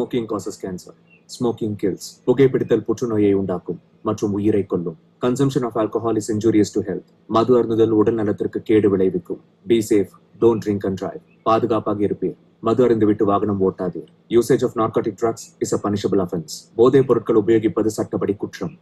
Smoking causes cancer. Smoking kills. புகைப்பிடித்தல் புற்றுநோயை உண்டாக்கும் மற்றும் உயிரை கொல்லும். Consumption of alcohol is injurious to health. மது அருந்துதல் உடல் நலத்திற்கு கேடு விளைவிக்கும். Be safe, don't drink and drive. பாதுகாப்பாக இருப்பீர். மது அருந்துவிட்டு வாகனம் ஓட்டாதீர். Usage of narcotic drugs is a punishable offence. போதைப் பொருட்கள் உபயோகிப்பது சட்டப்படி குற்றம்.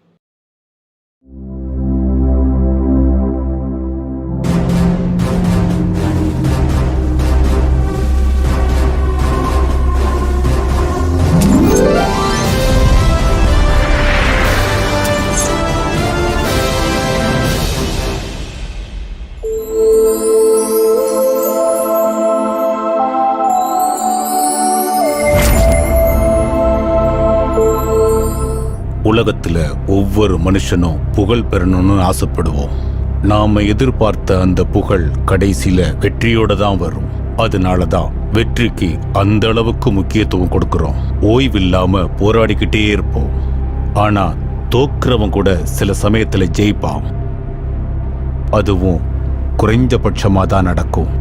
உலகத்துல ஒவ்வொரு மனுஷனும் புகழ் பெறணும்னு ஆசைப்படுவோம். நாம எதிர்பார்த்த அந்த புகழ் கடைசியில வெற்றியோட தான் வரும். அதனாலதான் வெற்றிக்கு அந்த அளவுக்கு முக்கியத்துவம் கொடுக்கிறோம். ஓய்வில்லாம போராடிக்கிட்டே இருப்போம். ஆனா தோக்குறவன் கூட சில சமயத்துல ஜெயிப்பான். அதுவும் குறைஞ்சபட்சமா தான் நடக்கும்.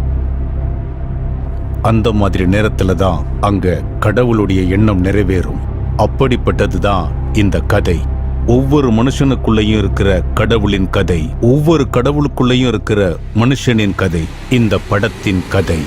அந்த மாதிரி நேரத்துல தான் அங்க கடவுளுடைய எண்ணம் நிறைவேறும். அப்படிப்பட்டதுதான் இந்த கதை. ஒவ்வொரு மனுஷனுக்குள்ளேயும் இருக்கிற கடவுளின் கதை, ஒவ்வொரு கடவுளுக்குள்ளேயும் இருக்கிற மனுஷனின் கதை இந்த படத்தின் கதை.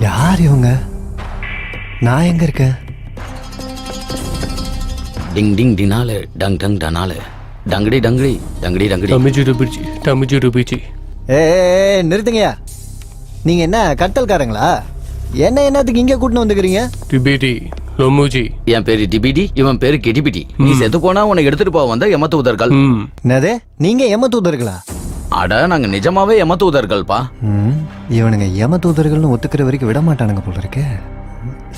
யார் இவங்க? நான் எங்க இருக்கேன்? டிங் டிங் டினாலே டங் டங் டனாலே டங்கடி டங்கடி டங்கடி டங்கடி தமிஜு ருபிச்சி. நிறுத்துங்கயா. நீங்க என்ன கட்டல்காரங்களா? என்னத்துக்கு இங்க கூட்டின்னு வந்துக்கிறீங்க? டிபிடி லொமுஜி. என் பேரு டிபிடி, இவன் பேரு கெடிபிடி. நீ செத்து போனா உன்னை எடுத்துட்டு போக வந்த யமதூதர்கள். என்னது? நீங்க யமதூதர்களா? அட நாங்க நிஜமாவே யமதூதர்கள்பா. இவனுங்க யமதூதர்கள்னு ஒத்துக்கிற வரைக்கும் விட மாட்டானுங்க போல இருக்கு.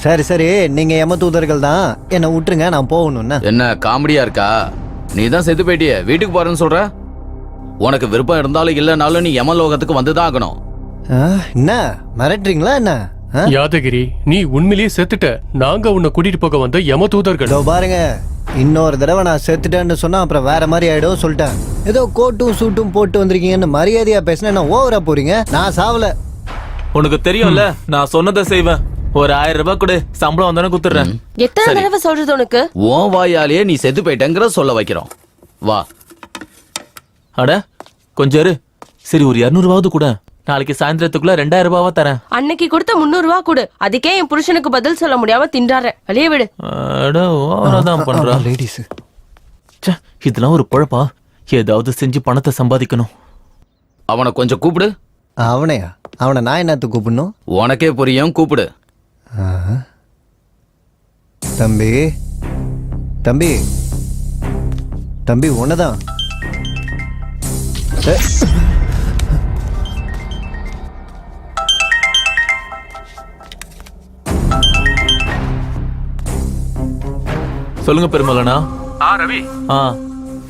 சரி சரி, நீங்க யமதூதர்கள் தான், என்ன விட்டுருங்க, நான் போகணும்னா. என்ன காமெடியா இருக்கா? நீ தான் செத்து போயிட்டிய, வீட்டுக்கு போறேன்னு சொல்ற. உனக்கு விருப்பம் இருந்தாலும் இல்லைனாலும் நீ யமலோகத்துக்கு வந்துதான் ஆகணும். என்ன மிரட்டுறீங்களா என்ன? யாதகிரி, நீ உண்மையிலேயே செத்துட்ட. நாங்க உன்னை கூட்டிட்டு போக வந்த யமதூதர்கள். பாருங்க, இன்னொரு தடவை நான் செத்துட்டேன்னு சொன்னா அப்புறம் வேற மாதிரி ஆயிடும் சொல்லிட்டேன். ஏதோ கோட்டும் சூட்டும் போட்டு வந்திருக்கீங்கன்னு மரியாதையா பேசினா ஓவரா போறீங்க. நான் சாவல. உனக்கு தெரியும்ல, நான் சொன்னதை செய்வேன். ஒரு 1000 ரூபாய் கொடு, சம்பளம் வந்தானே குத்துறேன். எத்தனை தடவை சொல்றது உனக்கு? உன் வாயாலேயே நீ செத்து போயிட்டேங்கிற சொல்ல வைக்கிறோம். வா. அட கொஞ்சம் இரு. சரி, ஒரு 200 ரூபாவது கூட. நாளைக்கு சாயந்தரத்துக்குள்ள 2000 ரூபாவா தரேன். அன்னைக்கு கொடுத்த 300 ரூபா கொடு. அதுக்கே என் புருஷனுக்கு பதில் சொல்ல முடியாம திண்டாடுறேன். வெளியே விடு. ஓவராதான் பண்றா. லேடிஸ் ச்சே, இதெல்லாம் ஒரு பொழப்பா? ஏதாவது செஞ்சு பணத்தை சம்பாதிக்கணும். அவனை கொஞ்சம் கூப்பிடு. அவனையா? அவனை நான் என்னத்துக்கு கூப்பிடணும்? உனக்கே புரியும், கூப்பிடு. ஆஹா. தம்பி தம்பி தம்பி உன்னதான். சொல்லுங்க பெருமலனா. ரவி, ஆ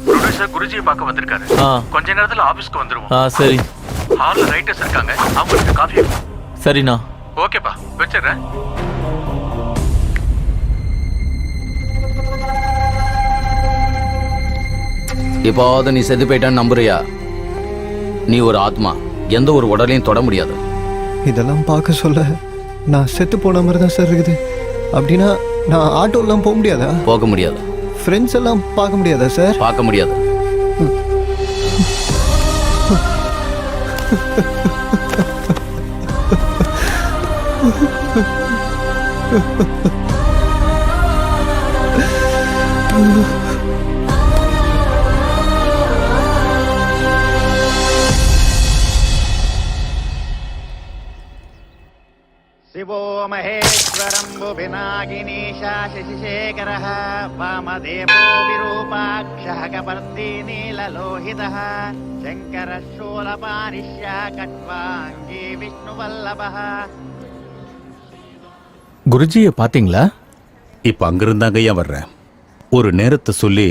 ப்ரொடியூசர் குருஜியை பார்க்க வந்திருக்காரு. ஆ கொஞ்ச நேரத்துல ஆபீஸ்க்கு வந்துருவோம். சரி ஹால்ல ரைட்டர்ஸ் இருக்காங்க, அவங்களுக்கு காஃபி. சரிண்ணா. ஓகேப்பா, வச்சிடுறேன். இப்போது நீ செத்து போயிட்டான்னு நம்புறியா? நீ ஒரு ஆத்மா, எந்த ஒரு உடலையும் தொட முடியாது. இதெல்லாம் பார்க்க சொல்ல நான் செத்து போன மாதிரி தான் சார் இருக்குது. அப்படின்னா நான் ஆட்டோலாம் போக முடியாதா? போக முடியாது. ஃப்ரெண்ட்ஸ் எல்லாம் பார்க்க முடியாதா சார்? பார்க்க முடியாது. शिवो महेश्वरम्बु विनागिनीशा शशिशेखरः वामदेवो विरूपाक्षः कपर्दी नीललोहितः शङ्करः शूलपानिष्यः कट्वाङ्गी विष्णुवल्लभः. குருஜியை பாத்தீங்களா? இப்ப அங்கிருந்தாங்க ஐயா வர்றேன். ஒரு நேரத்தை சொல்லி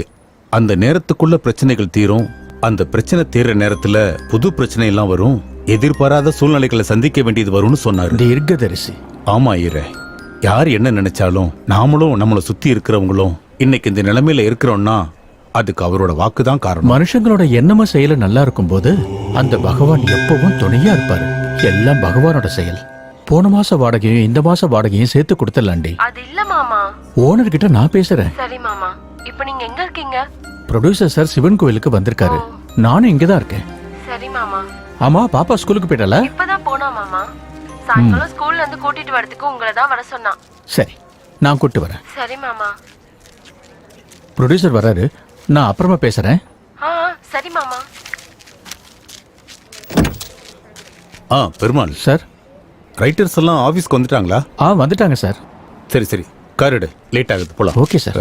அந்த நேரத்துக்குள்ள பிரச்சனைகள் தீரும். அந்த பிரச்சனை தீர்ற நேரத்துல புது பிரச்சனை எல்லாம் வரும். எதிர்பாராத சூழ்நிலைகளை சந்திக்க வேண்டியது வரும்னு சொன்னாரு. தீர்க்கதரிசி. ஆமா ஐயரே, யார் என்ன நினைச்சாலும் நாமளும் நம்மளை சுத்தி இருக்கிறவங்களும் இன்னைக்கு இந்த நிலைமையில இருக்கிறோம்னா அதுக்கு அவரோட வாக்கு தான் காரணம். மனுஷங்களோட எண்ணம செயல நல்லா இருக்கும் போது அந்த பகவான் எப்பவும் துணையா இருப்பாரு. எல்லாம் பகவானோட செயல். போன மாச வாடகையும் இந்த மாச வாடகையும் சேர்த்து கொடுத்துடலாண்டி. அது இல்ல மாமா. ஓனர் கிட்ட நான் பேசுறேன். சரி மாமா. இப்போ நீங்க எங்க இருக்கீங்க? ப்ரொடியூசர் சார் சிவன் கோவிலுக்கு வந்திருக்காரு. நானும் இங்கதான் இருக்கேன். சரி மாமா. ஆமா, பாப்பா ஸ்கூலுக்கு போயிட்டால? இப்பதான் போனா மாமா. சாயங்காலம் ஸ்கூல்ல இருந்து கூட்டிட்டு வரதுக்கு உங்களை தான் வர சொன்னா. சரி, நான் கூட்டு வரேன். சரி மாமா. ப்ரொடியூசர் வராரு, நான் அப்புறமா பேசுறேன். சரி மாமா. பெருமாள் சார், ரைட்டர்ஸ் எல்லாம் ஆபீஸ்க்கு வந்துட்டாங்களா? வந்துட்டாங்க சார். சரி சரி, காரிடு, லேட் ஆகுது, போலாம். Okay sir.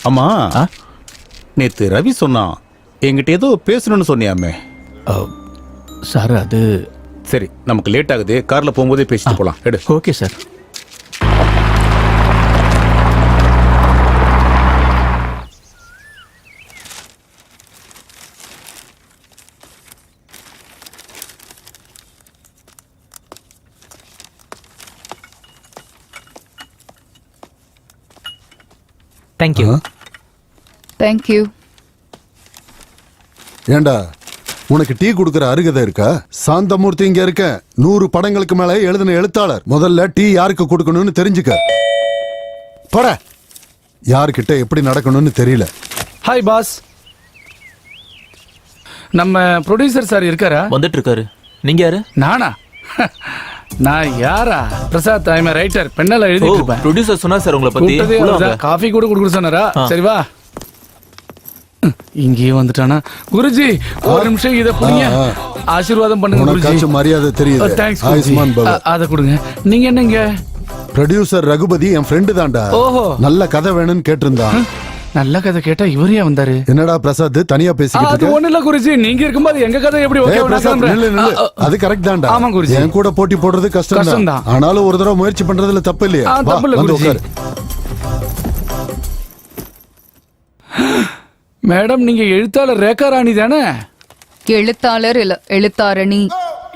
ஆமா, நேத்து ரவி சொன்னா என்கிட்ட ஏதோ பேசணும்னு சொன்னியாமே. சார் அது சரி, நமக்கு லேட் ஆகுது, கார்ல போகும்போதே பேசிட்டு போலாம். எடு. Okay sir. தேங்க்யூ. தேங்க்யூ. ஏண்டா, உனக்கு டீ குடுக்கற அருகதை இருக்கா? சாந்தமூர்த்தி இங்க இருக்க. 100 படங்களுக்கு மேல எழுதின எழுத்தாளர். முதல்ல டீ யாருக்கு கொடுக்கணும்னு தெரிஞ்சுக்க. போட. யார்கிட்ட எப்படி நடக்கணும்னு தெரியல. Hi boss. நம்ம ப்ரொடியூசர் சார் இருக்காரா? வந்துட்டு இருக்காரு. நீங்க யாரு? நானா? நான் யாரா? Prasad, I am writer. பெண்ணால எழுதிட்டு இருப்பேன். ப்ரொடியூசர் சொன்னா சார் உங்களை பத்தி. காஃபி கூட குடுக்க சொன்னாரா? சரி வா. இங்கேயே வந்துட்டானா? குருஜி ஒரு நிமிஷம் இத புடிங்க. ஆசீர்வாதம் பண்ணுங்க குருஜி. உனக்கு மரியாதை தெரியுது. தேங்க்ஸ் ஆயுஷ்மான் பவ. அத கொடுங்க. நீங்க என்னங்க? ப்ரொடியூசர் ரகுபதி என் ஃப்ரெண்டு தான்டா. ஓஹோ. நல்ல கதை வேணும்னு கேட்டிருந்தான். நல்ல கதை கேட்டா இவரே வந்தாரு. என்னடா பிரசாத் தனியா பேசிக்கிட்டு இருக்க? அது ஒண்ணு இல்ல குருஜி, நீங்க இருக்கும்போது எங்க கதை எப்படி ஓகே வந்தாங்க? அது கரெக்ட் தான்டா. ஆமா குருஜி. என் கூட போட்டி போடுறது கஷ்டம் தான். ஆனாலும் ஒரு தடவை முயற்சி பண்றதுல தப்பு இல்லையா? தப்பு இல்ல குருஜி. மேடம், நீங்க எழுத்தாளர் ரேகா ராணி தானே? எழுத்தாளர் இல்ல, எழுத்தாரணி.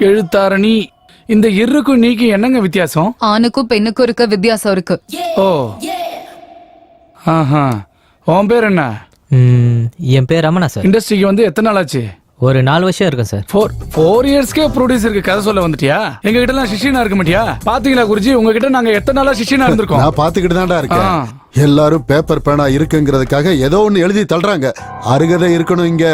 எழுத்தாரணி. இந்த இருக்கு நீக்கு என்னங்க வித்தியாசம்? ஆணுக்கும் பெண்ணுக்கும் இருக்க வித்தியாசம் இருக்கு. ஓ, ஆஹா. உன் பேர் என்ன? என் பேர் ரமணா சார். இண்டஸ்ட்ரிக்கு வந்து எத்தனை நாள் ஆச்சு? ஒரு 4 வருஷம் இருக்கும் சார். 4 இயர்ஸ்க்கே ப்ரொடியூசருக்கு கதை சொல்ல வந்துட்டியா? எங்க கிட்ட எல்லாம் சிஷியனா இருக்க மாட்டியா? பாத்தீங்களா குருஜி, உங்ககிட்ட நாங்க எத்தனை நாளா சிஷியனா இருந்திருக்கோம்? நான் பாத்துக்கிட்டு தான்டா இருக்கேன். எல்லாரும் பேப்பர் பேனா இருக்குங்கிறதுக்காக ஏதோ ஒண்ணு எழுதி தள்ளுறாங்க. அருகதை இருக்கணும் இங்க.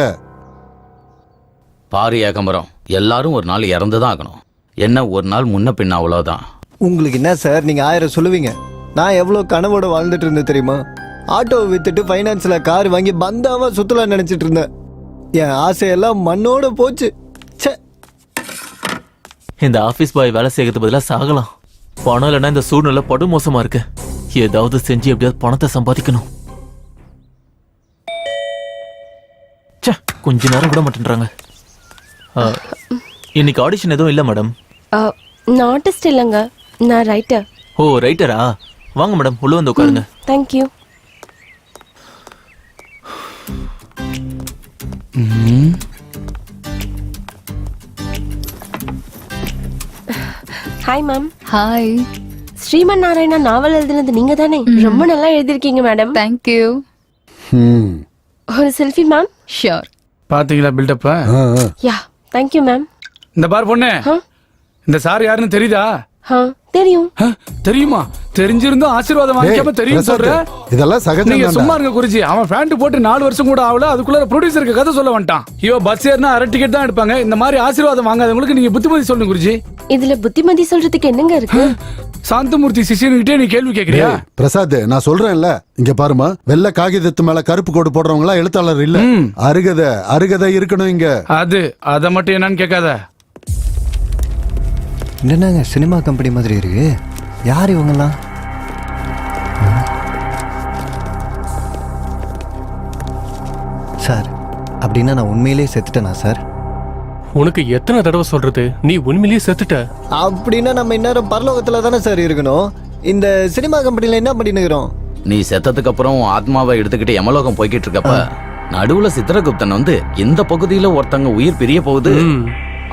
பாரு ஏகம்பரம், எல்லாரும் ஒரு நாள் இறந்துதான் ஆகணும். என்ன ஒரு நாள் முன்ன பின்ன அவ்வளவுதான். உங்களுக்கு என்ன சார், நீங்க 1000 சொல்லுவீங்க. நான் எவ்வளவு கனவோட வாழ்ந்துட்டு இருந்தேன் தெரியுமா? ஆட்டோவை வித்துட்டு ஃபைனான்ஸ்ல கார் வாங்கி பந்தாவா சுத்தலாம் நினைச்சிட்டு இருந்தேன். என் ஆசையெல்லாம் மண்ணோட போச்சு. ச்சே. இந்த ஆபீஸ் பாய் வேலை செய்யறது பதிலா சாகலாம். பணம் இல்லைன்னா இந்த சூழ்நிலை படு மோசமா இருக்கு. ஏதாவது செஞ்சு எப்படியாவது பணத்தை சம்பாதிக்கணும். கொஞ்ச நேரம் விட மாட்டேன்றாங்க. இன்னைக்கு ஆடிஷன் எதுவும் இல்ல மேடம். நான் ஆர்டிஸ்ட் இல்லைங்க, நான் ரைட்டர். ஓ ரைட்டரா? வாங்க மேடம், உள்ள வந்து உட்காருங்க. Thank you. Hi ma'am. Hi. Sriman Narayana novel எழுதினது நீங்க தானே? ரொம்ப நல்லா எழுதிருக்கீங்க மேடம். தேங்க்யூ. ஒரு செல்ஃபி மேம். ஷியோர். பாத்தீங்களா பில்டப்? Yeah thank you ma'am. இந்த பார் பொண்ணு, இந்த சார் யாருன்னு தெரியுதா? தெரியும். தெரியுமா? தெரிஞ்சிருந்தும் ஆசீர்வாதம் வாங்கிக்காம தெரியும் சொல்ற. இதெல்லாம் சகஜம். நீங்க சும்மா இருங்க குருஜி. அவன் பேண்ட் போட்டு 4 வருஷம் கூட ஆகல, அதுக்குள்ள ப்ரொடியூசருக்கு கதை சொல்ல வந்துட்டான். இவ பஸ் ஏறினா அரை டிக்கெட் தான் எடுப்பாங்க. இந்த மாதிரி ஆசீர்வாதம் வாங்காதவங்களுக்கு நீங்க புத்திமதி சொல்லுங்க குருஜி. இதுல புத்திமதி சொல்றதுக்கு என்னங்க இருக்கு? சாந்தமூர்த்தி சிஷியன்கிட்டே நீ கேள்வி கேக்குறியா? பிரசாத், நான் சொல்றேன்ல, இங்க பாருமா, வெள்ளை காகிதத்து மேல கருப்பு கோடு போடுறவங்க எல்லாம் எழுத்தாளர் இல்ல. அருகதை இருக்கணும் இங்க. அத மட்டும் என்னன்னு கேட்காத. என்னங்க சினிமா கம்பெனி மாதிரி இருக்கு. யார் இவங்கெல்லாம்? சார், அப்படின்னா நான் உண்மையிலேயே செத்துட்டேனா சார்? உனக்கு எத்தனை தடவை சொல்றது, நீ உண்மையிலேயே செத்துட்ட. அப்படின்னா நம்ம இந்நேரம் பரலோகத்துல தானே சார் இருக்கணும். இந்த சினிமா கம்பெனில என்ன பண்ணினுக்கிறோம்? நீ செத்ததுக்கு அப்புறம் ஆத்மாவை எடுத்துக்கிட்டு யமலோகம் போய்கிட்டு இருக்கப்ப நடுவுல சித்திரகுப்தன் வந்து இந்த பகுதியில ஒருத்தங்க உயிர் பிரிய போகுது,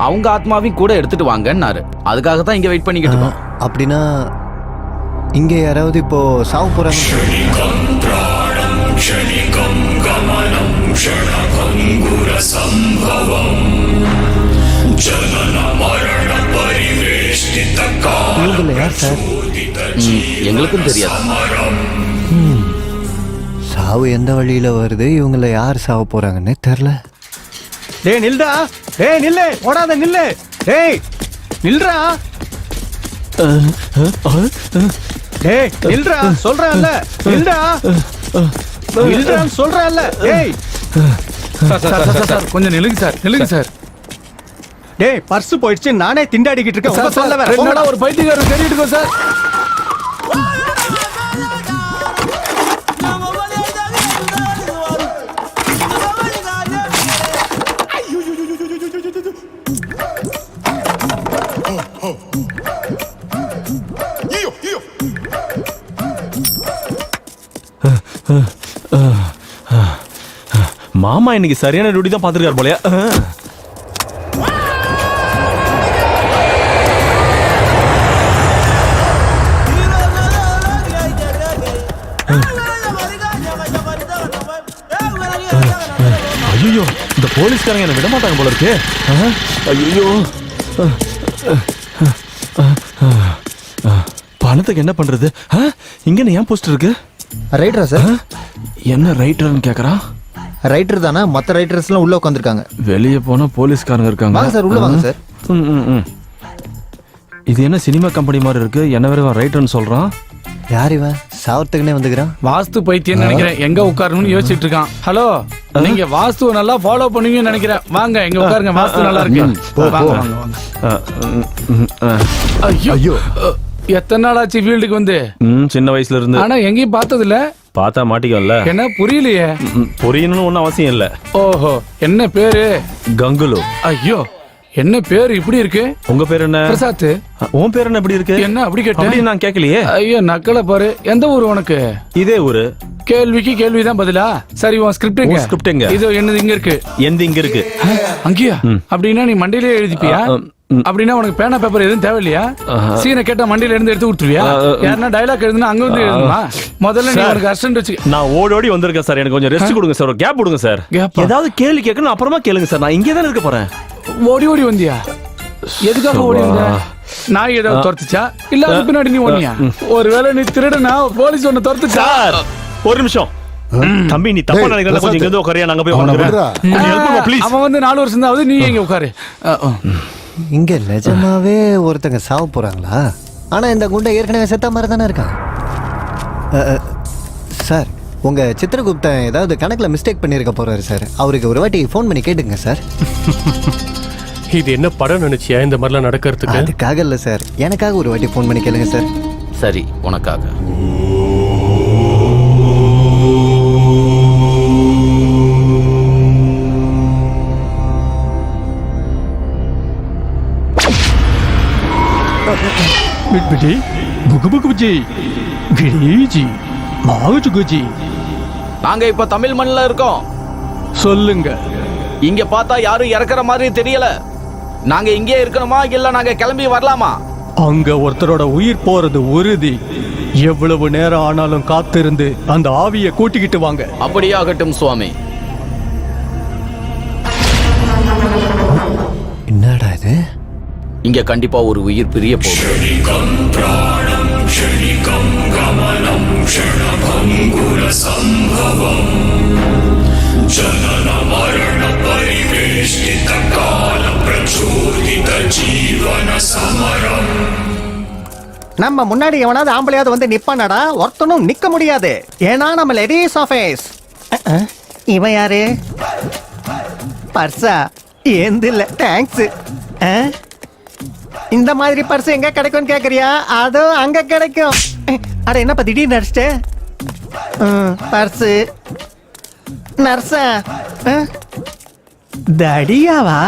அவங்க ஆத்மாவையும் கூட எடுத்துட்டு வாங்கன்னாரு. அதுக்காக தான் இங்க வெயிட் பண்ணிக்கிட்டு இருக்கோம். அப்படின்னா இங்க யாராவது இப்போ சாவு போறாங்க? யார் சார்? எங்களுக்கும் தெரியாது. சாவு எந்த வழியில வருது, இவங்கள யார் சாவ போறாங்கன்னு தெரியல. டேய் நில்டா, டேய் நில்லு, ஓடாத நில்லு, டேய் நில்றா, டேய் நில்றா சொல்றேன்ல, நில்டா, நில்றான்னு சொல்றேன்ல, டேய். சார் கொஞ்சம் நில்லுங்க சார், நில்லுங்க சார். டேய் பர்ஸ் போயிடுச்சு, நானே திண்டாடிக்கிட்டு இருக்கேன். சொல்ல வேற என்னடா ஒரு பைத்தியக்காரன் தேடிட்டு இருக்கோம் சார். மாமா இன்னைக்கு சரியான டியூட்டி தான் பாத்துருக்காரு போலயா. ஐயோ, இந்த போலீஸ்காரங்க என்ன விட மாட்டாங்க போல இருக்கு. ஐயோ, பணத்துக்கு என்ன பண்றது? இங்க ஏன் போஸ்டர் இருக்கு? ரைட்டரா சார்? என்ன ரைட்டர்னு கேக்குறா? ரைட்டர் தானே, மற்ற ரைட்டர்ஸ் எல்லாம் உள்ள உட்காந்துருக்காங்க. வெளியே போனா போலீஸ்காரங்க இருக்காங்க. வாங்க சார், உள்ள வாங்க சார். இது என்ன சினிமா கம்பெனி மாதிரி இருக்கு? என்ன வேற ரைட்டர்னு சொல்றான். யார் இவன்? சாவத்துக்குனே வந்துக்கிறான். வாஸ்து பைத்தியம் நினைக்கிறேன். எங்க உட்காரணும்னு யோசிச்சுட்டு இருக்கான். ஹலோ, நீங்க வாஸ்துவை நல்லா ஃபாலோ பண்ணுவீங்கன்னு நினைக்கிறேன். வாங்க எங்க உட்காருங்க, வாஸ்து நல்லா இருக்கு. ஐயோ, எத்தனை நாள் ஆச்சு ஃபீல்டுக்கு வந்து? சின்ன வயசுல இருந்து. ஆனா எங்கேயும் பார்த்தது இல்ல. பார்த்தா மாட்டிக்கல. என்ன புரியலையே? புரியணும்னு ஒன்னும் அவசியம் இல்ல. ஓஹோ, என்ன பேரு? கங்குலு. ஐயோ, என்ன பேர் இப்படி இருக்கு? உங்க பேர் என்ன? பிரசாத். உன் பேர் என்ன இப்படி இருக்கு? என்ன அப்படி கேட்டேன்? நான் கேட்கலையே. ஐயோ நக்கல பாரு. எந்த ஊர் உனக்கு? இதே ஊரு. கேள்விக்கு கேள்விதான் பதிலா? சரி, உன் ஸ்கிரிப்ட் ஸ்கிரிப்ட் எங்க? இது என்னது இங்க இருக்கு. எந்த இங்க இருக்கு? அங்கேயா? அப்படின்னா நீ மண்டையிலே எழுதிப்பியா? அப்படின்னா உனக்கு பேனா பேப்பர் எதுவும் தேவையில்லையா? சீனை கேட்டா மண்டியில இருந்து எடுத்து கொடுத்துருவியா? யாருன்னா டைலாக் எழுதுனா அங்க வந்து எழுதுமா? முதல்ல நீ உனக்கு அசிஸ்டன்ட் வச்சு. நான் ஓடி வந்திருக்கேன் சார். எனக்கு கொஞ்சம் ரெஸ்ட் கொடுங்க சார், கேப் கொடுங்க சார். ஏதாவது கேள்வி கேட்கணும் அப்புறமா கேளுங்க சார். நான் இங்கே தானே இருக்க போறேன். ஓடி வந்தியா? எதுக்காக ஓடி வந்த? நாய் ஏதாவது துரத்துச்சா இல்ல அது பின்னாடி நீ ஓடியா? ஒருவேளை நீ திருடனா போலீஸ் ஒன்னு துரத்துச்சா? ஒரு நிமிஷம். தம்பி நீ தப்பா நினைக்கிறத கொஞ்சம் இங்க உட்காரியா, நாங்க போய் அவனை உட்காருறோம். விடுறா. ப்ளீஸ். அவன் வந்து 4 வருஷம் தான் ஆகுது, நீ எங்க உட்காரு. இங்க நிஜமாவே ஒருத்தங்க சாவ போறாங்களா? ஆனா இந்த குண்டை ஏற்கனவே செத்த மாதிரி தானே இருக்கான். சார், உங்க சித்திரகுப்தன் ஏதாவது கணக்குல மிஸ்டேக் பண்ணிருக்க போறாரு சார். அவருக்கு ஒரு வாட்டி ஃபோன் பண்ணி கேட்டுங்க சார். இது என்ன படம் நினைச்சியா இந்த மாதிரிலாம் நடக்கிறதுக்கு? அதுக்காக இல்ல சார், எனக்காக ஒரு வாட்டி ஃபோன் பண்ணி கேளுங்க சார். சரி, உனக்காக. மிட்பிடி புகுபுகுஜி கிரிஜி மாவுஜுகுஜி. நாங்க இப்ப தமிழ் மண்ணில் இருக்கோம். சொல்லுங்க. இங்க பார்த்தா யாரும் இறக்குற மாதிரி தெரியல. நாங்க இங்கே இருக்கணுமா இல்ல நாங்க கிளம்பி வரலாமா? அங்க ஒருத்தரோட உயிர் போறது உறுதி. எவ்வளவு நேரம் ஆனாலும் காத்திருந்து அந்த ஆவியை கூட்டிக்கிட்டு வாங்க. அப்படியே ஆகட்டும் சுவாமி. என்னடா இது? இங்க கண்டிப்பா ஒரு உயிர் பிரிய போகுது. நம்ம முன்னாடி எவனாவது ஆம்பளையாவது வந்து நிப்பானடா, ஒருத்தனும் நிக்க முடியாது. ஏன்னா நம்ம லேடிஸ் ஆஃபீஸ். இவன் யாரு? பர்ஸா? ஏந்து இல்ல, தேங்க்ஸ். இந்த மாதிரி பர்ஸ் எங்க கிடைக்கும்னு கேக்குறியா? அதோ அங்க கிடைக்கும். அட என்னப்பா திடீர்னு நடிச்சிட்டு? பர்ஸு நர்ஸா? தடியாவா?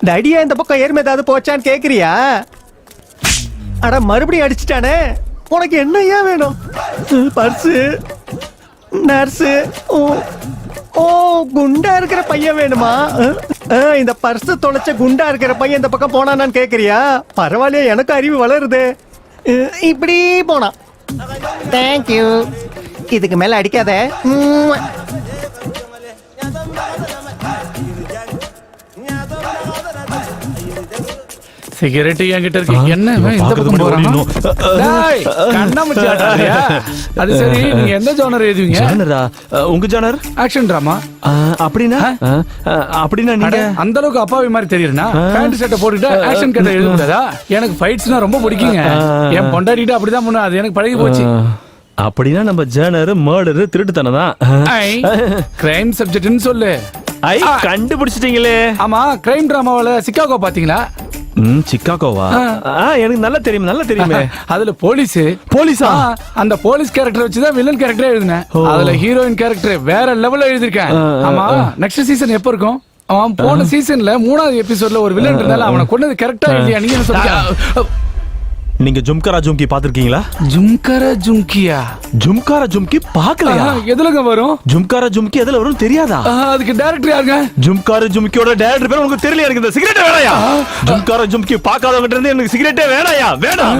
தடியா இந்த பக்கம் ஏறுமே ஏதாவது போச்சான்னு கேக்குறியா? அட மறுபடியும் அடிச்சிட்டானே. உனக்கு என்னையா வேணும்? Purse nurse? ஓ குண்டா இருக்கிற பையன் வேணுமா? இந்த பர்ஸ் தொலைச்ச குண்டா இருக்கிற பையன் இந்த பக்கம் போனான்னு கேக்குறியா? பரவாயில்லையா, எனக்கு அறிவு வளருது. இப்படி போனா. தேங்க்யூ. இதுக்கு மேல அடிக்காத. சிகரெட் என்கிட்ட இருக்கு. என்ன இவன் இந்த பக்கம் போறான்? டேய், கண்ணாமூச்சி ஆட்டாதயா? அது சரி, நீங்க எந்த ஜானர் எழுதுவீங்க? ஜானரா? உங்க ஜானர் ஆக்ஷன் டிராமா. அப்படின்னா நீங்க அந்த அளவுக்கு அப்பாவி மாதிரி தெரியுறனா? பேண்ட் ஷர்ட்டை போட்டுட்டு ஆக்ஷன் கதை எழுத கூடாதா? எனக்கு ஃபைட்ஸ்னா ரொம்ப பிடிக்குங்க. என் பொண்டாட்டிட்டு அப்படிதான் முன்ன, அது எனக்கு பழகி போச்சு. அப்படின்னா நம்ம ஜானர் மர்டர் திருட்டுத்தனம் தான். கிரைம் சப்ஜெக்ட்னு சொல்லு. கண்டுபிடிச்சிட்டீங்களே. ஆமா, கிரைம் டிராமாவில சிக்காகோ பாத்தீங்களா? சிக்காகோவா? எனக்கு நல்லா தெரியுமே. அதுல போலீஸா? அந்த போலீஸ் கேரக்டர் வச்சுதான் வில்லன் கேரக்டரே எழுதினேன். அதுல ஹீரோயின் கேரக்டர் வேற லெவல்ல எழுதிருக்கேன். ஆமா, நெக்ஸ்ட் சீசன் எப்ப இருக்கும்? அவன் போன சீசன்ல 3வது எபிசோட்ல ஒரு வில்லன் இருந்தாலும் அவனை கொண்டது கரெக்டா எழுதியா? நீங்க என்ன சொல்றீங்க? நீங்க ஜும்கரா ஜும்கி பாத்திருக்கீங்களா? ஜும்கரா ஜும்கியா? ஜும்காரா ஜும்கி பாக்கலையா? எதுலங்க வரும்? ஜும்காரா ஜும்கி எதுல வரும் தெரியாதா? அதுக்கு டைரக்டர் யாருங்க? ஜும்காரா ஜும்கியோட டைரக்டர் பேர் உங்களுக்கு தெரியல. எனக்கு இந்த சிகரெட் வேணாயா? ஜும்காரா ஜும்கி பார்க்காதவங்க இருந்து எனக்கு சிகரெட்டே வேணாயா? வேணாம்.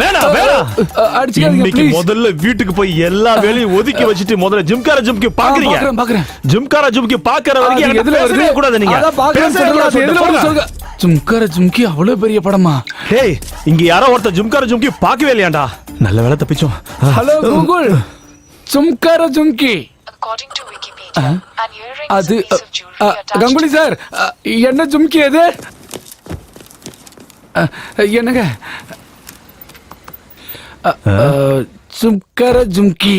இன்னைக்கு முதல்ல வீட்டுக்கு போய் எல்லா வேலையும் ஒதுக்கி வச்சிட்டு முதல்ல ஜும்காரா ஜும்கி பாக்குறீங்க. பாக்குறேன். ஜும்காரா ஜும்கி பாக்குற வரைக்கும் எதுல வருது கூடாது. நீங்க அத பாக்குறேன். எதுல வருது சொல்லுங்க. ஜும்காரா ஜும்கி அவ்வளவு பெரிய படமா? டேய், இங்க யாரோ ஒருத்தர் ஜும்காரா ஜும்கி பாக்கவே இல்லையாண்டா. நல்ல வேளை தப்பிச்சோம். ஹலோ கூகுள், ஜும்காரா ஜும்கி. அது கங்குலி சார், என்ன ஜும்கி அது? என்னங்க ஜும்காரா ஜும்கி?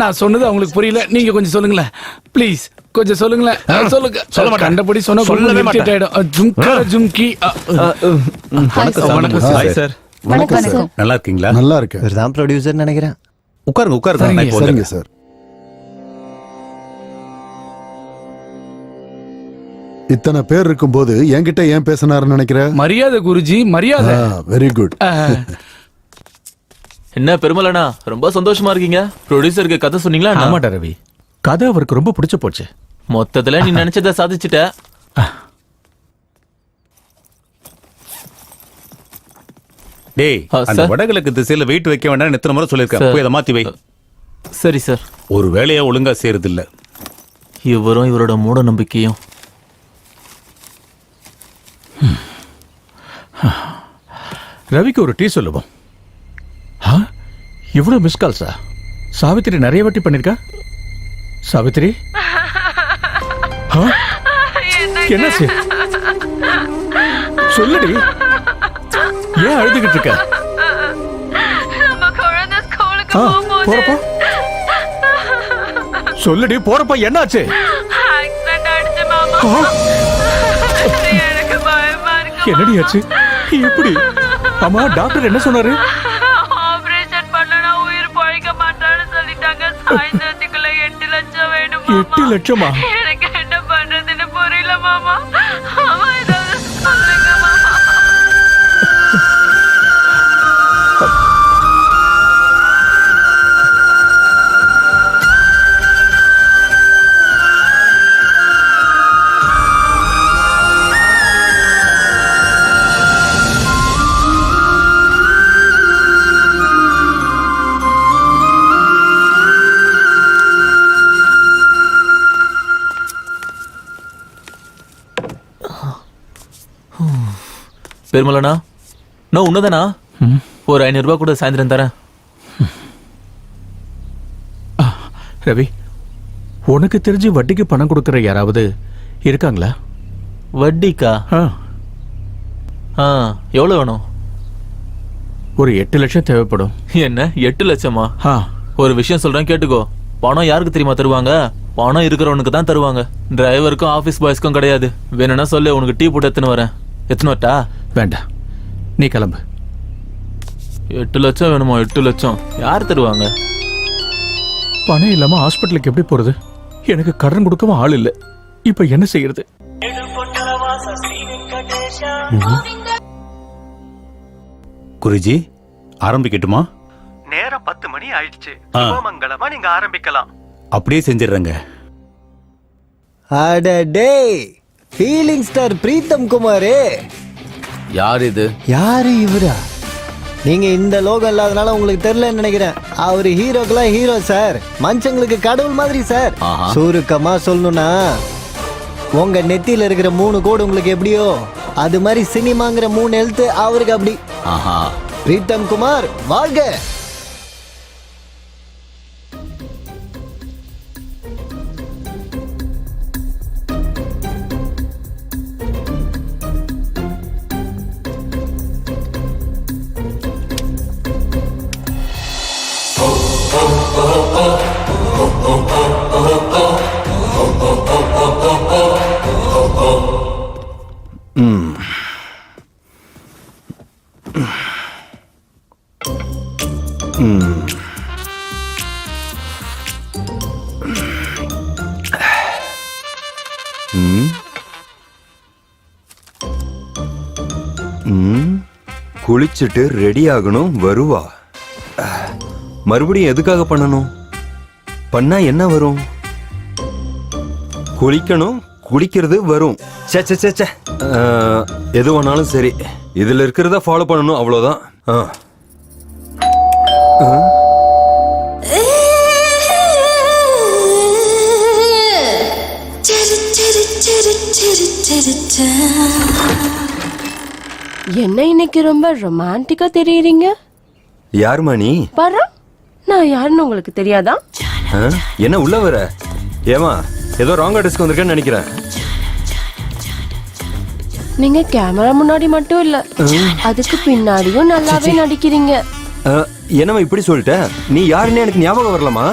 நான் சொன்னது அவங்களுக்கு புரியல. நீங்க கொஞ்சம் சொல்லுங்களேன் ப்ளீஸ். கொஞ்சம் சொல்லுங்களேன். சொல்ல மாட்டேன். கண்டபடி சொன்னா சொல்லவே மாட்டேன். ஜும்காரா ஜும்கி. வணக்கம் சார். வணக்கம். நல்லா இருக்கீங்களா? நல்லா இருக்கு. இவர்தான் ப்ரொடியூசர் நினைக்கிறேன். உட்காருங்க. சரிங்க சார். இத்தனை பேர் இருக்கும்போது என்கிட்ட ஏன் பேசினாருன்னு நினைக்கிற? மரியாதை குருஜி, மரியாதை. Very good. என்ன பெருமலண்ணா, ரொம்ப சந்தோஷமா இருக்கீங்க. ப்ரொடியூசருக்கு கதை சொன்னீங்களா? ஆமாடா ரவி, கதை அவருக்கு ரொம்ப பிடிச்சு போச்சு. மொத்தத்துல நீ நினைச்சதை சாதிச்சுட்ட. டேய், அந்த வடகிழக்கு திசையில வெயிட் வைக்க வேண்டாம் எத்தனை முறை சொல்லிருக்கேன். போய் அதை மாத்தி வை. சரி சார். ஒரு வேலையை ஒழுங்கா செய்யறது இல்ல. இவரும் இவரோட மூட நம்பிக்கையும். ரவிக்கு ஒரு டீ சொல்லுவோம். இவ்வளவு மிஸ் கால்ஸா? சாவித்திரி நிறைய வாட்டி பண்ணிருக்கா. சாவித்திரி ஆ? என்னாச்சு சொல்லுடி. ஏன் அழுதுகிட்டு இருக்க? ஆ, போறப்பா சொல்லுடி. போறப்பா என்னாச்சு? ஆ? என்னடி ஆச்சு? எப்படி? ஆமா, டாக்டர் என்ன சொன்னாரு? ஆபரேஷன் பண்ணனா உயிர் பழைக்க மாட்டான்னு சொல்லிட்டாங்க. சாயந்தரத்துக்குள்ள 8 லட்சம் வேணும். 8 லட்சமா? எனக்கு என்ன பண்றதுன்னு புரியல மாமா. அம்மா ஏதாவது சொல்லுங்க மாமா. பெருமலண்ணா, நான் உன்னதானா? ஒரு 500 ரூபாய் கூட சாயந்தரம் தரேன். ரவி, உனக்கு தெரிஞ்சு வட்டிக்கு பணம் கொடுக்கற யாராவது இருக்காங்களா? வட்டிக்கா? எவ்வளவு வேணும்? ஒரு 8 லட்சம் தேவைப்படும். என்ன 8 லட்சமா? ஒரு விஷயம் சொல்றேன் கேட்டுக்கோ. பணம் யாருக்கு தெரியுமா தருவாங்க? பணம் இருக்கிறவனுக்கு தான் தருவாங்க. டிரைவருக்கும் ஆபீஸ் பாய்ஸ்க்கும் கிடையாது. வேணும்னா சொல்லு, உனக்கு டீ போட்டு எத்தனை வரேன். எத்தனை வரட்டா? வேண்டாம், நீ கிளம்பு. 8 லட்சம் வேணுமா? 8 லட்சம் யார் தருவாங்க? பணம் இல்லாம ஹாஸ்பிட்டலுக்கு எப்படி போறது? எனக்கு கடன் கொடுக்கவும் ஆள் இல்ல. இப்ப என்ன செய்யறது? குருஜி, ஆரம்பிக்கட்டுமா? நேரம் 10 மணி ஆயிடுச்சு. மங்களமா நீங்க ஆரம்பிக்கலாம். அப்படியே செஞ்சிடுறேங்க. அடடே, ஃபீலிங் ஸ்டார் பிரீத்தம் குமாரே. யார் இது? யாரு இவரா? நீங்க இந்த லோகம் இல்லாதனால உங்களுக்கு தெரியலன்னு நினைக்கிறேன். அவரு ஹீரோக்கெல்லாம் ஹீரோ சார். மனுஷங்களுக்கு கடவுள் மாதிரி சார். சுருக்கமா சொல்லணும்னா, உங்க நெத்தியில இருக்கிற 3 கோடு உங்களுக்கு எப்படியோ, அது மாதிரி சினிமாங்கிற 3 எழுத்து அவருக்கு அப்படி. பிரீத்தம் குமார் வாழ்க. குளிச்சுட்டு ரெடி ஆகணும், வருவா. மறுபடியும் எதுக்காக பண்ணணும்? பண்ணா என்ன வரும்? குளிக்கணும், குளிக்கிறது வரும். எது வேணாலும் சரி, இதுல இருக்கிறத ஃபாலோ பண்ணணும், அவ்வளவுதான். என்ன இன்னைக்கு ரொம்ப ரொமான்டிக்கா தெரியுறீங்க? யாருமா நீ? பாரு, நான் யாருன்னு உங்களுக்கு தெரியாதா? என்ன உள்ள வர? ஏமா, ஏதோ ராங் அட்ரஸ்க்கு வந்திருக்கேன்னு நினைக்கிறேன். நீங்க கேமரா முன்னாடி மட்டும் இல்ல, அதுக்கு பின்னாடியும் நல்லாவே நடிக்கிறீங்க. என்னமா இப்படி சொல்லிட்ட? நீ யாருன்னு எனக்கு ஞாபகம் வரலமா?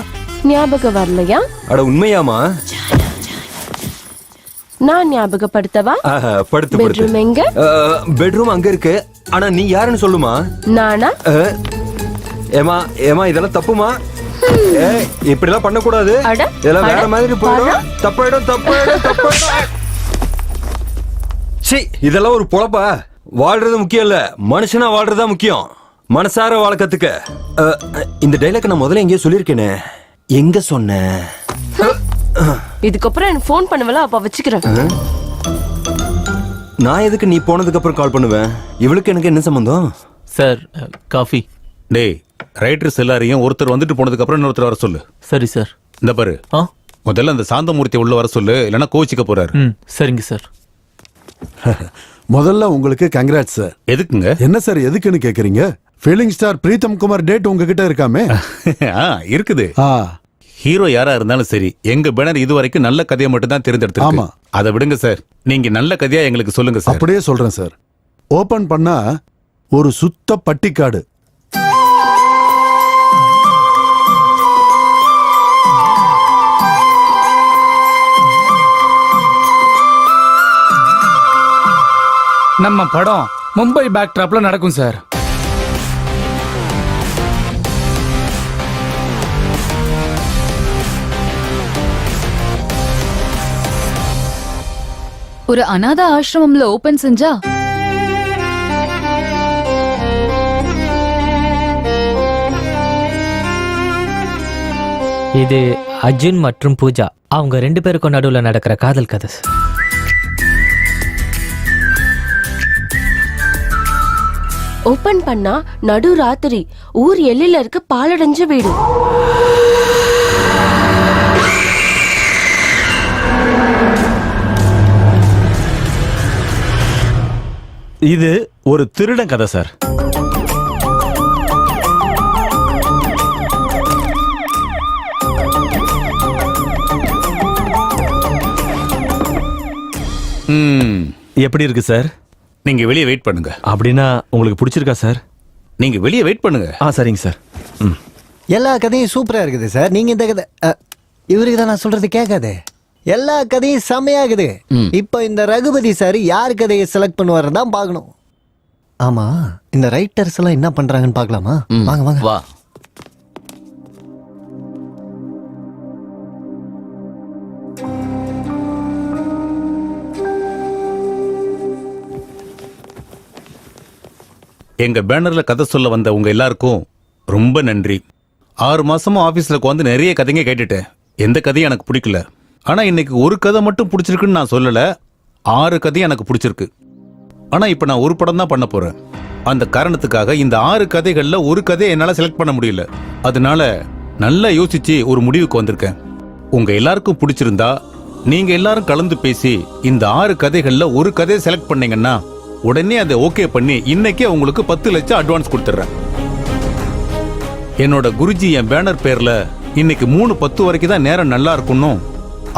ஞாபகம் வரலையா? அட உண்மையாமா? நான் ஞாபகப்படுத்தவா? படுத்து பெட்ரூம் எங்க? பெட்ரூம் அங்க இருக்கு. ஆனா நீ யாருன்னு சொல்லுமா? நானா? ஏமா ஏமா, இதெல்லாம் தப்புமா? இப்படி எல்லாம் பண்ண கூடாது. இதெல்லாம் வேற மாதிரி போயிடும். தப்பாயிடும் தப்பாயிடும் தப்பாயிடும். சீ, இதெல்லாம் ஒரு பொழப்பா? வாழ்றது முக்கியம் இல்ல, மனுஷனா வாழ்றதா முக்கியம். மனசார வாழ கத்துக்க. இந்த டைலாக் நான் முதல்ல எங்கேயோ சொல்லியிருக்கேனே, எங்க சொன்னேன்? இதுக்கப்புறம் எனக்கு ஃபோன் பண்ணுவல, அப்ப வச்சுக்கிறேன். நான் எதுக்கு நீ போனதுக்கு அப்புறம் கால் பண்ணுவேன்? இவளுக்கு எனக்கு என்ன சம்பந்தம்? Sir, coffee. டேய், ரைட்டர்ஸ் எல்லாரையும் ஒருத்தர் வந்துட்டு போனதுக்கு அப்புறம் இன்னொருத்தர் வர சொல்லு. சரி சார். இந்த பாரு, முதல்ல அந்த சாந்தமூர்த்தி உள்ள வர சொல்லு, இல்லைன்னா கோச்சிக்க போறாரு. சரிங்க சார். முதல்ல உங்களுக்கு கங்க்ராட்ஸ் சார். எதுக்குங்க? என்ன சார் எதுக்குன்னு கேக்குறீங்க? Feeling star Pritam Kumar date உங்ககிட்ட இருக்காமே? இருக்குது. ஹீரோ யாரா இருந்தாலும் சரி, எங்க பேனர் இதுவரைக்கும் நல்ல கதையை மட்டும் தான் தேர்ந்தெடுத்திருக்கு. ஆமா. அதை விடுங்க சார், நீங்க நல்ல கதையா எங்களுக்கு சொல்லுங்க சார். அப்படியே சொல்றேன் சார். ஓபன் பண்ணா ஒரு சுத்த பட்டிக்காடு. நம்ம படம் மும்பை பேக் ட்ராப்ல நடக்கும் சார். ஒரு அனாதை ஆசிரமம்ல ஓபன் செஞ்சா இது அர்ஜுன் மற்றும் பூஜா அவங்க 2 பேருக்கும் நடுவுல நடக்கிற காதல் கதை. ஓபன் பண்ணா நடு ராத்திரி ஊர் எல்லையில இருக்க பாலடைஞ்ச வீடு. இது ஒரு திருடன் கதை சார். எப்படி இருக்கு சார்? நீங்க வெளியே வெயிட் பண்ணுங்க. அப்படின்னா உங்களுக்கு பிடிச்சிருக்கா சார்? நீங்க வெளியே வெயிட் பண்ணுங்க. சரிங்க சார். எல்லா கதையும் சூப்பரா இருக்குது சார். நீங்க இந்த கதை இவருக்கு தான் நான் சொல்றது கேட்காது. எல்லா கதையும் செமையாகுது. இப்போ இந்த ரகுபதி சார் யார் கதையை செலக்ட் பண்ணுவாரு தான் பார்க்கணும். ஆமா, இந்த ரைட்டர்ஸ் எல்லாம் என்ன பண்றாங்கன்னு பார்க்கலாமா? வாங்க வாங்க வா. எங்க பேனர்ல கதை சொல்ல வந்த உங்க எல்லாருக்கும் ரொம்ப நன்றி. 6 மாசமா ஆபீஸ்ல உட்காந்து நிறைய கதைங்க கேட்டுட்டேன். எந்த கதையும் எனக்கு பிடிக்கல. ஆனா இன்னைக்கு ஒரு கதை மட்டும் பிடிச்சிருக்குன்னு நான் சொல்லல, 6 கதையும் எனக்கு பிடிச்சிருக்கு. ஆனா இப்ப நான் ஒரு படம் தான் பண்ண போறேன். அந்த காரணத்துக்காக இந்த 6 கதைகள்ல ஒரு கதையை என்னால செலக்ட் பண்ண முடியல. அதனால நல்லா யோசிச்சு ஒரு முடிவுக்கு வந்திருக்கேன். உங்க எல்லாருக்கும் பிடிச்சிருந்தா நீங்க எல்லாரும் கலந்து பேசி இந்த 6 கதைகள்ல ஒரு கதையை செலக்ட் பண்ணீங்கன்னா உடனே அதை ஓகே பண்ணி இன்னைக்கே உங்களுக்கு 10 லட்சம் அட்வான்ஸ் கொடுத்துறேன். என்னோட குருஜி என் பேனர் பேர்ல இன்னைக்கு 3:10 வரைக்கும் தான் நேரம் நல்லா இருக்கணும்,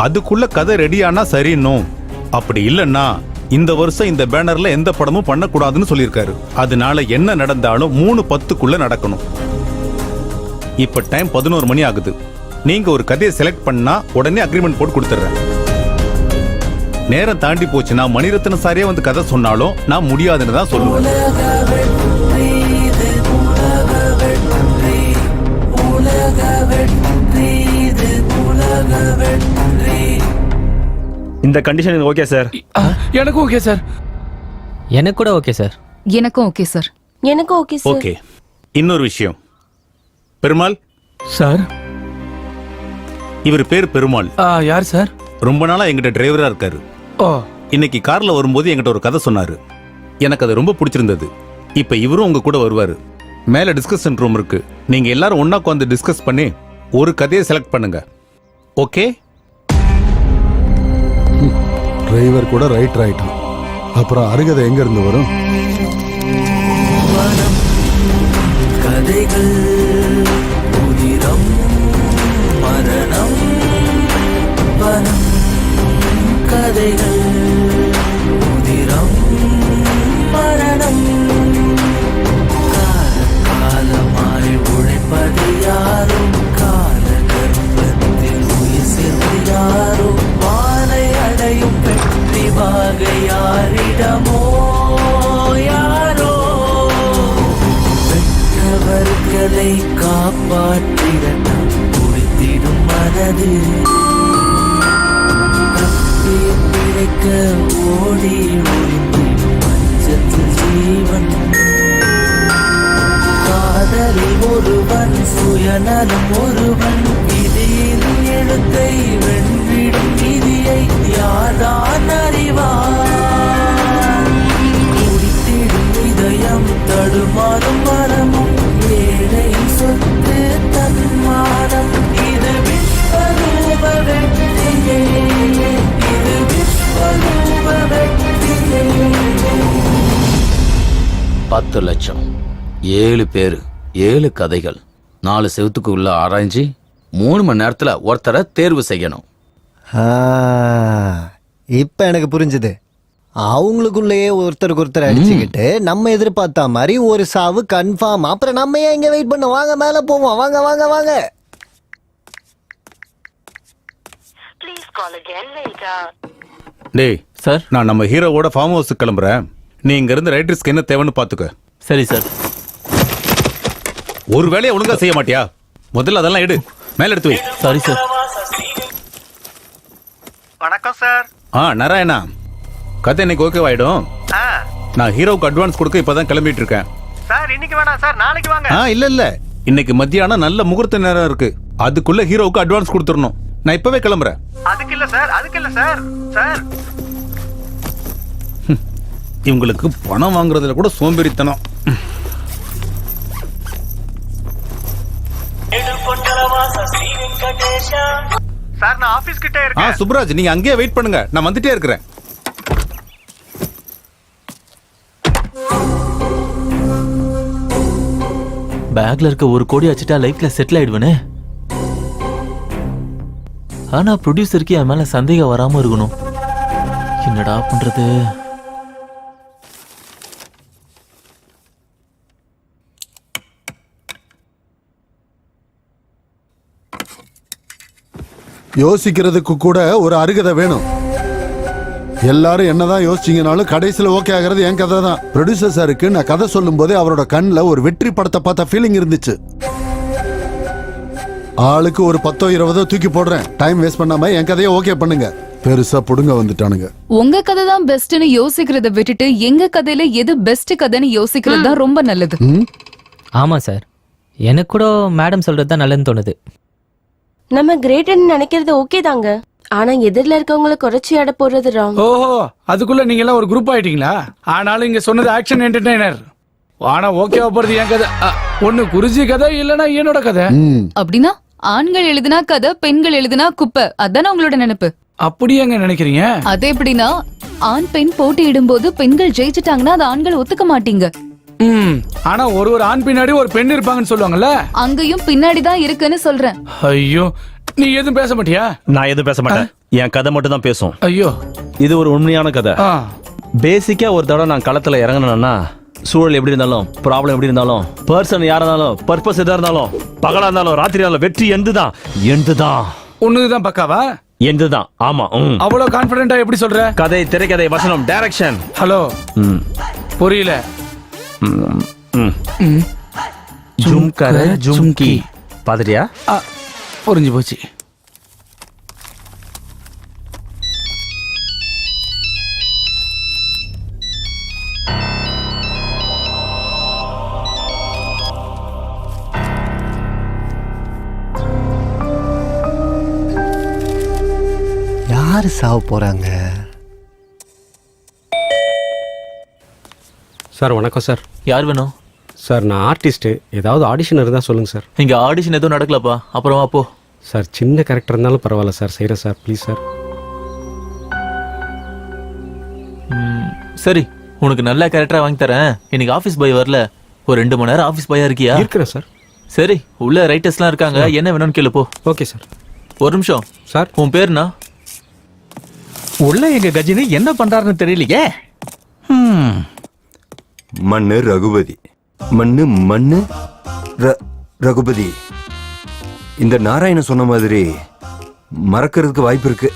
அதுக்குள்ள கதை ரெடியானா சரின்னும், அப்படி இல்லைன்னா இந்த வருஷம் இந்த பேனர்ல எந்த படமும் பண்ணக்கூடாதுன்னு சொல்லியிருக்காரு. அதனால என்ன நடந்தாலும் 3:10க்குள்ள நடக்கணும். இப்ப டைம் 11 மணி ஆகுது. நீங்க ஒரு கதையை செலக்ட் பண்ணா உடனே அக்ரிமெண்ட் போட்டு கொடுத்துறேன். நேரம் தாண்டி போச்சுன்னா மணிரத்ன சாரே வந்து கதை சொன்னாலும் நான் முடியாதுன்னு தான் சொல்லுவேன். இந்த கண்டிஷன் ஓகே சார்? எனக்கும் ஓகே சார். எனக்கு கூட ஓகே சார். எனக்கும் ஓகே சார். எனக்கும் ஓகே சார். ஓகே. இன்னொரு விஷயம், பெருமாள் சார். இவர் பேர் பெருமாள். யார் சார்? ரொம்ப நாளா எங்கிட்ட டிரைவரா இருக்காரு. இன்னைக்கு கார்ல வரும்போது என்கிட்ட ஒரு கதை சொன்னாரு. எனக்கு அது ரொம்ப பிடிச்சிருந்தது. இப்ப இவரும் உங்க கூட வருவாரு. மேல டிஸ்கஷன் ரூம் இருக்கு. நீங்க எல்லாரும் ஒண்ணா உட்காந்து டிஸ்கஸ் பண்ணி ஒரு கதையை செலக்ட் பண்ணுங்க. ஓகே? டிரைவர் கூட ரைட்டர் ஆயிட்டான். அப்புறம் அருகதை எங்க இருந்து வரும்? கதைகள் உதிரம் மரணம் வனம் கதைகள் உதிரம் மரணம் காலமாய் உழைப்பது யாரோ கால கர்ப்பத்தில் உயிர் சேர்ந்து யாரோ வானை அடையும் பெட்டி வாகை யாரிடமோ யாரோ பெற்றவர்களை காப்பாற்றிட குடித்திடும் மனது பிழைக்க ஓடி ஒளிந்திடும் மஞ்சத்தில் ஜீவன் காதலில் ஒருவன் சுயநலம் ஒருவன் விதியின் எழுத்தை வென்றிடும் விதியை யார்தான் அறிவார் குடித்திடும் இதயம் தடுமாறும் மரமும் ஏழை சொத்து தன்மானம் இது விஸ்வரூப வெற்றியே இது விஸ்வரூப வெற்றியே 10 லட்சம் 7 பேரு 7 கதைகள் 4 செவத்துக்கு உள்ள ஆராய்ச்சி 3 மணி நேரத்துல ஒருத்தரை தேர்வு செய்யணும். இப்ப எனக்கு புரிஞ்சுது. அவங்களுக்குள்ளேயே ஒருத்தருக்கு ஒருத்தர் அடிச்சுக்கிட்டு நம்ம எதிர்பார்த்த மாதிரி ஒரு சாவு கன்ஃபார்ம். அப்புறம் நம்ம ஏன் இங்க வெயிட் பண்ண? வாங்க மேல போவோம். வாங்க வாங்க வாங்க. டேய் சார், நான் நம்ம ஹீரோவோட ஃபார்ம் ஹவுஸுக்கு கிளம்புறேன். நீ இங்க இருந்து ரைட்டர்ஸ்க்கு என்ன தேவைன்னு பாத்துக்க. சரி சார். ஒரு வேலையை ஒழுங்கா செய்ய மாட்டியா? முதல்ல அதெல்லாம் எடு, மேல எடுத்து வை. Sorry sir. வணக்கம் சார். நாராயணா, கதை இன்னைக்கு ஓகேவாயிடும். நான் ஹீரோவுக்கு அட்வான்ஸ் கொடுக்க இப்பதான் கிளம்பிட்டு இருக்கேன். சார் இன்னைக்கு வேணாம் சார், நாளைக்கு வாங்க. இல்ல இன்னைக்கு மத்தியானம் நல்ல முகூர்த்த நேரம் இருக்கு. அதுக்குள்ள ஹீரோவுக்கு அட்வான்ஸ் கொடுத்துடணும். நான் இப்பவே கிளம்புறேன். அதுக்கு இல்ல சார், அதுக்கு இல்ல சார். சார் இவங்களுக்கு பணம் வாங்குறதுல கூட சோம்பேறித்தனம். சார் நான் ஆபீஸ் கிட்ட இருக்கேன். சுப்ராஜ், நீங்க அங்கேயே வெயிட் பண்ணுங்க, நான் வந்துட்டே இருக்கிறேன். பேக்ல இருக்க 1 கோடி வச்சுட்டா லைஃப்ல செட்டில் ஆயிடுவேனே. ஆனா ப்ரொடியூசருக்கு என் மேல சந்தேகம் வராம இருக்கணும். என்னடா பண்றது? யோசிக்கிறதுக்கு கூட ஒரு அருகதை வேணும். எல்லாரும் என்னதான் யோசிச்சீங்கனாலும் கடைசியில் ஓகே ஆகிறது என் கதை தான். ப்ரொடியூசர் சாருக்கு நான் கதை சொல்லும் போதே அவரோட கண்ணில் ஒரு வெற்றி படத்தை பார்த்த ஃபீலிங் இருந்துச்சு. ஆளுக்கு ஒரு 10-20 தூக்கி போடுறேன். டைம் வேஸ்ட் பண்ணாம என் கதையை ஓகே பண்ணுங்க. பெருசா புடுங்க வந்துட்டானுங்க. உங்க கதை தான் பெஸ்ட்னு யோசிக்கிறத விட்டுட்டு எங்க கதையில எது பெஸ்ட் கதைன்னு யோசிக்கிறது தான் ரொம்ப நல்லது. ஆமா சார், எனக்கு கூட மேடம் சொல்றது தான் நல்லதுன்னு தோணுது. நம்ம கிரேட்னு நினைக்கிறது ஓகே தாங்க, ஆனா எதிரில இருக்கவங்கள குறைச்சி அட போறது ராங். ஓஹோ, அதுக்குள்ள நீங்க எல்லாம் ஒரு குரூப் ஆயிட்டீங்களா? ஆனாலும் இங்க சொன்னது ஆக்ஷன் என்டர்டெய்னர். ஆனா ஓகேவா போறது என் கதை. ஒண்ணு குருஜி கதை, இல்லனா என்னோட கதை. அப்படின்னா ஆண்கள் எழுதினா கதை, பெண்கள் எழுதினா குப்பை, அதானே உங்களோட நினைப்பு? அப்படி எங்க நினைக்கிறீங்க? அது எப்படின்னா, ஆண் பெண் போட்டியிடும் போது பெண்கள் ஜெயிச்சிட்டாங்கன்னா அது ஆண்கள் ஒத்துக்க மாட்டீங்க. ஆனா ஒரு ஆண் பின்னாடி ஒரு பெண் இருப்பாங்கன்னு சொல்லுவாங்கல்ல, அங்கேயும் பின்னாடி தான் இருக்குன்னு சொல்றேன். ஐயோ, நீ எதுவும் பேச மாட்டியா? நான் எதுவும் பேச மாட்டேன். என் கதை மட்டும் தான் பேசும். ஐயோ, இது ஒரு உண்மையான கதை. பேசிக்கா ஒரு தடவை நான் களத்துல இறங்கினேன்னா, சூழல் எப்படி இருந்தாலும், ப்ராப்ளம் எப்படி இருந்தாலும், பர்சன் யாரா இருந்தாலும், பர்பஸ் எதா இருந்தாலும், பகலா இருந்தாலும் ராத்திரி இருந்தாலும், வெற்றி எந்துதான். ஒண்ணுதான் பக்காவா? எந்துதான். ஆமா. அவ்வளவு கான்பிடென்ட்டா எப்படி சொல்ற? கதை, திரைக்கதை, வசனம், டைரக்ஷன். ஹலோ, புரியல. ஜும்கர ஜும்கி பாத்துட்டியா? புரிஞ்சு போச்சு. யாரு சாவ போறாங்க? சார் வணக்கம் சார். யார் வேணும்? சார் நான் ஆர்டிஸ்ட். ஏதாவது ஆடிஷன் இருந்தால் சொல்லுங்க சார். இங்க ஆடிஷன் எதுவும் நடக்கலப்பா, அப்புறமா போ. சார் சின்ன கேரக்டர் இருந்தாலும் பரவாயில்ல சார், செய்கிறேன் சார், ப்ளீஸ் சார். சரி, உனக்கு நல்ல கேரக்டரா வாங்கி தரேன். இன்னைக்கு ஆஃபீஸ் பாய் வரல, ஒரு 2 மணி நேரம் ஆஃபீஸ் பாயா இருக்கியா? இருக்கிறேன் சார். சரி, உள்ள ரைட்டர்ஸ்லாம் இருக்காங்க, என்ன வேணும்னு கேளு போ. Okay sir. ஒரு நிமிஷம் சார். உன் பேருனா? உள்ள எங்க கஜினி என்ன பண்றாருன்னு தெரியலையே. மண்ணு ரகுபதி. மண்ணு ரகுபதி. இந்த நாராயணன் சொன்ன மாதிரி மறக்கிறதுக்கு வாய்ப்பு இருக்கு.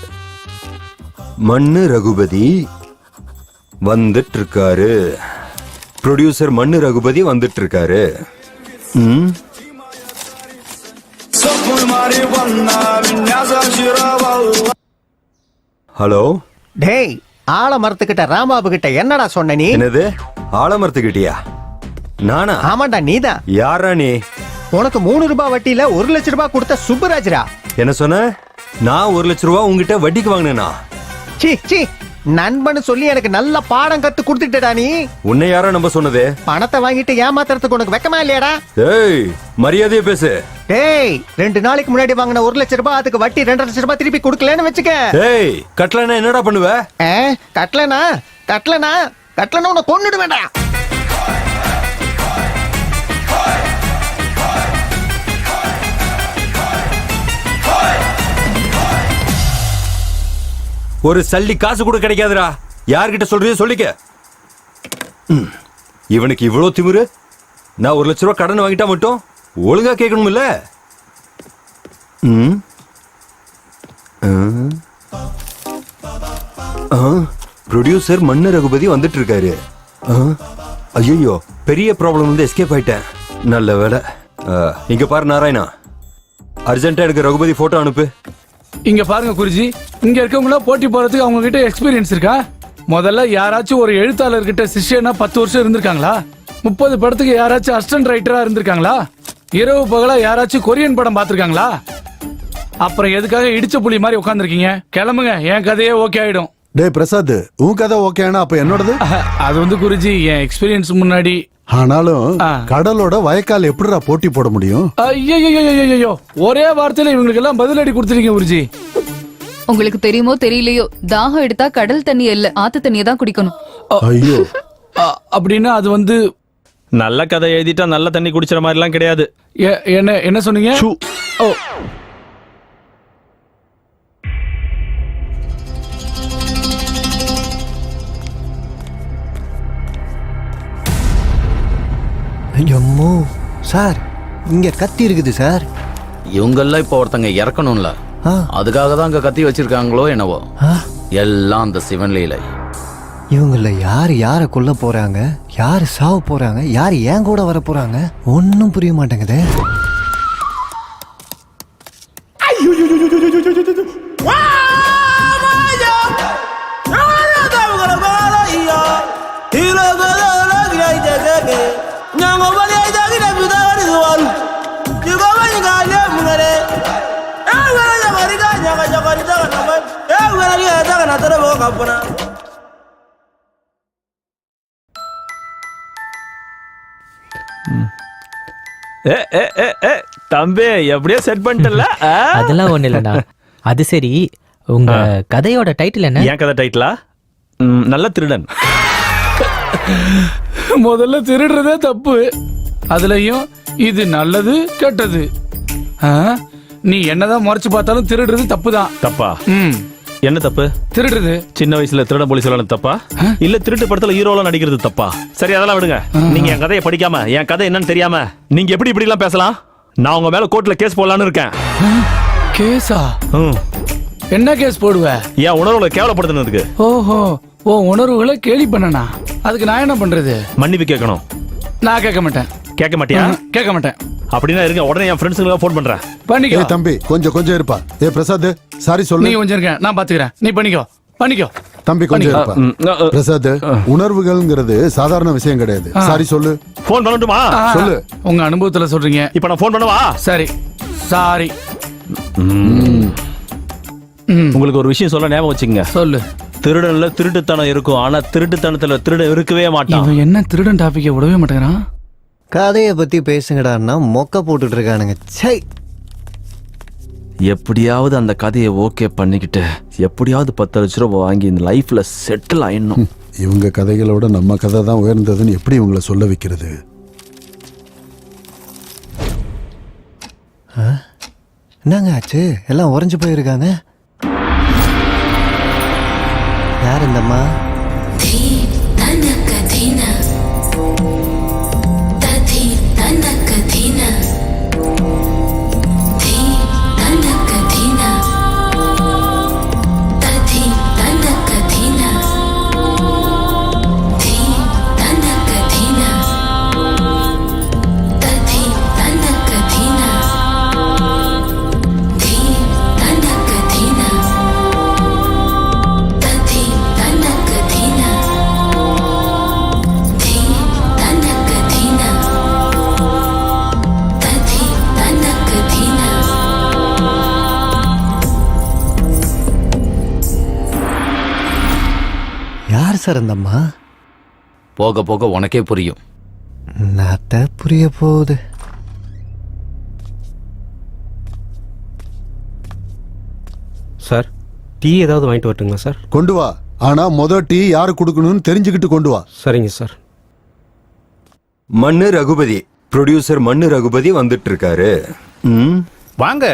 மண்ணு ரகுபதி வந்துட்டு இருக்காரு. ப்ரொடியூசர் மண்ணு ரகுபதி வந்துட்டு இருக்காரு. ஹலோ. டேய், ஆலமரத்துக்கிட்ட ராம்பாபு கிட்ட என்னடா சொன்ன நீ? என்னது ஆலமரத்துக்கிட்டியா? நானா? ஆமாண்டா, நீதான். யாரா நீ? உனக்கு 3 ரூபாய் வட்டியில 1 லட்சம் ரூபாய் கொடுத்த சுப்பராஜ்ரா. என்ன சொன்ன? நான் 1 லட்சம் ரூபாய் உங்ககிட்ட வட்டிக்கு வாங்கினேனா? சீ, நண்பன் சொல்லி எனக்கு நல்ல பாடம் கத்து கொடுத்துட்டடா நீ. உன்னை யாரா நம்ப சொன்னது? பணத்தை வாங்கிட்டு ஏமாத்துறதுக்கு உனக்கு வெக்கமா இல்லையாடா? ஏய், மரியாதையா பேசு. டேய், 2 நாளைக்கு முன்னாடி வாங்கின 1 லட்சம் ரூபாய் அதுக்கு வட்டி 2 லட்சம் ரூபாய் திருப்பி கொடுக்கலன்னு வச்சுக்க. ஏய், கட்டலனா என்னடா பண்ணுவ? கட்டலனா உன்னை கொன்னுடுவேன்டா. ஒரு சல்லி காசு கூட கிடைக்காதுடா. யார்கிட்ட சொல்றியோ சொல்லிக்க. இவனுக்கு இவ்வளவு திமிரு. நான் 1 லட்ச ரூபா கடன் வாங்கிட்டா மட்டும் ஒழுங்கா கேட்கணும்ல. ப்ரொடியூசர் மன்னர் ரகுபதி வந்துட்டு இருக்காரு. ஐயோ, பெரிய ப்ராப்ளம் வந்து எஸ்கேப் ஆயிட்டேன். நல்ல வேலை. இங்க பாரு நாராயணா, அர்ஜென்ட்டா எனக்கு ரகுபதி போட்டோ அனுப்பு. இங்க பாருங்க குருஜி, இங்க இருக்கவங்களா போட்டி போறதுக்கு அவங்க கிட்ட எக்ஸ்பீரியன்ஸ் இருக்கா? முதல்ல யாராச்சும் ஒரு எழுத்தாளர்கிட்ட சிஷ்யனா 10 வருஷம் இருந்திருக்காங்களா? 30 படத்துக்கு யாராச்சும் அசிஸ்டன்ட் ரைட்டரா இருந்திருக்காங்களா? இரவு பகலா யாராச்சும் கொரியன் படம் பார்த்திருக்காங்களா? அப்புறம் எதுக்காக இடிச்ச புலி மாதிரி உட்காந்துருக்கீங்க? கிளம்புங்க, என் கதையே ஓகே ஆயிடும். டேய் பிரசாத், உன் கதை ஓகேனா அப்ப என்னோடது? அது வந்து குருஜி, என் எக்ஸ்பீரியன்ஸ் முன்னாடி. ஆனாலும் கடலோட வயக்கால் எப்படிடா போட்டி போட முடியும்? ஐயோ, ஒரே வார்த்தையில இவங்களுக்கு எல்லாம் பதிலடி கொடுத்துருக்கீங்க குருஜி. உங்களுக்கு தெரியுமோ தெரியலையோ, தாகம் எடுத்தா கடல் தண்ணி இல்ல, ஆத்து தண்ணியை தான் குடிக்கணும். ஐயோ, அப்படின்னா அது வந்து நல்ல கதை எழுதிட்டா நல்ல தண்ணி குடிச்சிற மாதிரி எல்லாம் கிடையாது. என்ன சொன்னீங்க? ஓ, ஐயம்மோ சார், இங்க கத்தி இருக்குது சார். இவங்கெல்லாம் இப்ப ஒருத்தங்க இறக்கணும்ல, அதுக்காக தான் அங்க கத்தி வச்சிருக்காங்களோ என்னவோ. எல்லாம் அந்த சிவன் லீலை. இவங்கள யாரு யார கொல்ல போறாங்க, யாரு சாவ போறாங்க, யாரு ஏன் கூட வர போறாங்க, ஒன்னும் புரிய மாட்டேங்குதே. தம்பி எப்படியோ செட் பண்ணிட்டல. அதெல்லாம் ஒண்ணு இல்லண்ணா. அது சரி, உங்க கதையோட டைட்டில் என்ன? என் கதை டைட்டிலா? நல்ல திருடன். முதல்ல திருடுறதே தப்பு, அதுலயும் இது நல்லது கெட்டது. நீ என்னதான் முறைச்சு பார்த்தாலும் திருடுறது தப்புதான். தப்பா? என்ன தப்பு? திருடுறது. சின்ன வயசுல திருட போலீஸ் தப்பா, இல்ல திருட்டு படத்துல ஹீரோலாம் நடிக்கிறது தப்பா? சரி, அதெல்லாம் விடுங்க. நீங்க என் கதையை படிக்காம என் கதை என்னன்னு தெரியாம நீங்க எப்படி இப்படி எல்லாம் பேசலாம்? நான் உங்க மேல கோர்ட்ல கேஸ் போடலான்னு இருக்கேன். கேஸா? என்ன கேஸ் போடுவ? என் உணர்வுகளை கேவலப்படுத்தினதுக்கு. ஓஹோ, ஓ உணர்வுகளை கேலி பண்ணனா? அதுக்கு நான் என்ன பண்றது? மன்னிப்பு கேட்கணும். நான் கேட்க மாட்டேன். கேட்க மாட்டியா? கேட்க மாட்டேன். அப்படின்னா இருங்க, உடனே என் ஃப்ரெண்ட்ஸுக்கு ஃபோன் பண்றேன். பண்ணிக்கோ தம்பி, கொஞ்சம் இருப்பா. பிரசாத், சாரி சொல்லு. நீ கொஞ்சம் இருக்க, நான் பாத்துக்கிறேன். நீ பண்ணிக்கோ தம்பி, கொஞ்சம் இருப்பா. பிரசாத், உணர்வுகள்ங்கிறது சாதாரண விஷயம் கிடையாது. சாரி சொல்லு. ஃபோன் பண்ணட்டுமா? சொல்லு. உங்க அனுபவத்துல சொல்றீங்க. இப்ப நான் ஃபோன் பண்ணவா? சரி, சாரி. உங்களுக்கு ஒரு விஷயம் சொல்ல ஞாபகம் வச்சுங்க. சொல்லு. திருடன்ல திருட்டுத்தனம் இருக்கும், ஆனா திருட்டுத்தனத்துல திருடன் இருக்கவே மாட்டான். இவன் என்ன திருடன் டாபிக்கை விடவே மாட்டேங்கிறான்? கதையை பத்தி பேசுங்கடான்னா மொக்க போட்டுட்டு இருக்கானுங்க. சை, எப்படியாவது அந்த கதையை ஓகே பண்ணிக்கிட்டு எப்படியாவது 10 லட்ச ரூபாய் வாங்கி இந்த லைஃப்ல செட்டில் ஆயிடணும். இவங்க கதைகளோட நம்ம கதை தான் உயர்ந்ததுன்னு எப்படி இவங்களை சொல்ல வைக்கிறது? என்னங்க ஆச்சு? எல்லாம் உறைஞ்சு போயிருக்காங்க. யார் இந்தம்மா? யார் சார் அந்தம்மா? போக போக உனக்கே புரியும். நாத்த புரிய போகுது. சார், டீ ஏதாவது வாங்கிட்டு வரட்டுங்களா சார்? கொண்டு வா. ஆனா டீ யாரு கொடுக்கணும்னு தெரிஞ்சுக்கிட்டு கொண்டு வா. சரிங்க சார். மன்னு ரகுபதி, ப்ரொடியூசர் மன்னு ரகுபதி வந்துட்டு இருக்காரு. வாங்க.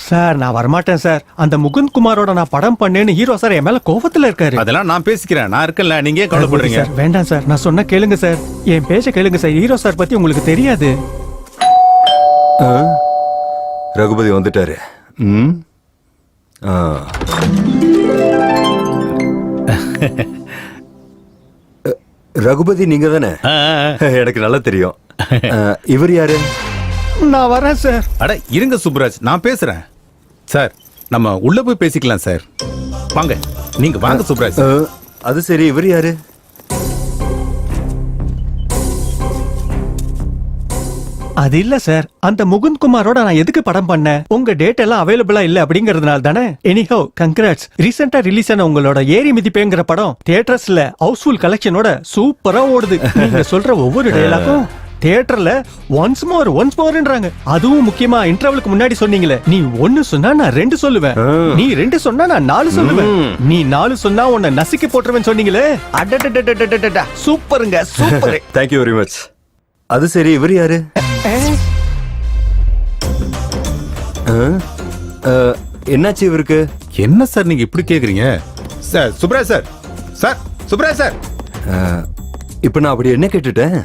சார் நான் வரமாட்டேன் சார். அந்த முகுந்த் குமாரோட நான் படம் பண்ணேன்னு ஹீரோ சார் என் மேல கோபத்துல இருக்காரு. அதெல்லாம் நான் பேசிக்கிறேன், நான் இருக்கேன்ல, நீங்க ஏன் கவலைப்படுறீங்க? சார் வேண்டாம் சார், நான் சொன்ன கேளுங்க சார், என் பேச்ச கேளுங்க சார். ஹீரோ சார் பத்தி உங்களுக்கு தெரியாது. ரகுபதி வந்துட்டாரு. ரகுபதி நீங்க தானே? எனக்கு நல்லா தெரியும். இவர் யாரு? நான் வரேன் சார். அட இருங்க சுப்ராஜ், நான் பேசுறேன். சார் நம்ம உள்ள போய் பேசிக்கலாம் சார். வாங்க, நீங்க வாங்க சுப்ராஜ். அது சரி, இவர் யாரு? அது இல்ல சார், அந்த முகுந்த் குமாரோட நான் எதுக்கு படம் பண்ணேன்? உங்க டேட் எல்லாம் அவைலபிளா இல்ல அப்படிங்கறதுனால தானே. Anyhow congrats. ரீசெண்டா ரிலீஸ் ஆன உங்களோட ஏரி மிதிப்பேங்கிற படம் தியேட்டர்ஸ்ல ஹவுஸ்ஃபுல் கலெக்ஷனோட சூப்பரா ஓடுது. நீங்க சொல்ற ஒவ்வொரு டயலாக்கும் தியேட்டர்ல ஒன்ஸ் மோர்ன்றாங்க. அதுவும் முக்கியமா இன்டர்வலுக்கு முன்னாடி சொன்னீங்களே, நீ 1 சொன்னா நான் 2 சொல்லுவேன், நீ 2 சொன்னா நான் 4 சொல்லுவேன், நீ 4 சொன்னா உன்னை நசுக்கி போட்டுருவேன் சொன்னீங்களே. அடடடடடடடடா, சூப்பருங்க, super. Thank you very much. அது சரி, இவர் யாரு? என்னாச்சு இவருக்கு? என்ன சார் நீங்க இப்படி கேக்குறீங்க? Sir Subraj sir, sir Subraj sir. இப்ப நான் அப்படி என்ன கேட்டுட்டேன்?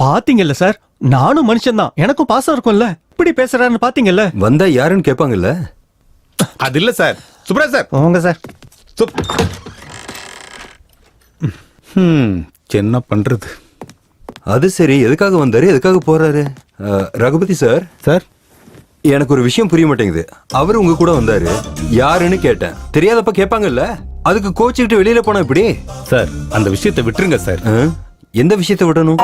பாத்தீங்கல்ல சார், நானும் மனுஷன் தான், எனக்கும் பாசம் இருக்கும்ல. இப்படி பேசுறான்னு பாத்தீங்கல்ல. வந்தா யாருன்னு கேட்பாங்கல்ல. அது இல்ல சார். சுப்ராஜ் சார் போங்க சார். என்ன பண்றது? அது சரி, எதுக்காக வந்தாரு, எதுக்காக போறாரு? ரகுபதி சார், சார் எனக்கு ஒரு விஷயம் புரிய மாட்டேங்குது. அவர் உங்க கூட வந்தாரு, யாருன்னு கேட்டேன். தெரியாதப்ப கேட்பாங்கல்ல, அதுக்கு கோச்சுக்கிட்டு வெளியில போனா இப்படி? சார் அந்த விஷயத்தை விட்டுருங்க சார். எந்த விஷயத்தை விடணும்?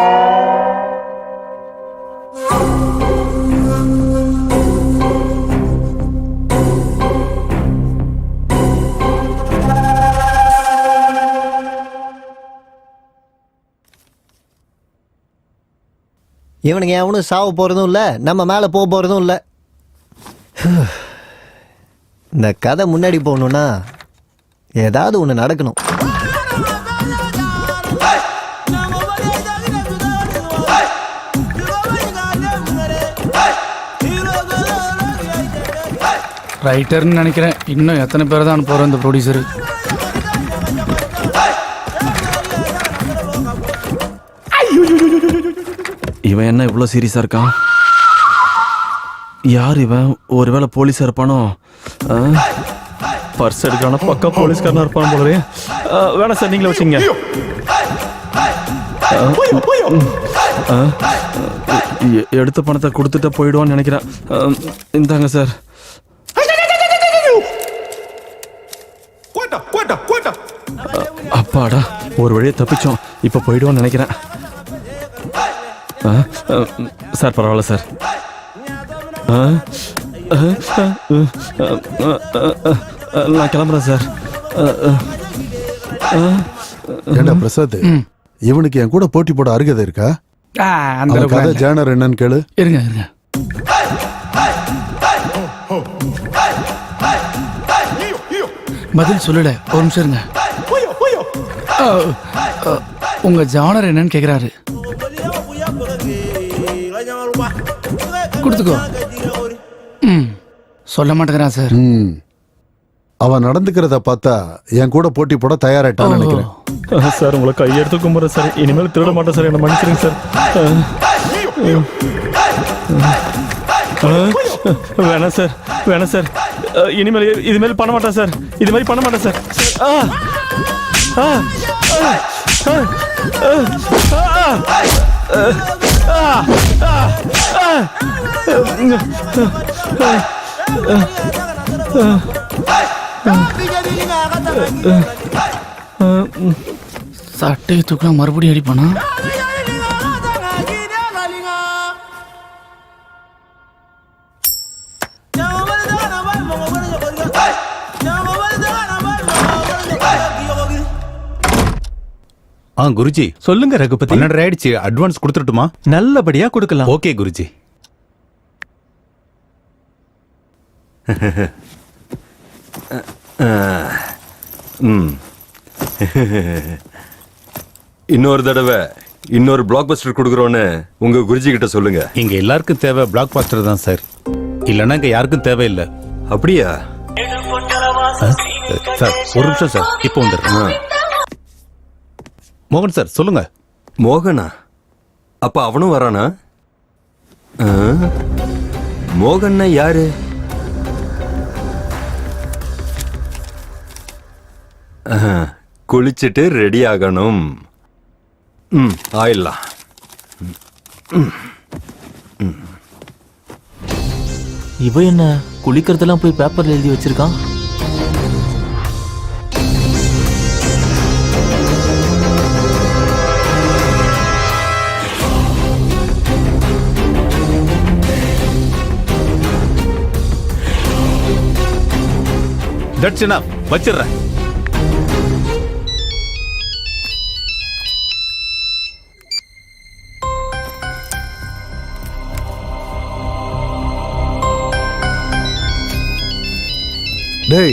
இவனுங்க எவனும் சாவு போறதும் இல்ல, நம்ம மேல போறதும் இல்ல. இந்த கதை முன்னாடி போகணும்னா ஏதாவது ஒண்ணு நடக்கணும். ரைட்டர்னு நினைக்கிறேன். இன்னும் எத்தனை பேர் தான் போறோம் இந்த ப்ரொடியூசர்? இவன் என்ன இவ்வளோ சீரியஸா இருக்கான்? யார் இவன்? ஒருவேளை போலீஸா இருப்பானோ? பர்ஸ் எடுக்கான பக்கா போலீஸ்காரனா இருப்பான் போலவே. வேணாம் சார், நீங்களே வச்சுங்க. எடுத்த பணத்தை கொடுத்துட்டு போயிடுவான்னு நினைக்கிறேன். இந்தாங்க சார். அப்பாடா, ஒரு வழியை தப்பிச்சோம். இப்ப போயிடுவான்னு நினைக்கிறேன். சார் பரவாயில்ல சார். நான் கிளம்புறேன் சார். ஏண்டா பிரசாத், இவனுக்கு என் கூட போட்டி போட அருகதை இருக்கா? அந்த கதை ஜேனர் என்னன்னு கேளு. இருங்க இருங்க. பதில் சொல்லல, ஒரு நிமிஷம் இருங்க. உங்க ஜானர் என்னன்னு கேக்குறாரு. கொடுத்துக்கோ. சொல்ல மாட்டேங்கிறான் சார். அவன் நடந்துக்கிறத பார்த்தா என் கூட போட்டி போட தயாராயிட்டான்னு நினைக்கிறேன். சார் உங்களை கையெடுத்து கும்பிட்றேன் சார். இனிமேல் திருட மாட்டேன் சார், என்ன மன்னிச்சிருங்க சார். வேணாம் சார், வேணாம் சார். இனிமேல் இதுமாரி பண்ண மாட்டேன் சார். இது மாதிரி பண்ண மாட்டேன் சார். சட்டையை தூக்கலாம் மறுபடியும் அடிப்பானா? குருஜி சொல்லுங்க ரகுபதி. 12 ஆயிடுச்சு, அட்வான்ஸ் கொடுத்துட்டுமா? நல்லபடியா கொடுக்கலாம். ஓகே குருஜி. இன்னொரு தடவை இன்னொரு பிளாக் பஸ்டர் கொடுக்குறோன்னு உங்க குருஜி கிட்ட சொல்லுங்க. இங்க எல்லாருக்கும் தேவை பிளாக் பஸ்டர் தான் சார், இல்லைன்னா இங்க யாருக்கும் தேவையில்லை. அப்படியா? சார் ஒரு நிமிஷம் சார், இப்போ வந்துடுறேன். மோகன் சார் சொல்லுங்க. மோகனா? அப்ப அவனும் வரானா? மோகன்னா யாரு? குளிச்சுட்டு ரெடி ஆகணும். ஆயிடலாம். இவ என்ன குளிக்கிறதெல்லாம் போய் பேப்பர்ல எழுதி வச்சிருக்கான்? தட்ஸ் எனஃப், வச்சிடுறேன். டேய்,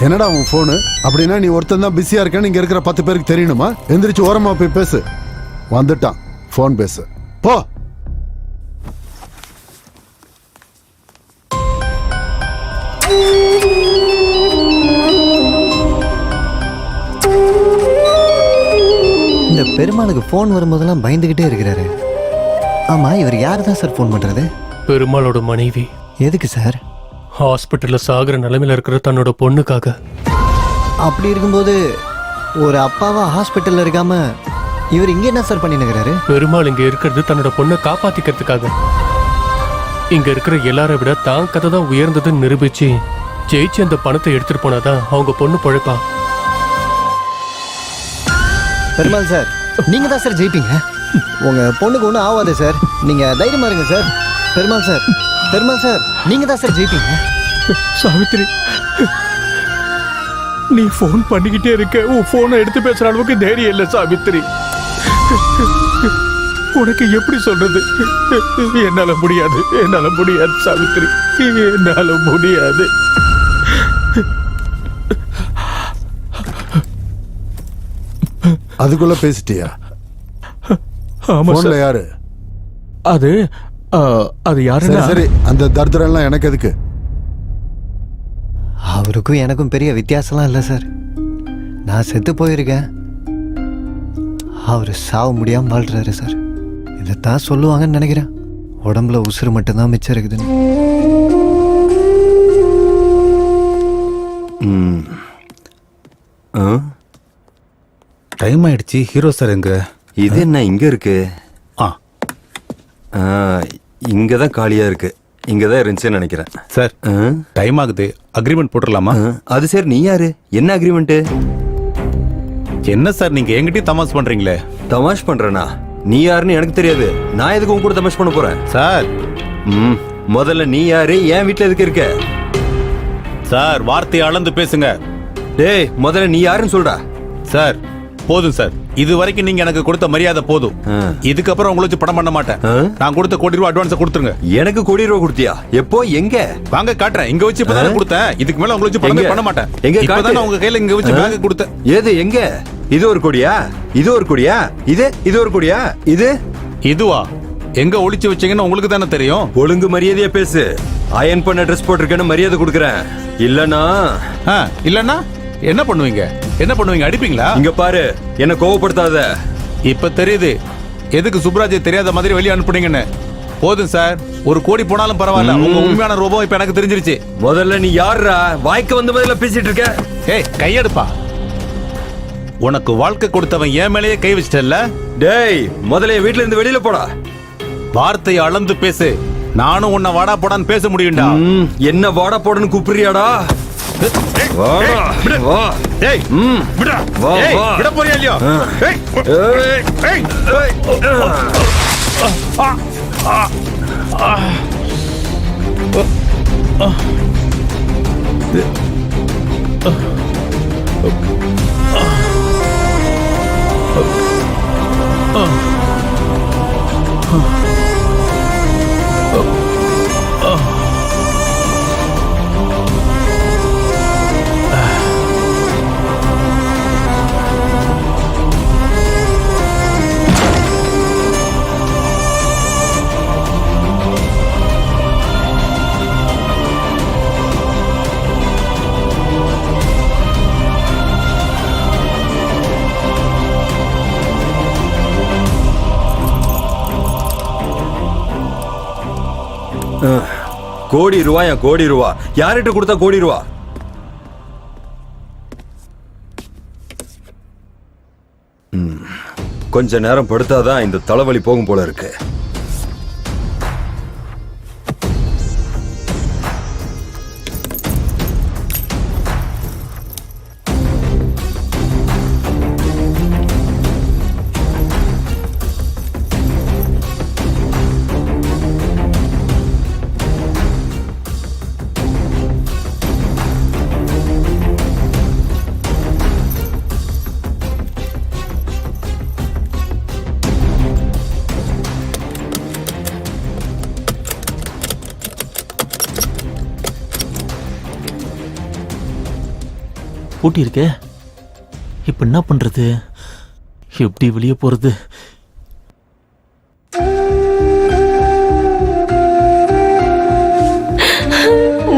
என்னடா உன் போனு? அப்படின்னா நீ ஒருத்தன் தான் பிஸியா இருக்கேன்னு இங்க இருக்கிற 10 பேருக்கு தெரியணுமா? எந்திரிச்சு ஓரமா போய் பேசு. வந்துட்டான், போன் பேசு போ. இந்த பெருமாளுக்கு போன் வரும்போதெல்லாம் பயந்துகிட்டே இருக்கிறாரு. ஆமா, இவர் யார் தான் சார் போன் பண்றது? பெருமாளோட மனைவி. எதுக்கு சார்? ஹாஸ்பிட்டல்ல சாகுற நிலைமையில இருக்கிற தன்னோட பொண்ணுக்காக. அப்படி இருக்கும்போது ஒரு அப்பாவா ஹாஸ்பிட்டல்ல இருக்காம இவர் இங்க என்ன சார் பண்ணினுக்கிறாரு? பெருமாள் இங்க இருக்கிறது தன்னோட பொண்ணை காப்பாத்திக்கிறதுக்காக. இங்க இருக்கிற எல்லாரை விட தான் கதை தான் உயர்ந்ததுன்னு நிரூபிச்சு ஜெயிச்சு அந்த பணத்தை எடுத்துட்டு போனாதான் அவங்க பொண்ணு பொழைப்பா. பெருமாள் சார், நீங்க தான் சார் ஜெயிப்பீங்க. உங்க பொண்ணுக்கு ஒன்றும் ஆகாது சார், நீங்க தைரியமா இருங்க sir. Perumal sir, Perumal sir, நீங்க தான் சார் ஜெயிப்பீங்க. சாவித்ரி, நீ போன் பண்ணிக்கிட்டே இருக்க, உன் போனை எடுத்து பேசுற அளவுக்கு தைரியம் இல்லை சாவித்ரி. உனக்கு எப்படி சொல்றது? என்னால முடியாது, என்னால முடியாது சாவித்ரி, என்னால முடியாது. அதுக்குள்ள பேசிட்டியா? ஆமா சார். யாரு அது? அது யாருன்னா? சரி, அந்த தர்தரம் எல்லாம் எனக்கு எதுக்கு? அவருக்கும் எனக்கும் பெரிய வித்தியாசம்லாம் இல்லை சார். நான் செத்து போயிருக்கேன், அவர் சாவ முடியாம வாழ்றாரு சார். இதைத்தான் சொல்லுவாங்கன்னு நினைக்கிறேன். உடம்புல உசுறு மட்டும்தான் மிச்சம் இருக்குதுன்னு. டைம் ஆயிடுச்சு. ஹீரோ சார் எங்க? இது என்ன இங்க இருக்கு? இங்கதான் காலியா இருக்கு. இங்கதான் இருந்துச்சுன்னு நினைக்கிறேன். சார் டைம் ஆகுது, அக்ரிமெண்ட் போட்டுடலாமா? அது சரி, நீ யாரு? என்ன அக்ரிமெண்ட்? என்ன சார் நீங்க என்கிட்டயும் தமாஷ் பண்றீங்களே? தமாஷ் பண்றேனா? நீ யாருன்னு எனக்கு தெரியாது. நான் எதுக்கு உன் கூட தமாஷ் பண்ண போறேன்? சார் முதல்ல நீ யாரு? என் வீட்டுல எதுக்கு இருக்க? சார் வார்த்தையை அளந்து பேசுங்க. டேய், முதல்ல நீ யாருன்னு சொல்றா. சார் போதும் சார், இது வரைக்கும் நீங்க எனக்கு கொடுத்த மரியாதை போதும். இதுக்கப்புறம் உங்களை வச்சு படம் பண்ண மாட்டேன். நான் கொடுத்த கோடி ரூபாய் அட்வான்ஸ் கொடுத்துருங்க. எனக்கு கோடி ரூபாய் கொடுத்தியா? எப்போ? எங்க? வாங்க காட்டுறேன். இங்க வச்சு இப்பதான் கொடுத்தேன். இதுக்கு மேல உங்களை வச்சு படமே பண்ண மாட்டேன். எங்க? இப்பதான் உங்க கையில இங்க வச்சு பேக் கொடுத்தேன். ஏது? எங்க? இது ஒரு கோடியா? இது ஒரு கோடியா? இது ஒரு கோடியா? இதுவா? எங்க ஒளிச்சு வச்சீங்கன்னு உங்களுக்கு தானே தெரியும். ஒழுங்கு மரியாதையா பேசு. அயன் பண்ண ட்ரெஸ் போட்டிருக்கேன்னு மரியாதை கொடுக்குறேன். இல்லன்னா என்ன பண்ணுவீங்க? என்ன பண்ணுவீங்க? அடிப்பீங்களா? இங்க பாரு, என்ன கோவப்படுத்தாத. இப்ப தெரியுது எதுக்கு சுப்ராஜை தெரியாத மாதிரி வெளியே அனுப்புனீங்கன்னு. போதும் சார், ஒரு கோடி போனாலும் பரவாயில்ல. உங்க உண்மையான ரூபம் இப்ப எனக்கு தெரிஞ்சிருச்சு. முதல்ல நீ யாருடா? வாய்க்கு வந்த மாதிரில பேசிட்டு இருக்க. ஏய், கையெடுப்பா. உனக்கு வாழ்க்கை கொடுத்தவன் என் மேலேயே கை வச்சிட்டல்ல? டேய், முதல்ல வீட்டுல இருந்து வெளியில போடா. வார்த்தையை அளந்து பேசு. நானும் உன்னை வாடா போடான்னு பேச முடியும்டா. என்ன வாடா போடன்னு கூப்பிடுறியாடா? விட போறியா இல்லையா? கோடி ரூபாயா கோடி ரூபா யார்கிட்ட கொடுத்தா கோடி ரூபா? கொஞ்ச நேரம் படுத்தாதான் இந்த தலைவலி போகும் போல இருக்கு. பூட்டி இருக்கே, இப்ப என்ன பண்றது? எப்படி வெளியே போறது?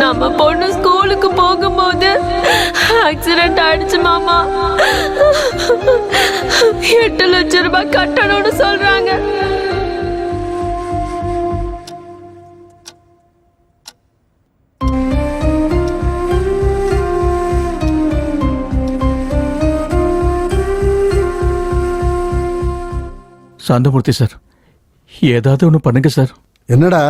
நம்ம பொண்ணு ஸ்கூலுக்கு போகும்போது ஆக்சிடென்ட் ஆயிடுச்சு மாமா. 8 லட்சம் ரூபாய் கட்டணும்னு சொல்றாங்க. சாந்தமூர்த்தி சார், ஏதாவது ஒன்று பண்ணுங்க சார். என்னடா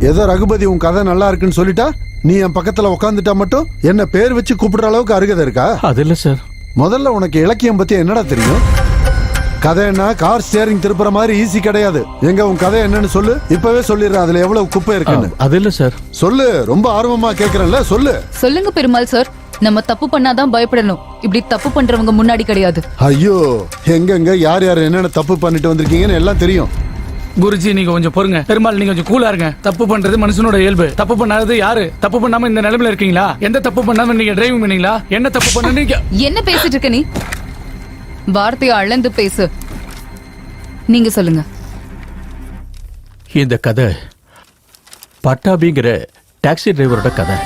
ஏதோ ரகுபதி உன் கதை நல்லா இருக்குன்னு சொல்லிட்டா நீ என் பக்கத்துல உட்காந்துட்டா மட்டும் என்ன பேர் வச்சு கூப்பிடுற அளவுக்கு அருகதை இருக்கா? அது இல்ல சார். முதல்ல உனக்கு இலக்கியம் பத்தி என்னடா தெரியும்? கதைன்னா கார் ஸ்டியரிங் திருப்புற மாதிரி ஈஸி கிடையாது. எங்க உன் கதை என்னன்னு சொல்லு, இப்பவே சொல்லிடுறேன். அதுல எவ்வளவு குப்பை இருக்குன்னு. அது இல்ல சார். சொல்லு, ரொம்ப ஆர்வமா கேக்குறேன்ல, சொல்லு. சொல்லுங்க பெருமாள் சார். நம்ம தப்பு பண்ணாதான் பயப்படணும், இப்படி தப்பு பண்றவங்க முன்னாடி கிடையாது. ஐயோ, எங்கெங்க யார் யார் என்னென்ன தப்பு பண்ணிட்டு வந்திருக்கீங்கன்னு எல்லாம் தெரியும். குருஜி நீங்க கொஞ்சம் பொறுங்க. பெருமாள் நீங்க கொஞ்சம் கூலா இருங்க. தப்பு பண்றது மனுஷனோட இயல்பு. தப்பு பண்ணாதது யாரு? தப்பு பண்ணாம இந்த நிலைமையில இருக்கீங்களா? எந்த தப்பு பண்ணாம நீங்க டிரைவிங் பண்ணீங்களா? என்ன தப்பு பண்ணீங்க? என்ன பேசிட்டு இருக்க நீ? வார்த்தையை அளந்து பேசு. நீங்க சொல்லுங்க. இந்த கதை பட்டாபிங்கிற டாக்ஸி டிரைவரோட கதை.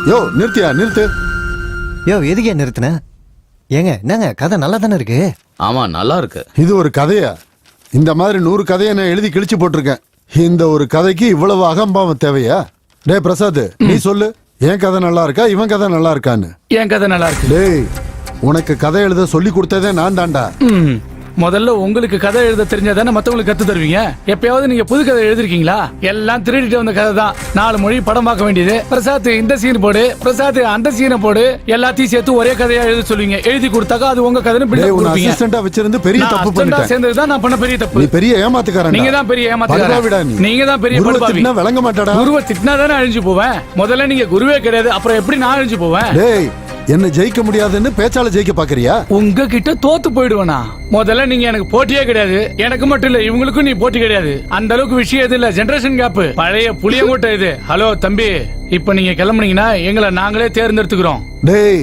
யோ நிறுத்தியா, நிறுத்து. யோ எதுக்கே நிறுத்தின? ஏங்க என்னங்க கதை நல்லா தானே இருக்கு? ஆமா நல்லா இருக்கு. இது ஒரு கதையா? இந்த மாதிரி 100 கதையை நான் எழுதி கிழிச்சு போட்டிருக்கேன். இந்த ஒரு கதைக்கு இவ்வளவு அகம்பாவம் தேவையா? டே பிரசாத், நீ சொல்லு, என் கதை நல்லா இருக்கா இவன் கதை நல்லா இருக்கான்னு? என் கதை நல்லா இருக்கு. டேய், உனக்கு கதை எழுத சொல்லி கொடுத்ததே நான் தான்டா. முதல்ல உங்களுக்கு கதை எழுத தெரிஞ்சாதானே மத்தவங்களுக்கு கத்து தருவீங்க. எப்பயாவது நீங்க புது கதை எழுதிருக்கீங்களா? எல்லாம் திருடிட்டு வந்த கதை தான். 4 மொழி படம் பார்க்க வேண்டியது. பிரசாத் இந்த சீன் போடு, பிரசாத் அந்த சீனை போடு, எல்லாத்தையும் சேர்த்து ஒரே கதையா எழுத சொல்லுவீங்க. எழுதி கொடுத்தாக்க அது உங்க கதைன்னு பில்டப் கொடுப்பீங்க. அசிஸ்டன்ட்டா வச்சிருந்து பெரிய தப்பு பண்ணிட்டேன். சேர்ந்ததுதான் நான் பண்ண பெரிய தப்பு. நீ பெரிய ஏமாத்துக்காரன். நீங்க தான் பெரிய ஏமாத்துக்காரன். நீங்க தான் பெரிய படுபாவி. குருவை விளங்க மாட்டாடா. குருவை திட்டினா தானே அழிஞ்சு போவேன். முதல்ல நீங்க குருவே கிடையாது, அப்புறம் எப்படி நான் அழிஞ்சு போவேன்? டேய், என்ன ஜெயிக்க முடியாதுன்னு பேச்சால ஜெயிக்க பாக்குறியா? உங்ககிட்ட தோத்து போயிடுவேனா? முதல்ல நீங்க எனக்கு போட்டியே கிடையாது. எனக்கு மட்டும் இல்ல, இவங்களுக்கும் நீ போட்டி கிடையாது. அந்த அளவுக்கு விஷயம் எது இல்ல, ஜெனரேஷன் கேப். பழைய புளியங்கோட்டை இது. ஹலோ தம்பி, இப்ப நீங்க கிளம்புனீங்கன்னா எங்களை நாங்களே தேர்ந்தெடுத்துக்கிறோம். டேய்,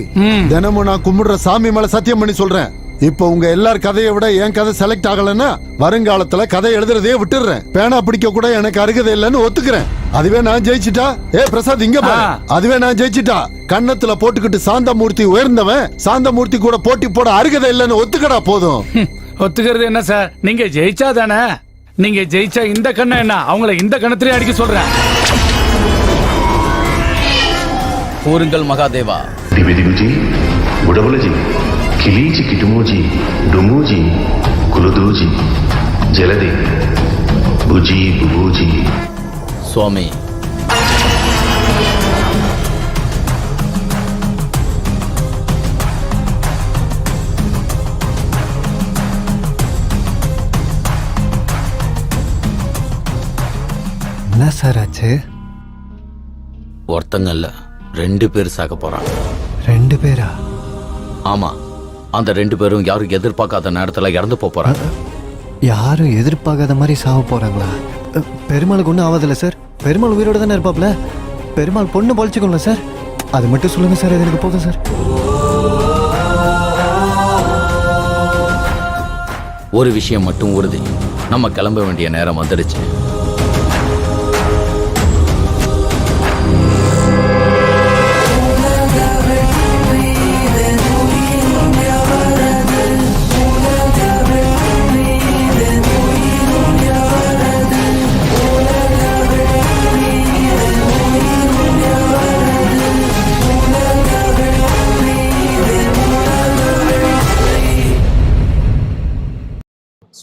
தினமும் நான் கும்பிடுற சாமி மேல சத்தியம் பண்ணி சொல்றேன். இப்ப உங்க எல்லார் கதையை விட என் கதை செலக்ட் ஆகலன்னா வருங்காலத்துல கதை எழுதுறதே விட்டுறேன். பேனா பிடிக்க கூட எனக்கு அருகதை இல்லைன்னு ஒத்துக்கிறேன். அதுவே நான் ஜெயிச்சிட்டா, பிரசாத் இங்க பாரு, அதுவே நான் ஜெயிச்சிட்டா கன்னத்துல போட்டுக்கிட்டு சாந்தமூர்த்தி உயர்ந்தவன், சாந்தமூர்த்தி கூட போட்டி போட அருகதை இல்லைன்னு ஒத்துக்கடா போதும். ஒத்துக்கிறது என்ன சார்? நீங்க ஜெயிச்சா தானே. நீங்க ஜெயிச்சா இந்த கண்ணை என்ன அவங்கள இந்த கணத்திலே அடிக்க சொல்றேன். கூறுங்கள் மகாதேவா. திவிதிகுஜி, உடவுலஜி, கிளீஜி கிட்டுமோஜி, டுமூஜி, குலுதூஜி, ஜலதி, புஜி புபூஜி. சுவாமி, என்ன சார் ஆச்சு? ஒருத்தங்க இல்ல 2 பேர் சாக போறாங்க. 2 பேரா? ஆமா, அந்த 2 பேரும் யாரும் எதிர்பார்க்காத நேரத்துல இறந்து போறாங்க. யாரும் எதிர்பார்க்காத மாதிரி சாவ போறாங்களா? பெருமாளுக்கு ஒன்றும் ஆவதில்ல சார். பெருமாள் உயிரோட தானே இருப்பாப்ல. பெருமாள் பொண்ணு பொழிச்சுக்கோங்கள சார். அது மட்டும் சொல்லுங்க சார், அது எனக்கு போதும் சார். ஒரு விஷயம் மட்டும் உறுதி, நம்ம கிளம்ப வேண்டிய நேரம் வந்துடுச்சு.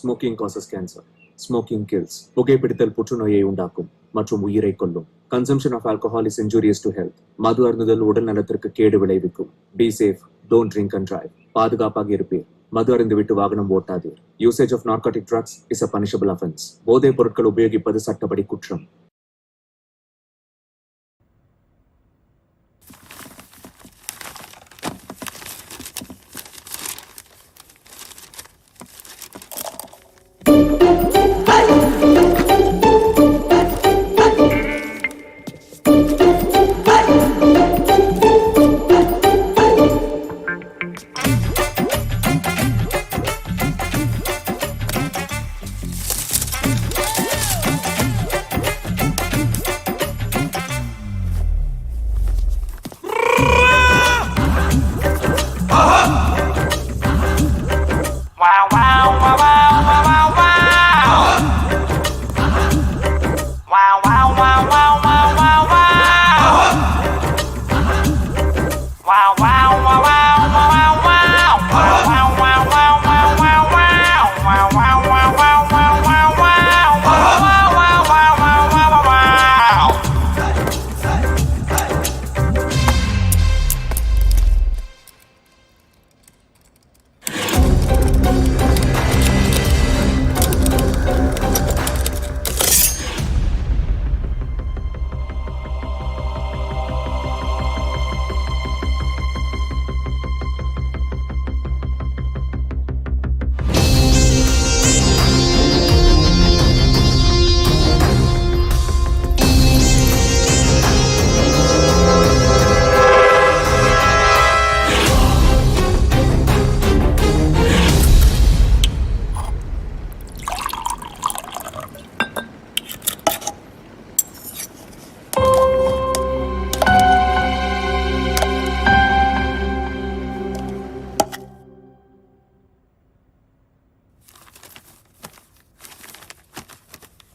Smoking causes cancer. Smoking kills. புகைப்பிடித்தல் புற்றுநோயை உண்டாக்கும் மற்றும் உயிரை கொல்லும். Consumption of alcohol is injurious to health. மது அருந்துதல் உடல் நலத்திற்கு கேடு விளைவிக்கும். Be safe. Don't drink and drive. பாதுகாப்பாக இருப்பீர். மது அருந்துவிட்டு வாகனம் ஓட்டாதீர். Usage of narcotic drugs is a punishable offense. போதைப் பொருட்கள் உபயோகிப்பது சட்டப்படி குற்றம்.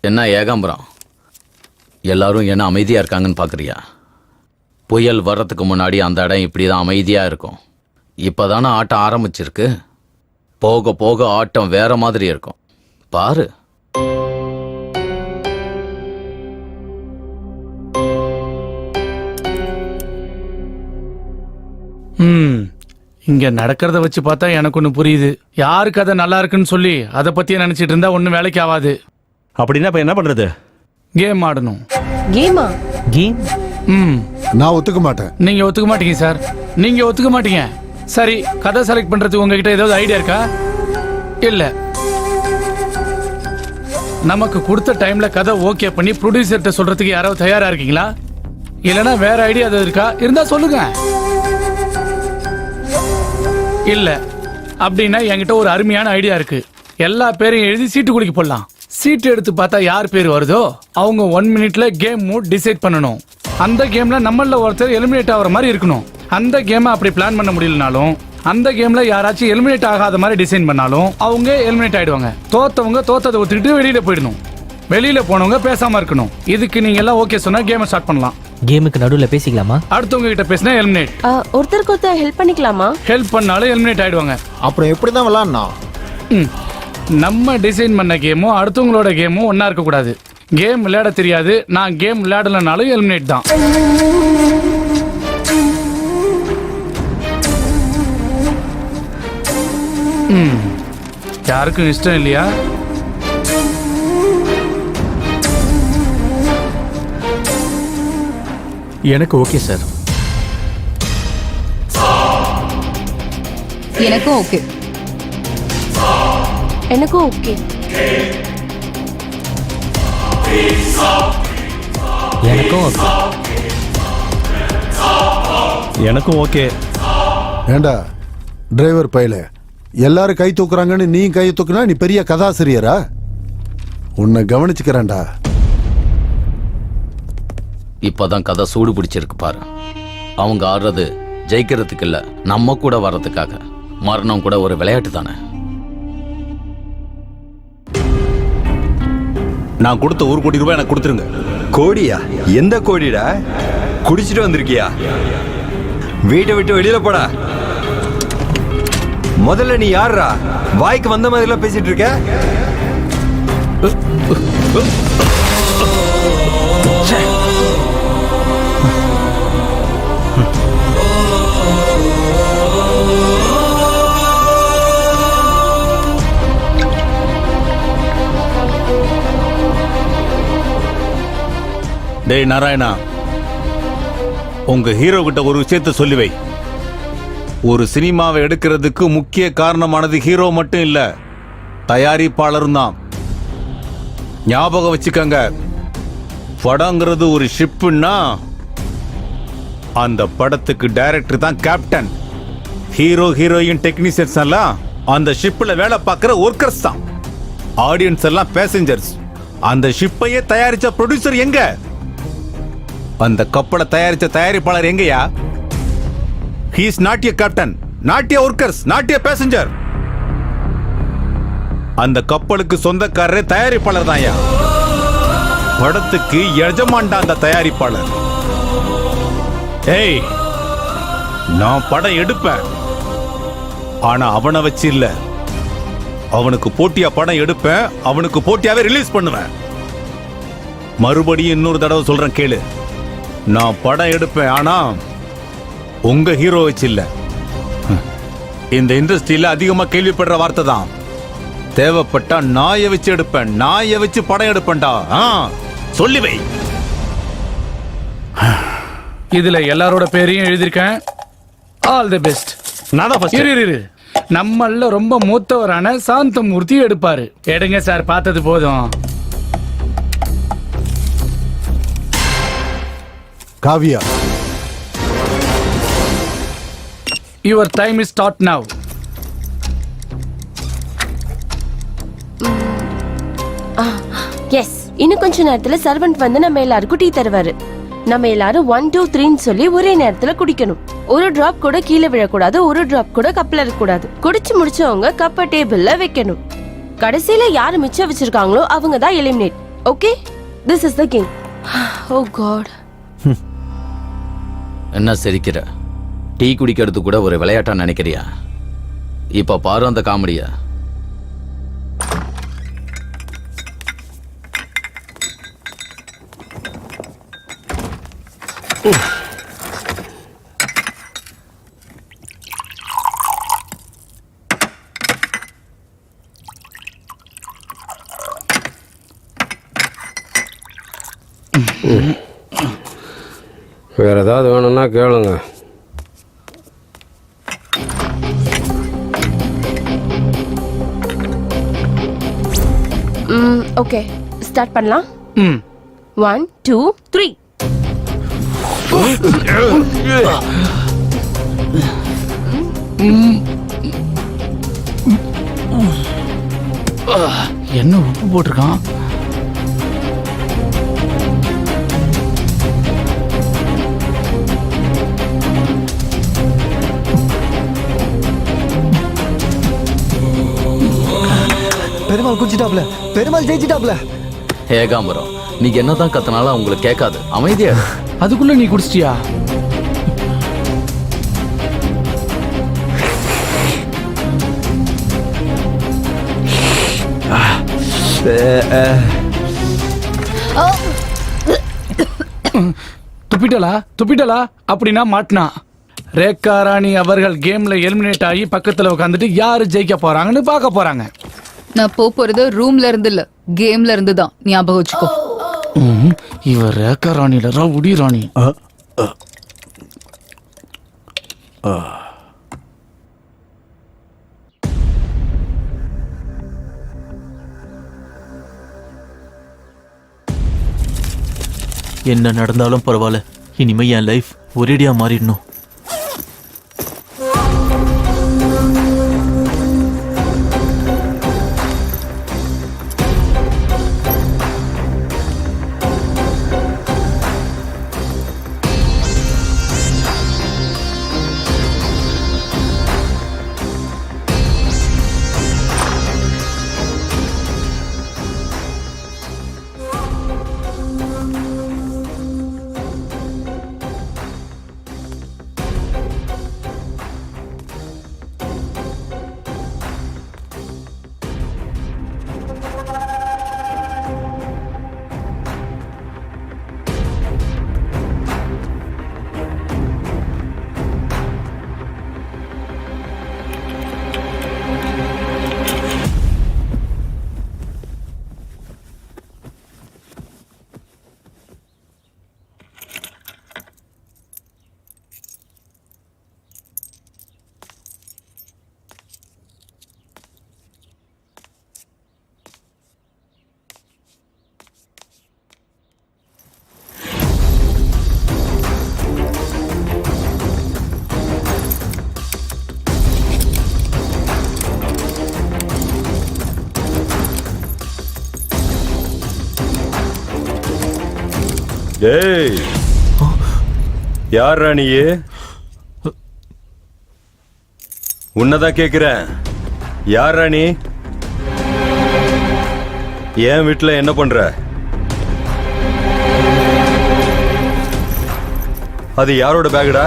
என்ன ஏகாம்பரம், எல்லாரும் என்ன அமைதியா இருக்காங்கன்னு பாக்குறியா? புயல் வர்றதுக்கு முன்னாடி அந்த இடம் இப்படிதான் அமைதியா இருக்கும். இப்பதானே ஆட்டம் ஆரம்பிச்சிருக்கு. போக போக ஆட்டம் வேற மாதிரி இருக்கும். பாரு. இங்க நடக்கிறத வச்சு பார்த்தா எனக்கு ஒண்ணு புரியுது. யாருக்கு அதை நல்லா இருக்குன்னு சொல்லி அதை பத்தியே நினைச்சிட்டு இருந்தா ஒன்னும் வேலைக்கு ஆகாது. அப்படின்னா இப்ப என்ன பண்றது? கேம் ஆடணும். கேமா? கேம்? நான் ஒத்துக்க மாட்டேன். நீங்க ஒத்துக்க மாட்டீங்க சார். நீங்க ஒத்துக்க மாட்டீங்க. சரி, கதை செலக்ட் பண்றதுக்கு உங்ககிட்ட ஏதாவது ஐடியா இருக்கா? இல்ல. நமக்கு கொடுத்த டைம்ல கதை ஓகே பண்ணி ப்ரொடியூசர்கிட்ட சொல்றதுக்கு யாராவது தயாரா இருக்கீங்களா? இல்லனா வேற ஐடியா ஏதாவது இருக்கா? இருந்தா சொல்லுங்க. இல்ல அப்படின்னா என்கிட்ட ஒரு அருமையான ஐடியா இருக்கு. எல்லா பேரையும் எழுதி சீட்டு குலுக்கி போடலாம். சீட்டு எடுத்து பார்த்தா யார் பேர் வருதோ அவங்க 1 மினிட்ல கேம் மூட் டிசைட் பண்ணணும். அந்த கேம்ல நம்மள ஒருத்தர் எலிமினேட் ஆகிற மாதிரி இருக்கணும். அந்த கேமை அப்படி பிளான் பண்ண முடியலனாலும் அந்த கேம்ல யாராச்சும் எலிமினேட் ஆகாத மாதிரி டிசைன் பண்ணாலும் அவங்க எலிமினேட் ஆயிடுவாங்க. தோத்தவங்க தோத்ததை ஒத்துக்கிட்டு வெளியில போயிடணும். வெளியில போனவங்க பேசாம இருக்கணும். இதுக்கு நீங்க எல்லாம் ஓகே சொன்னா கேமை ஸ்டார்ட் பண்ணலாம். கேமுக்கு நடுவுல பேசிக்கலாமா? அடுத்தவங்க கிட்ட பேசினா எலிமினேட். ஒருத்தருக்கு ஒருத்தர் ஹெல்ப் பண்ணிக்கலாமா? ஹெல்ப் பண்ணாலும் எலிமினேட் ஆயிடுவாங்க. அப்புறம் எப்படி தான் விளையாடணும்? நம்ம டிசைன் பண்ண கேமும் அடுத்தவங்களோட கேமும் ஒன்னா இருக்க கூடாது. கேம் விளையாட தெரியாது, நான் கேம் விளையாடலனாலும் எலிமினேட் தான். யாருக்கும் இஷ்டம் இல்லையா? எனக்கு ஓகே சார். எனக்கும் ஓகே. எனக்கும் ஓகே. எனக்கும் ஓகே. எனக்கும் ஓகே. ஏண்டா டிரைவர் பையல, எல்லாரும் கை தூக்குறாங்கன்னு நீ கை தூக்குனா நீ பெரிய கதாசிரியரா? உன்னை கவனிச்சுக்கிறேன்டா. இப்பதான் கதை சூடு பிடிச்சிருக்கு பாரு. அவங்க ஆடுறது ஜெயிக்கிறதுக்கு இல்ல, நம்ம கூட வர்றதுக்காக. மரணம் கூட ஒரு விளையாட்டு தானே. நான் கொடுத்த 1 கோடி ரூபாய் எனக்கு கொடுத்துருங்க. கோடியா? எந்த கோடிடா? குடிச்சிட்டு வந்திருக்கியா? வீட்டை விட்டு வெளியில போடா. முதல்ல நீ யாருடா? வாய்க்கு வந்த மாதிரி எல்லாம் பேசிட்டு இருக்க. டேய் நாராயணா, உங்க ஹீரோ கிட்ட ஒரு விஷயத்த சொல்லி வை. ஒரு சினிமாவை எடுக்கிறதுக்கு முக்கிய காரணமானது ஹீரோ மட்டும் இல்ல, தயாரிப்பாளரும் தான். ஞாபகம் வச்சுக்கங்க, படங்கிறது ஒரு ஷிப்புன்னா அந்த படத்துக்கு டைரக்டர் தான் கேப்டன். ஹீரோ ஹீரோயின் டெக்னீஷியன்ஸ் எல்லாம் அந்த ஷிப்ல வேலை பார்க்கிற ஒர்க்கர்ஸ் தான். ஆடியன்ஸ் எல்லாம் பேசஞ்சர்ஸ். அந்த ஷிப்பையே தயாரிச்ச ப்ரொடியூசர் எங்க? அந்த கப்பலை தயாரிச்ச தயாரிப்பாளர் எங்கயா? He is not a captain, not a workers, not a passenger. அந்த கப்பலுக்கு சொந்தக்காரரே தயாரிப்பாளர் தான்யா. படத்துக்கு எஜமான்டா அந்த தயாரிப்பாளர். ஏய், நான் படம் எடுப்பேன், ஆனா அவனை வச்சு இல்ல. அவனுக்கு போட்டியா படம் எடுப்பேன், அவனுக்கு போட்டியாவே ரிலீஸ் பண்ணுவேன். மறுபடியும் இன்னொரு தடவை சொல்றேன் கேளு. நான் படம் எடுப்பேன், ஆனா உங்க ஹீரோ வச்சு இல்ல. இந்த இண்டஸ்ட்ரியில அதிகமா கேள்விப்படுற வார்த்தை தான், தேவைப்பட்டா நாயை வச்சு எடுப்பேன், நாயை வச்சு படம் எடுப்பேன்டா. சொல்லி வை. இதுல எல்லாரோட பேரையும் எழுதியிருக்கேன். All the best. இரு, நம்மள ரொம்ப மூத்தவரான சாந்தமூர்த்தி எடுப்பாரு. எடுங்க சார், பார்த்தது போதும். Kavya, your time is start now. Yes, இன்னும் கொஞ்ச நேரத்துல சர்வெண்ட் வந்து நம்ம எல்லாருக்கும் டீ தருவாரு. நம்ம எல்லாரும் 1 2 3 சொல்லி ஒரே நேரத்துல குடிக்கணும். ஒரு டிராப் கூட கீழே விழக்கூடாது, ஒரு டிராப் கூட கப்ல இருக்கக்கூடாது. குடிச்சு முடிச்சவங்க கப்ப டேபிள்ல வைக்கணும். கடைசியில யாரு மிச்சம் வச்சிருக்காங்களோ அவங்க தான் eliminate. Okay, this is the game. Oh God. என்ன சிரிக்கிற? டீ குடிக்கிறது கூட ஒரு விளையாட்டா நினைக்கிறியா? இப்ப பாரு அந்த காமெடியா. வேற ஏதாவது வேணும்னா கேளுங்க. ஓகே, ஸ்டார்ட் பண்ணலாம். 1 2 3. என்ன உப்பு போட்டிருக்கான்? பெருமாள் குடிச்சிட்டாப்ல, பெருமாள் ஜெயிச்சிட்டாப்ல. ஏகாம்பரம், நீ என்னதான் கத்தனாலும் அவங்களுக்கு கேட்காது. அமைதியா. அதுக்குள்ள நீ குடிச்சிட்டியா? துப்பிட்டலா அப்படின்னா மாட்டினா. ரேகா ராணி அவர்கள் கேம்ல எலிமினேட் ஆகி பக்கத்துல உட்காந்துட்டு யாரு ஜெயிக்க போறாங்கன்னு பார்க்க போறாங்க. நான் போறது ரூம்ல இருந்து இல்ல, கேம்ல இருந்து தான். ஞாபகம் வச்சுக்கோ. இவ ரேகா ராணில ரவுடி ராணி. என்ன நடந்தாலும் பரவாயில்ல, இனிமே என் லைஃப் ஒரேடியா மாறிடணும். டேய் யார் ராணியே? உன்னதான் கேக்குறேன். யார் ராணி? என் வீட்டுல என்ன பண்ற? அது யாரோட பேகுடா?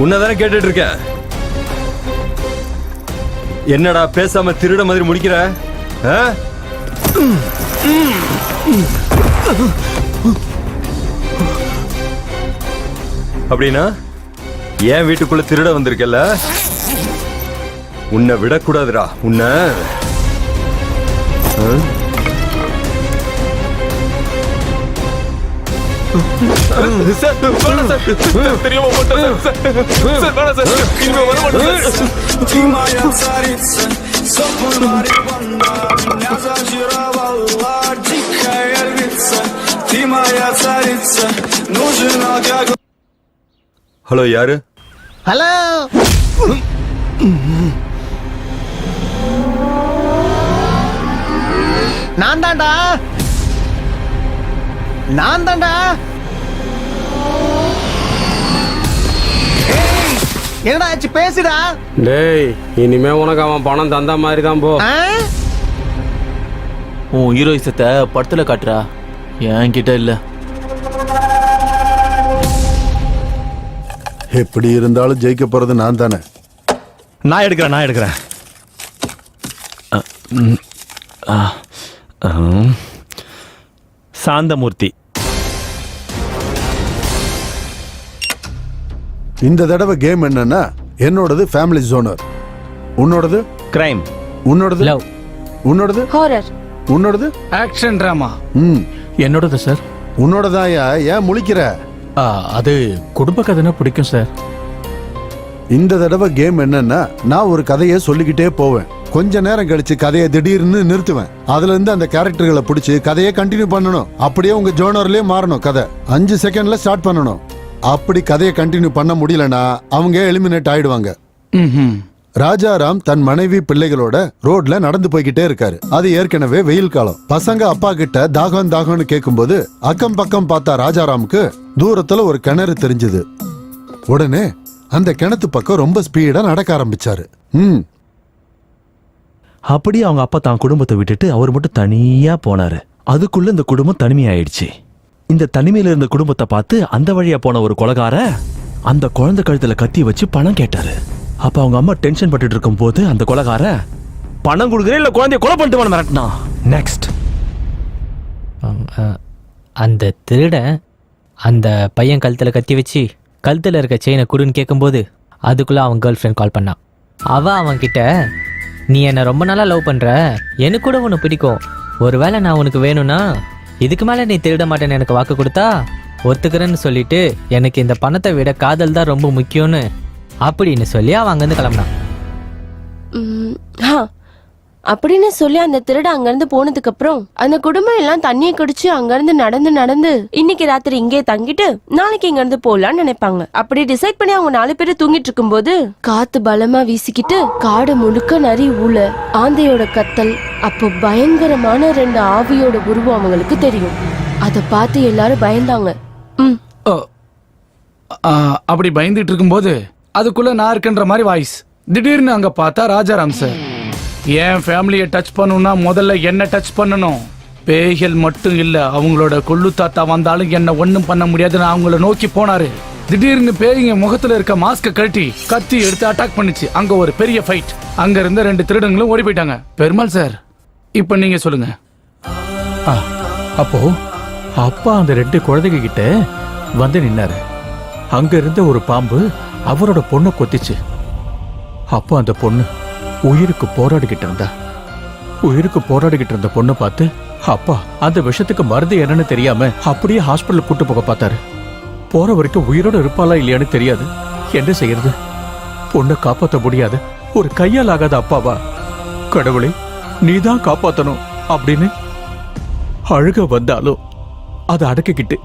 உன்னதானே கேட்டுட்டு இருக்கேன். என்னடா பேசாம திருட மாதிரி முடிக்கிற? அப்படின்னா என் வீட்டுக்குள்ள திருட வந்திருக்கல, உன்னை விடக்கூடாதுடா. உன்னை ஹலோ, யாரு? ஹலோ, நான் தான்டா. என்னடா ஆச்சு, பேசுடா. டேய், இனிமே உனக்கு அவன் பணம் தந்த மாதிரி தான் போ. உன் ஹீரோயிசத்தை படத்துல காட்டுறா, என்கிட்ட இல்ல. எப்படி இருந்தாலும் ஜெயிக்க போறது நான் தானே. நான் எடுக்கிறேன். சாந்தமூர்த்தி. இந்த தடவை கேம் என்னன்னா, என்னோடது ஃபேமிலி ஜோனர், உன்னோடது கிரைம், உன்னோடது லவ், உன்னோடது ஹாரர், உன்னோடது ஆக்ஷன் டிராமா. என்னோடது சார். உன்னோடதான். ஏன் முழிக்கிற? அது குடும்ப கதைனா பிடிக்கும் சார். இந்த தடவை கேம் என்னன்னா, நான் ஒரு கதையை சொல்லிக்கிட்டே போவேன். கொஞ்ச நேரம் கழிச்சு கதையை திடீர்னு நிறுத்துவேன். அதுல இருந்து அந்த கேரக்டர்களை பிடிச்சி கதையை கண்டினியூ பண்ணணும். அப்படியே உங்க ஜோனர்லயே மாறணும். கதை 5 செகண்ட்ல ஸ்டார்ட் பண்ணணும். அப்படி கதையை கண்டினியூ பண்ண முடியலன்னா அவங்க எலிமினேட் ஆயிடுவாங்க. ராஜாராம் தன் மனைவி பிள்ளைகளோட ரோட்ல நடந்து போய்கிட்டே இருக்காரு. அது ஏற்கனவே வெயில் காலம். பசங்க அப்பா கிட்ட தாகம்னு கேட்கும்போது அக்கம் பக்கம் பார்த்தா ராஜாராமுக்கு தூரத்துல ஒரு கிணறு தெரிஞ்சது. உடனே அந்த கிணத்து பக்கம் ரொம்ப ஸ்பீடா நடக்க ஆரம்பிச்சாரு. அப்படி அவங்க அப்பா தான் குடும்பத்தை விட்டுட்டு அவர் மட்டும் தனியா போனாரு. அதுக்குள்ள இந்த குடும்பம் தனிமையாயிடுச்சு. இந்த தனிமையில இருந்த குடும்பத்தை பார்த்து அந்த வழியா போன ஒரு கொலைகார அந்த குழந்தை கழுத்துல கத்தி வச்சு பணம் கேட்டாரு. அப்ப அவங்க அம்மா டென்ஷன் பட்டுட்டு இருக்கும் போது அந்த கொலைகார பணம் கொடுக்குறேன் இல்ல குழந்தைய கொலை பண்ணிட்டு மிரட்டினா. நெக்ஸ்ட், அந்த திருடன் அந்த பையன் கழுத்துல கத்தி வச்சு கழுத்துல இருக்க செயினை குடுன்னு கேட்கும்போது அதுக்குள்ள அவன் கேர்ள் ஃப்ரெண்ட் கால் பண்ணான். அவன் கிட்ட, நீ என்னை ரொம்ப நாளா லவ் பண்ற, எனக்கு கூட உனக்கு பிடிக்கும், ஒருவேளை நான் உனக்கு வேணும்னா இதுக்கு மேல நீ திருட மாட்டேன்னு எனக்கு வாக்கு கொடுத்தா ஒத்துக்கிறேன்னு சொல்லிட்டு எனக்கு இந்த பணத்தை விட காதல் தான் ரொம்ப முக்கியம்னு அப்படின்னு சொல்லி அவன் அங்கிருந்து கிளம்பினான். அப்படின்னு சொல்லி அந்த திருட அங்கிருந்து போனதுக்கு அப்புறம் அந்த குடும்பம் எல்லாம் தண்ணியை குடிச்சு அங்கிருந்து நடந்து இன்னைக்கு ராத்திரி இங்கே தங்கிட்டு நாளைக்கு இங்க இருந்து போலான்னு நினைப்பாங்க. அப்படி டிசைட் பண்ணி அவங்க 4 பேரும் தூங்கிட்டு இருக்கும் போது காத்து பலமா வீசிக்கிட்டு காடு முழுக்க நரி ஊழ, ஆந்தையோட கத்தல், அப்போ பயங்கரமான 2 ஆவியோட உருவம் அவங்களுக்கு தெரியும். அத பார்த்து எல்லாரும் பயந்தாங்க. அப்படி பயந்துட்டு இருக்கும்போது அதுக்குள்ள நான் இருக்குன்ற மாதிரி வாய்ஸ். திடீர்னு அங்க பார்த்தா ராஜாராம் சார். என் ஃபேமிலியை டச் பண்ணணும்னா முதல்ல என்ன டச் பண்ணணும். பேய்கள் மட்டும் இல்ல, அவங்களோட கொள்ளு தாத்தா வந்தாலும் என்ன ஒண்ணும் பண்ண முடியாதுன்னு அவங்கள நோக்கி போனாரு. திடீர்னு பேய்ங்க முகத்துல இருக்க மாஸ்க கழட்டி கத்தி எடுத்து அட்டாக் பண்ணுச்சு. அங்க ஒரு பெரிய ஃபைட். அங்க இருந்த 2 திருடங்களும் ஓடி போயிட்டாங்க. பெருமாள் சார், இப்ப நீங்க சொல்லுங்க. அப்போ அப்பா அந்த 2 குழந்தைங்க கிட்ட வந்து நின்னாரு. அங்க இருந்த ஒரு பாம்பு அவரோட பொண்ணை கொத்திச்சு. அப்போ அந்த பொண்ணு உயிருக்கு போராடிக்கிட்டு இருந்த பொண்ணை பார்த்து அப்பா அந்த விஷத்துக்கு மருந்து என்னன்னு தெரியாம அப்படியே ஹாஸ்பிட்டல் கூட்டு போக பார்த்தாரு. போற வரைக்கும் உயிரோட இருப்பாளா இல்லையான்னு தெரியாது. என்ன செய்யறது? பொண்ணை காப்பாற்ற முடியாது. ஒரு கையால் ஆகாத அப்பாவா? கடவுளே, நீதான் காப்பாத்தணும் அப்படின்னு அழுக வந்தாலும் அதை அடக்கிக்கிட்டு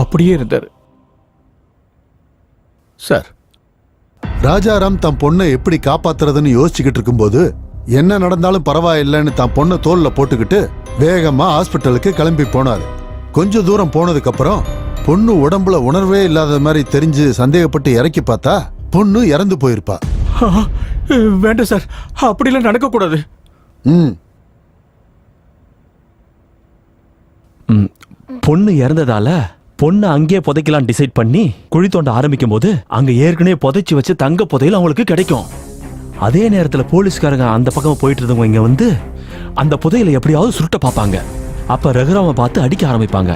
அப்படியே இருந்தாரு சார். ராஜாராம் தன் பொண்ணை எப்படி காப்பாத்துறதுன்னு யோசிச்சுக்கிட்டு இருக்கும்போது என்ன நடந்தாலும் பரவாயில்லைன்னு தான் பொண்ணை தோல்ல போட்டுக்கிட்டு வேகமா ஹாஸ்பிட்டலுக்கு கிளம்பி போனாரு. கொஞ்ச தூரம் போனதுக்கு அப்புறம் பொண்ணு உடம்புல உணர்வே இல்லாத மாதிரி தெரிஞ்சு சந்தேகப்பட்டு இறக்கி பார்த்தா பொண்ணு இறந்து போயிருப்பா. வேண்டாம் சார், அப்படிலாம் நடக்க கூடாது. பொண்ணு இறந்ததால பொண்ணு அங்கேயே புதைக்கலாம் டிசைட் பண்ணி குழி தோண்ட ஆரம்பிக்கும் போது அங்க ஏற்கனவே புதைச்சு வச்சு தங்க புதையல் அவங்களுக்கு கிடைக்கும். அதே நேரத்துல போலீஸ்காரங்க அந்த பக்கம் போயிட்டு இருந்தவங்க இங்க வந்து அந்த புதையலை எப்படியாவது சுருட்ட பார்ப்பாங்க. அப்ப ரகுராம பார்த்து அடிக்க ஆரம்பிப்பாங்க.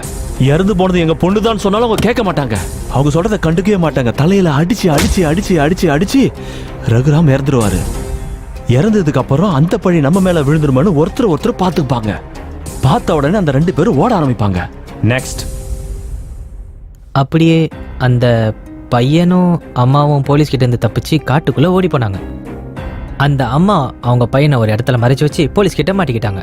இறந்து போனது எங்க பொண்ணுதான் சொன்னாலும் அவங்க கேட்க மாட்டாங்க. அவங்க சொல்றதை கண்டுக்கவே மாட்டாங்க. தலையில அடிச்சு அடிச்சு அடிச்சு அடிச்சு அடிச்சு ரகுராம் இறந்துருவாரு. இறந்ததுக்கு அப்புறம் அந்த பழி நம்ம மேல விழுந்துருமான்னு ஒருத்தர் பார்த்துப்பாங்க. பார்த்த உடனே அந்த 2 பேரும் ஓட ஆரம்பிப்பாங்க. நெக்ஸ்ட் அப்படியே அந்த பையனும் அம்மாவும் போலீஸ் கிட்ட இருந்து தப்பிச்சு காட்டுக்குள்ள ஓடி போனாங்க. அந்த அம்மா அவங்க பையனை ஒரு இடத்துல மறைச்சு வச்சு போலீஸ் கிட்ட மாட்டிக்கிட்டாங்க.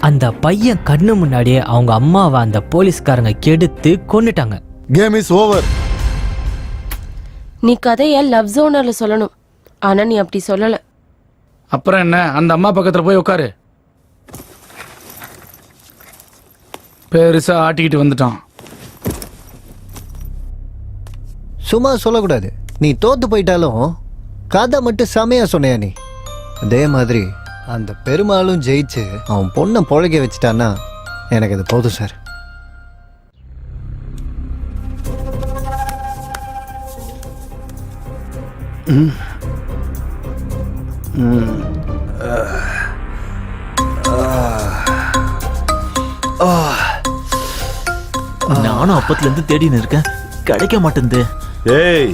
அந்த பையன் கண்ணு முன்னாடியே அவங்க அம்மாவை அந்த போலீஸ்காரங்க கெடுத்து கொன்னுட்டாங்க. Game is over. நீ கதைய லவ் ஜோனர்ல சொல்லணும், ஆனா நீ அப்படி சொல்லல. அப்புறம் என்ன, அந்த அம்மா பக்கத்துல போய் உட்காரு. பெருசா ஆட்டிக்கிட்டு வந்துட்டான். சும்மா சொல்லக்கூடாது. நீ தோத்து போயிட்டாலும் கதை மட்டும் செமையா சொன்னையா நீ. அதே மாதிரி அந்த பெருமாளும் ஜெயிச்சு அவன் பொண்ணை பொழைக்க வச்சுட்டான்னா எனக்கு இது போதும் சார். நானும் அப்பத்துல இருந்து தேடின்னு இருக்கேன், கிடைக்க மாட்டேங்குது. ஏய்,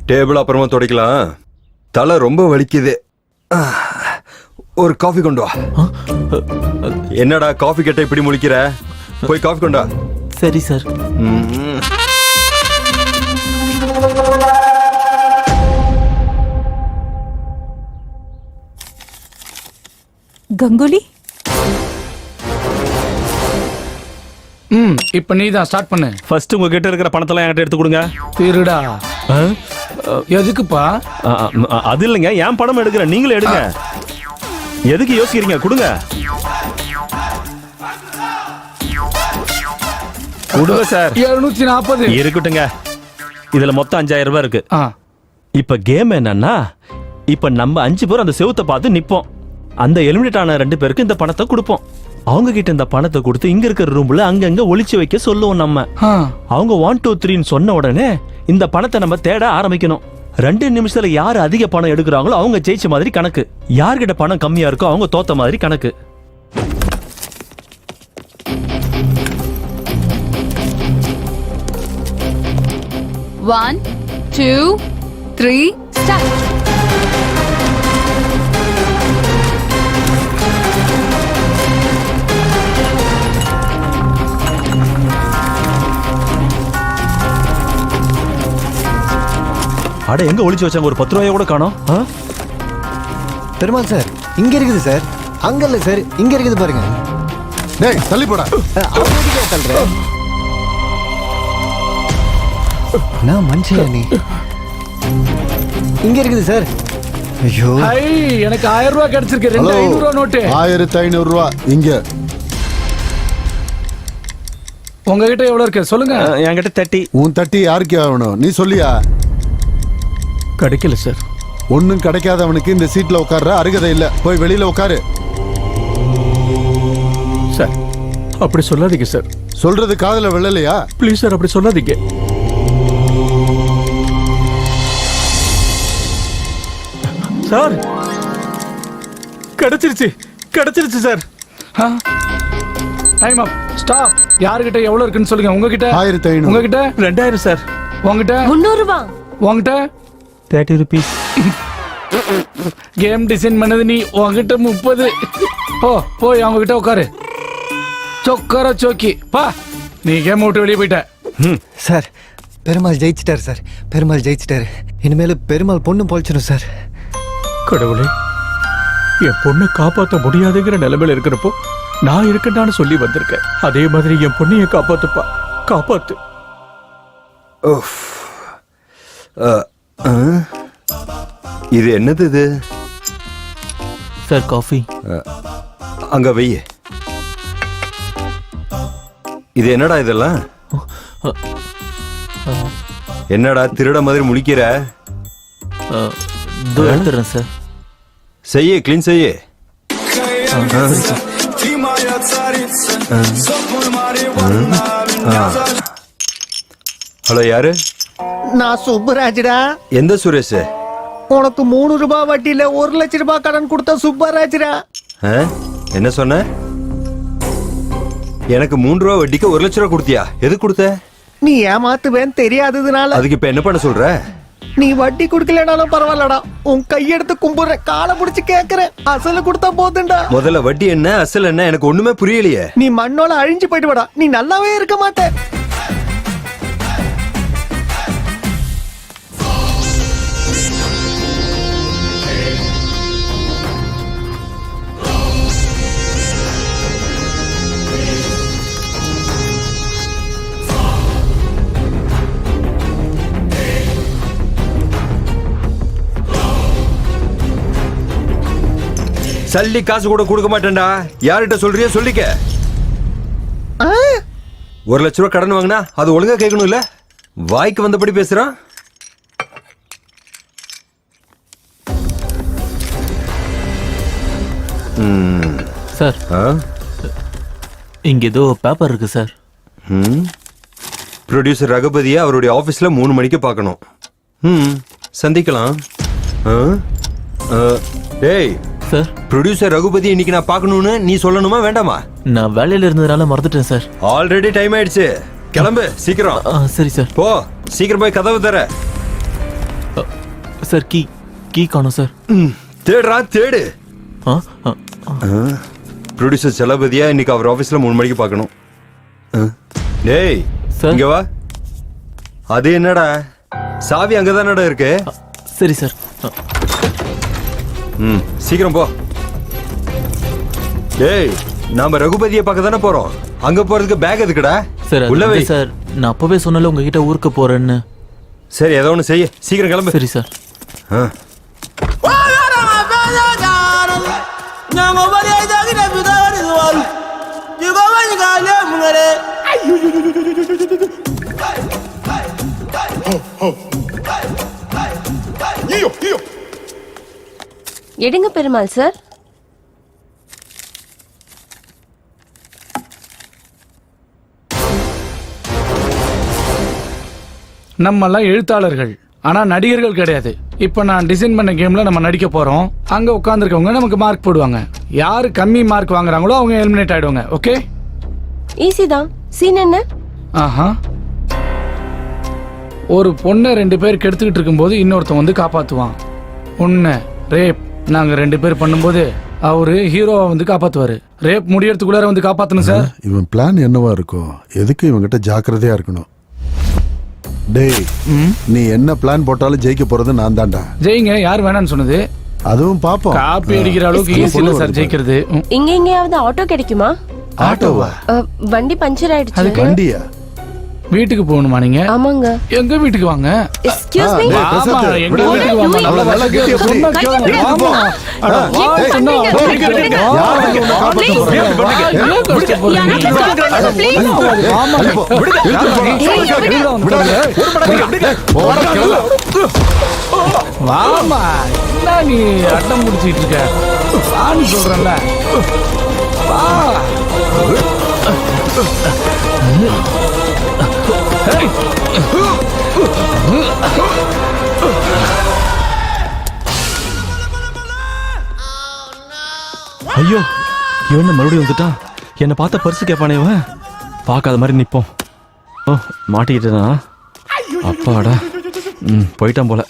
டேபிள் அப்புறமா துடைக்கலாம், தலை ரொம்ப வலிக்குது. ஒரு காஃபி கொண்டு வா. என்னடா காஃபி கேட்ட இப்படி முழிக்கிற? போய் காஃபி கொண்டு வா. சரி சார். கங்குலி, இப்ப நீ தான் ஸ்டார்ட் பண்ணு. ஃபர்ஸ்ட் உங்க கிட்ட இருக்கிற பணத்தெல்லாம் என்கிட்ட எடுத்து கொடுங்க. திருடா. எதுக்குப்பா? அது இல்லைங்க, என் பணம் எடுக்கிறேன், நீங்களே எடுங்க. எதுக்கு யோசிக்கிறீங்க? கொடுங்க. கொடுங்க சார். 740 இருக்கட்டுங்க. இதுல மொத்தம் 5000 ரூபாய் இருக்கு. இப்ப கேம் என்னன்னா, இப்ப நம்ம 5 பேர் அந்த செவுத்தை பார்த்து நிப்போம். அந்த எலிமினேட் ஆன 2 பேருக்கு இந்த பணத்தை கொடுப்போம். அவங்க கிட்ட இந்த பணத்தை கொடுத்து இங்க இருக்கிற ரூம்ல அங்கங்க ஒளிச்சு வைக்க சொல்லுவோம். நம்ம அவங்க 1 2 3 சொன்ன உடனே இந்த பணத்தை நம்ம தேட ஆரம்பிக்கணும். 2 நிமிஷத்துல யாரு அதிக பணம் எடுக்கிறாங்களோ அவங்க ஜெயிச்ச மாதிரி கணக்கு. யார்கிட்ட பணம் கம்மியா இருக்கோ அவங்க தோத்த மாதிரி கணக்கு. One, 2, 3, start. அட, எங்க ஒளிச்சு வச்சாங்க? ஒரு 10 ரூபாய் கூட காணோம். பெருமாள் சார், இங்க இருக்குது சார். அங்க இல்ல சார், இங்க இருக்குது பாருங்க. டேய், தள்ளி போடா. அப்படியே தள்ளுறேன். நான் மனுஷயா நீ? இங்க இருக்குது சார். ஐயோ, எனக்கு 1000 ரூபாய் கிடைச்சிருக்கு. 2500 ரூபாய் நோட்டு. 1500 ரூபாய் இங்க. உங்ககிட்ட எவ்வளவு இருக்கு சொல்லுங்க. என்கிட்ட 30. உன் 30 யாருக்கு ஆகணும்? நீ சொல்லியா? கிடைக்கல சார். ஒன்னும் கிடைக்காதவனுக்கு இந்த சீட்ல உட்கார்ற அருகதை இல்ல. போய் வெளியில உட்காரு. சார், அப்படி சொல்லாதீங்க சார். சொல்றது காதுல விழலையா? ப்ளீஸ் சார், அப்படி சொல்லாதீங்க. சார், கிடைச்சிருச்சு கிடைச்சிருச்சு சார். டைம் அப். ஸ்டாப். யார்கிட்ட எவ்வளவு இருக்குன்னு சொல்லுங்க. உங்ககிட்ட 1500. உங்ககிட்ட 2000 சார். உங்ககிட்ட 300 ரூபாய். உங்ககிட்ட 30 rupees. கேம் டிசைன் பண்ணது நீ. உங்ககிட்ட 30. போய் அவங்க கிட்ட உட்காரு. சொக்கர சோக்கி பா. நீ கேம் விட்டு வெளியே போயிட்ட. சார், பெருமாள் ஜெயிச்சிட்டாரு சார். பெருமாள் ஜெயிச்சிட்டாரு. இனிமேல் பெருமாள் பொண்ணு பொழைச்சிடும் சார். கடவுளே, என் பொண்ணை காப்பாற்ற முடியாதுங்கிற நிலைமையில இருக்கிறப்போ நான் இருக்கேன்னு சொல்லி வந்திருக்கேன். அதே மாதிரி என் பொண்ணைய காப்பாத்துப்பா, காப்பாத்து. இது என்னது? இது சார் காஃபி. அங்க வெய்ய. இது என்னடா இதெல்லாம்? என்னடா திருட மாதிரி முழிக்கிற? எடுத்துறேன் சார். செய்ய கிளீன் செய்ய. ஹலோ யாரு? நான் சுப்பராஜ்டா. எந்த சுரேஷ்? உனக்கு 3 ரூபாய் வட்டியில 1 லட்சம் ரூபாய் கடன் கொடுத்த சுப்பராஜ்டா. என்ன சொன்ன? எனக்கு 3 ரூபாய் வட்டிக்கு 1 லட்சம் ரூபாய் கொடுத்தியா? எது கொடுத்த? நீ ஏமாத்துவேன்னு தெரியாததுனால. அதுக்கு இப்ப என்ன பண்ண சொல்ற? நீ வட்டி குடுக்கலனாலும் பரவாயில்லடா, உன் கையெடுத்து கும்பிடுற, காலை புடிச்சு கேக்குறேன், அசல கொடுத்தா போதுண்டா. முதல்ல வட்டி என்ன அசல் என்ன எனக்கு ஒண்ணுமே புரியலையே. நீ மண்ணோல அழிஞ்சு போயிட்டு வாடா, நீ நல்லாவே இருக்க மாட்ட. சல்லி காசு கூட கொடுக்க மாட்டேன்டா. யார்கிட்ட சொல்றியோ சொல்லிக்க. 1 லட்சம் ரூபாய் கடன் வாங்கினா அது ஒழுங்கா கேட்கணும் இல்ல? வாய்க்கு வந்தபடி பேசுறான். சார் இங்க ஏதோ பேப்பர் இருக்கு சார். ப்ரொடியூசர் ரகுபதியை அவருடைய ஆபீஸ்ல 3 மணிக்கு பார்க்கணும். சந்திக்கலாம். டேய் சார், ப்ரொடியூசர் ரகுபதி இன்னைக்கு நான் பார்க்கணும்னு நீ சொல்லணுமா வேண்டாமா? நான் வேலையில இருந்ததுனால மறந்துட்டேன் சார். ஆல்ரெடி டைம் ஆயிடுச்சு, கிளம்பு சீக்கிரம். சரி சார். போ சீக்கிரம் போய் கதவு தர. சார் கீ காணோம் சார். தேடுறா தேடு. ப்ரொடியூசர் செலபதியா இன்னைக்கு அவர் ஆபீஸ்ல 3 மணிக்கு பார்க்கணும். டேய் இங்க வா. அது என்னடா சாவி அங்கதானடா இருக்கு? சரி சார். சீக்கிரம் போ. டேய் நாம ரகுபதியை பார்க்க தானே போறோம், அங்க போறதுக்கு பேக் எதுக்குடா? சார் உள்ளவே சார், நான் அப்பவே சொன்னல உங்ககிட்ட ஊருக்கு போறேன்னு. சரி ஏதோ ஒன்று செய்ய, சீக்கிரம் கிளம்பு. சரி சார். எடுங்க பெருமாள் சார். நம்மெல்லாம் எழுத்தாளர்கள், ஆனா நடிகர்கள் கிடையாது. இப்ப நான் டிசைன் பண்ண கேம்ல நம்ம நடிக்க போறோம். அங்க உட்கார்ந்துருக்கவங்க நமக்கு மார்க் போடுவாங்க. யாரு கம்மி மார்க் வாங்குறாங்களோ அவங்க எலிமினேட் ஆயிடுவாங்க. ஓகே, ஈஸி தான். சீன் என்ன? ஆஹா, ஒரு பொண்ணை 2 பேர் கெடுத்துக்கிட்டு இருக்கும்போது இன்னொருத்தன் வந்து காப்பாத்துவான். பொண்ணு ரேப் நாங்க 2 பேர் பண்ணும்போது அவரு ஹீரோவை வந்து காப்பாத்துவாரு. ரேப் முடியறதுக்குள்ளார வந்து காப்பாத்தணும் சார். இவன் பிளான் என்னவா இருக்கும்? எதுக்கு இவங்கிட்ட ஜாக்கிரதையா இருக்கணும். டேய் நீ என்ன பிளான் போட்டாலும் ஜெயிக்க போறது நான் தான்டா. ஜெயிங்க, யார் வேணான்னு சொன்னது? அதுவும் பாப்போம். காப்பி அடிக்கிற அளவுக்கு ஈஸி இல்ல சார் ஜெயிக்கிறது. இங்க எங்கேயாவது ஆட்டோ கிடைக்குமா? ஆட்டோவா? வண்டி பஞ்சர் ஆயிடுச்சு. வண்டியா? வீட்டுக்கு போகணுமா நீங்க? ஆமாங்க. எங்க வீட்டுக்கு வாங்க. Excuse me. ஆமா எங்க வீட்டுக்கு வாங்க. நல்ல நல்ல கெட்டி எப்படி? ஆமா அட வா சொன்னா யார் உன்னை காப்பாத்த போறாங்க? வாமா, என்ன நீ அட்டம் முடிச்சிட்டு இருக்க? வான்னு சொல்றேன்ல. வா. ஐயோ இவன் மறுபடியும் வந்துட்டான். என்னை பார்த்த பர்ஸ் கேட்பானே இவன். பார்க்காத மாதிரி நிப்போம். ஓ மாட்டிக்கிட்டேனா? அப்பாடா, போயிட்டான் போல.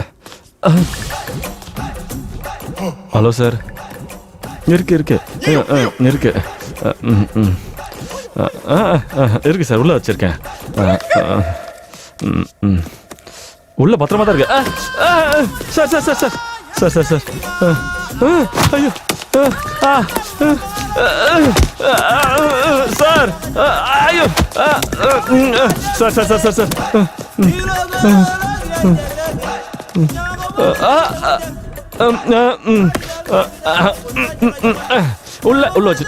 Hello sir. இருக்கு இருக்கு இருக்கு இருக்கு சார், உள்ள வச்சிருக்கேன். உள்ள பத்திரமா தான் இருக்கு. Sir sir sir sir sir sir sir ஐயோ சார் ஐயோ sir sir sir sir sir உள்ள உள்ள வச்சு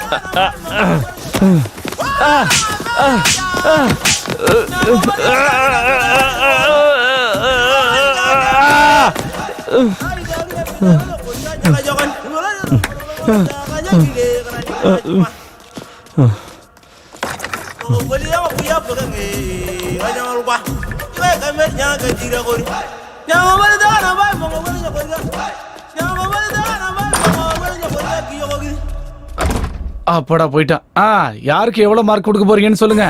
அப்படா போயிட்டான். யாருக்கு எவ்வளவு மார்க் கொடுக்க போறீங்கன்னு சொல்லுங்க.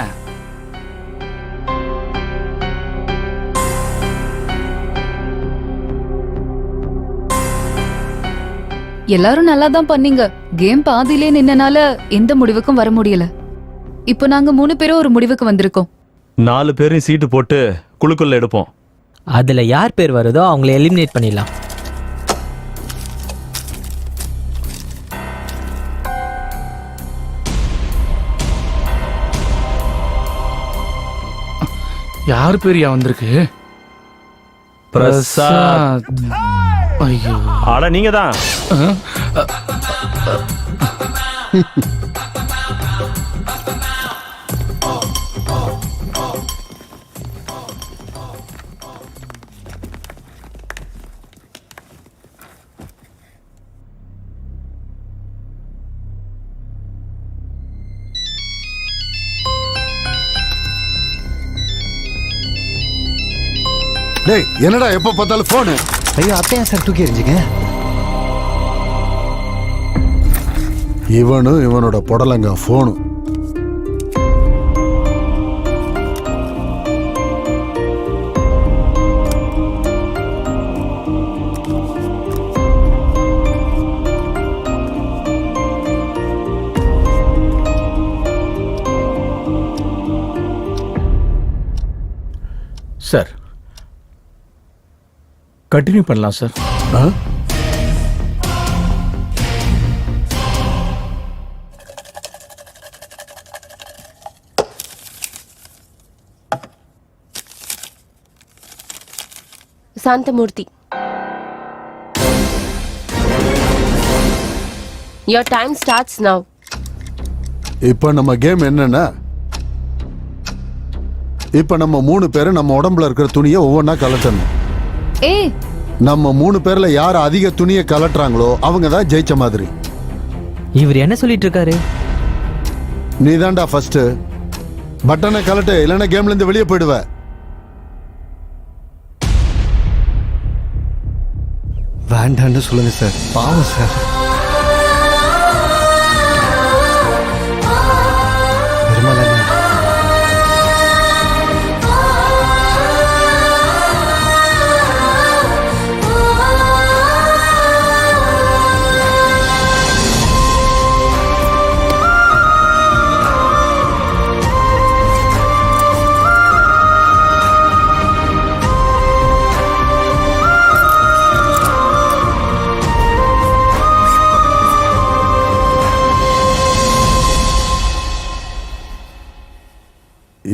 எல்லாரும் நல்லா தான் பண்ணீங்க. கேம் பாதியிலே நின்னனால எந்த முடிவுக்கும் வர முடியல. இப்போ நாங்க 3 பேரும் ஒரு முடிவுக்கு வந்திருக்கோம். 4 பேரையும் சீட்டு போட்டு குழுக்குள்ள எடுப்போம். அதுல யார் பேர் வருதோ அவங்கள எலிமினேட் பண்ணிடலாம். யார் பேரியா வந்திருக்கு? பிரசாத். ஐயோ, ஆட நீங்க தான். டேய் என்னடா எப்ப பார்த்தாலும் போனு? ஐயோ அத்தையா சார் தூக்கி எறிஞ்சுங்க. இவனும் இவனோட புடலங்க போனு. சார் கண்டினியூ பண்ணலாம் sir. Santhamurthy, your time starts now. இப்ப நம்ம கேம் என்னன்னா, இப்ப நம்ம 3 பேரும் நம்ம உடம்புல இருக்கிற துணியை ஒவ்வொன்னா கலட்டணும். நம்ம 3 பேர்ல யார் அதிக துணியை கலட்டுறாங்களோ அவங்க தான் ஜெயிச்ச மாதிரி. இவர் என்ன சொல்லிட்டு இருக்காரு? நீ தான்டா ஃபர்ஸ்ட். பட்டனை கலட்டு, இல்லைன்னா கேம்ல இருந்து வெளியே போயிடுவ. வேண்டான்னு சொல்லுங்க சார், பாவம் சார்.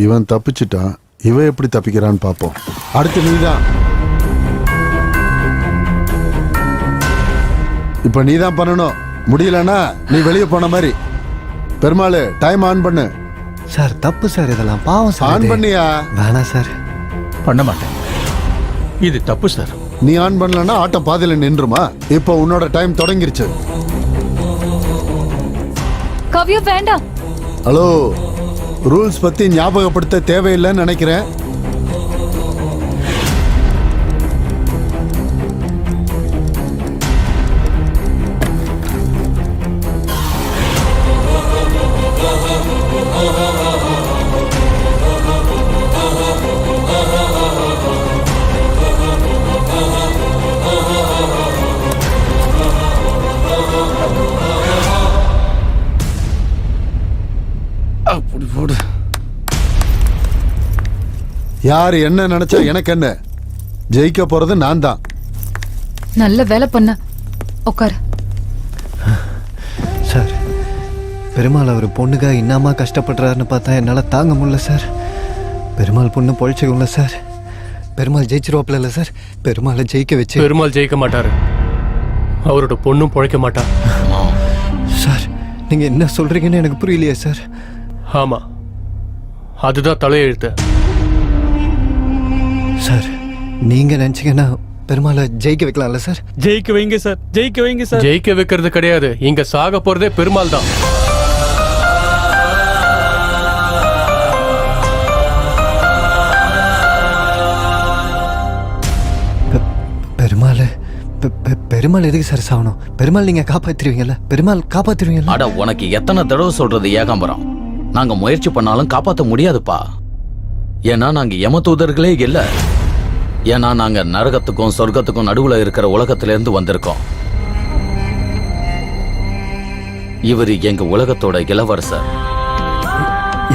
இவன் தப்பிச்சிட்டான், இவன் எப்படி தப்பிக்கிறான்னு பாப்போம். அடுத்து நீதான். இப்ப நீதான் பண்ணணும். முடியலன்னா நீ வெளியே போன மாதிரி. பெருமாள் டைம் ஆன் பண்ணு. சார் தப்பு சார், இதெல்லாம் பாவம் சார். ஆன் பண்ணியா? வேணாம் சார். பண்ண மாட்டேன், இது தப்பு சார். நீ ஆன் பண்ணலன்னா ஆட்டம் பாதியில நின்றுமா? இப்போ உன்னோட டைம் தொடங்கிருச்சு. கவ்யா வேண்டாம். ஹலோ, ரூல்ஸ் பத்தி ஞாபகப்படுத்த தேவையில்லைன்னு நினைக்கிறேன். அப்படி போடு. யார் என்ன நினைச்சா எனக்கு என்ன? ஜெயிக்க போறது நான் தான். நல்ல வேலை பண்ண. உட்காரு. சார், பெருமாள் அவர் பொண்ணுக்காக இன்னமா கஷ்டப்படுறாருன்னு பார்த்தா என்னால் தாங்க முடியல சார். பெருமாள் பொண்ணு பொழைச்சிக்கல சார். பெருமாள் ஜெயிச்சிருவாப்ல இல்லை சார். பெருமாளை ஜெயிக்க வச்சு. பெருமாள் ஜெயிக்க மாட்டாரு. அவரோட பொண்ணும் பொழைக்க மாட்டா. சார் நீங்க என்ன சொல்றீங்கன்னு எனக்கு புரியலையே சார். ஆமா, அதுதான் தலையெழுத்து. சார் நீங்க நினைச்சீங்கன்னா பெருமாளை ஜெயிக்க வைக்கலாம்ல சார்? ஜெயிக்க வைங்க சார், ஜெயிக்க வைங்க சார். ஜெயிக்க வைக்கிறது கிடையாது, இங்க சாக போறதே பெருமாள் தான். பெருமாள் பெருமாள் எதுக்கு சார் சாகணும்? பெருமாள் நீங்க காப்பாத்திருவீங்கல்ல? பெருமாள் காப்பாத்திருவீங்கல்ல? அட உனக்கு எத்தனை தடவை சொல்றது ஏகாம்பரம், நாங்க முயற்சி பண்ணாலும் காப்பாத்த முடியாதுப்பா. ஏன்னா நாங்க யம தூதர்களே இல்ல. ஏன்னா நாங்க நரகத்துக்கும் சொர்க்கத்துக்கும் நடுவுல இருக்கிற உலகத்துல இருந்து வந்திருக்கோம். இவரு எங்க உலகத்தோட இளவரசர்.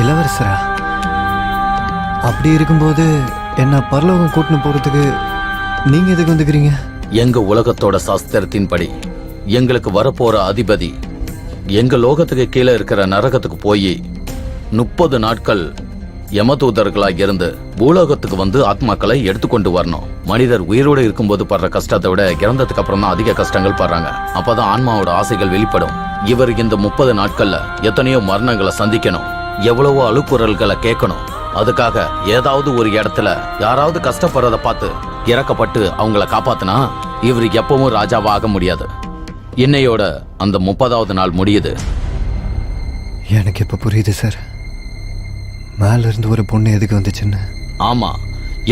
இளவரசரா? அப்படி இருக்கும்போது என்ன பரலோகம் கூட்டின்னு போறதுக்கு நீங்க எதுக்கு வந்துக்கிறீங்க? எங்க உலகத்தோட சாஸ்திரத்தின்படி எங்களுக்கு வரப்போற அதிபதி எங்க லோகத்துக்கு கீழே இருக்கிற நரகத்துக்கு போய் 30 நாட்கள் யமதூதர்களா இருந்து பூலோகத்துக்கு வந்து ஆத்மாக்களை எடுத்துக்கொண்டு வரணும். மனிதர் உயிரோடு இருக்கும்போது படுற கஷ்டத்தை விட இறந்ததுக்கு அப்புறம் தான் அதிக கஷ்டங்கள் படுறாங்க. அப்பதான் ஆன்மாவோட ஆசைகள் வெளிப்படும். இவர் இந்த 30 நாட்கள்ல எத்தனையோ மரணங்களை சந்திக்கணும், எவ்வளவோ அழுக்குறல்களை கேட்கணும். அதுக்காக ஏதாவது ஒரு இடத்துல யாராவது கஷ்டப்படுறத பார்த்து இறக்கப்பட்டு அவங்கள காப்பாத்தினா இவர் எப்பவும் ராஜாவா ஆக முடியாது. இன்னையோட அந்த 30வது நாள் முடியுது. எனக்கு இப்ப புரியுது சார், மேல இருந்து ஒரு பொண்ணு எதுக்கு வந்துச்சுன்னு. ஆமா,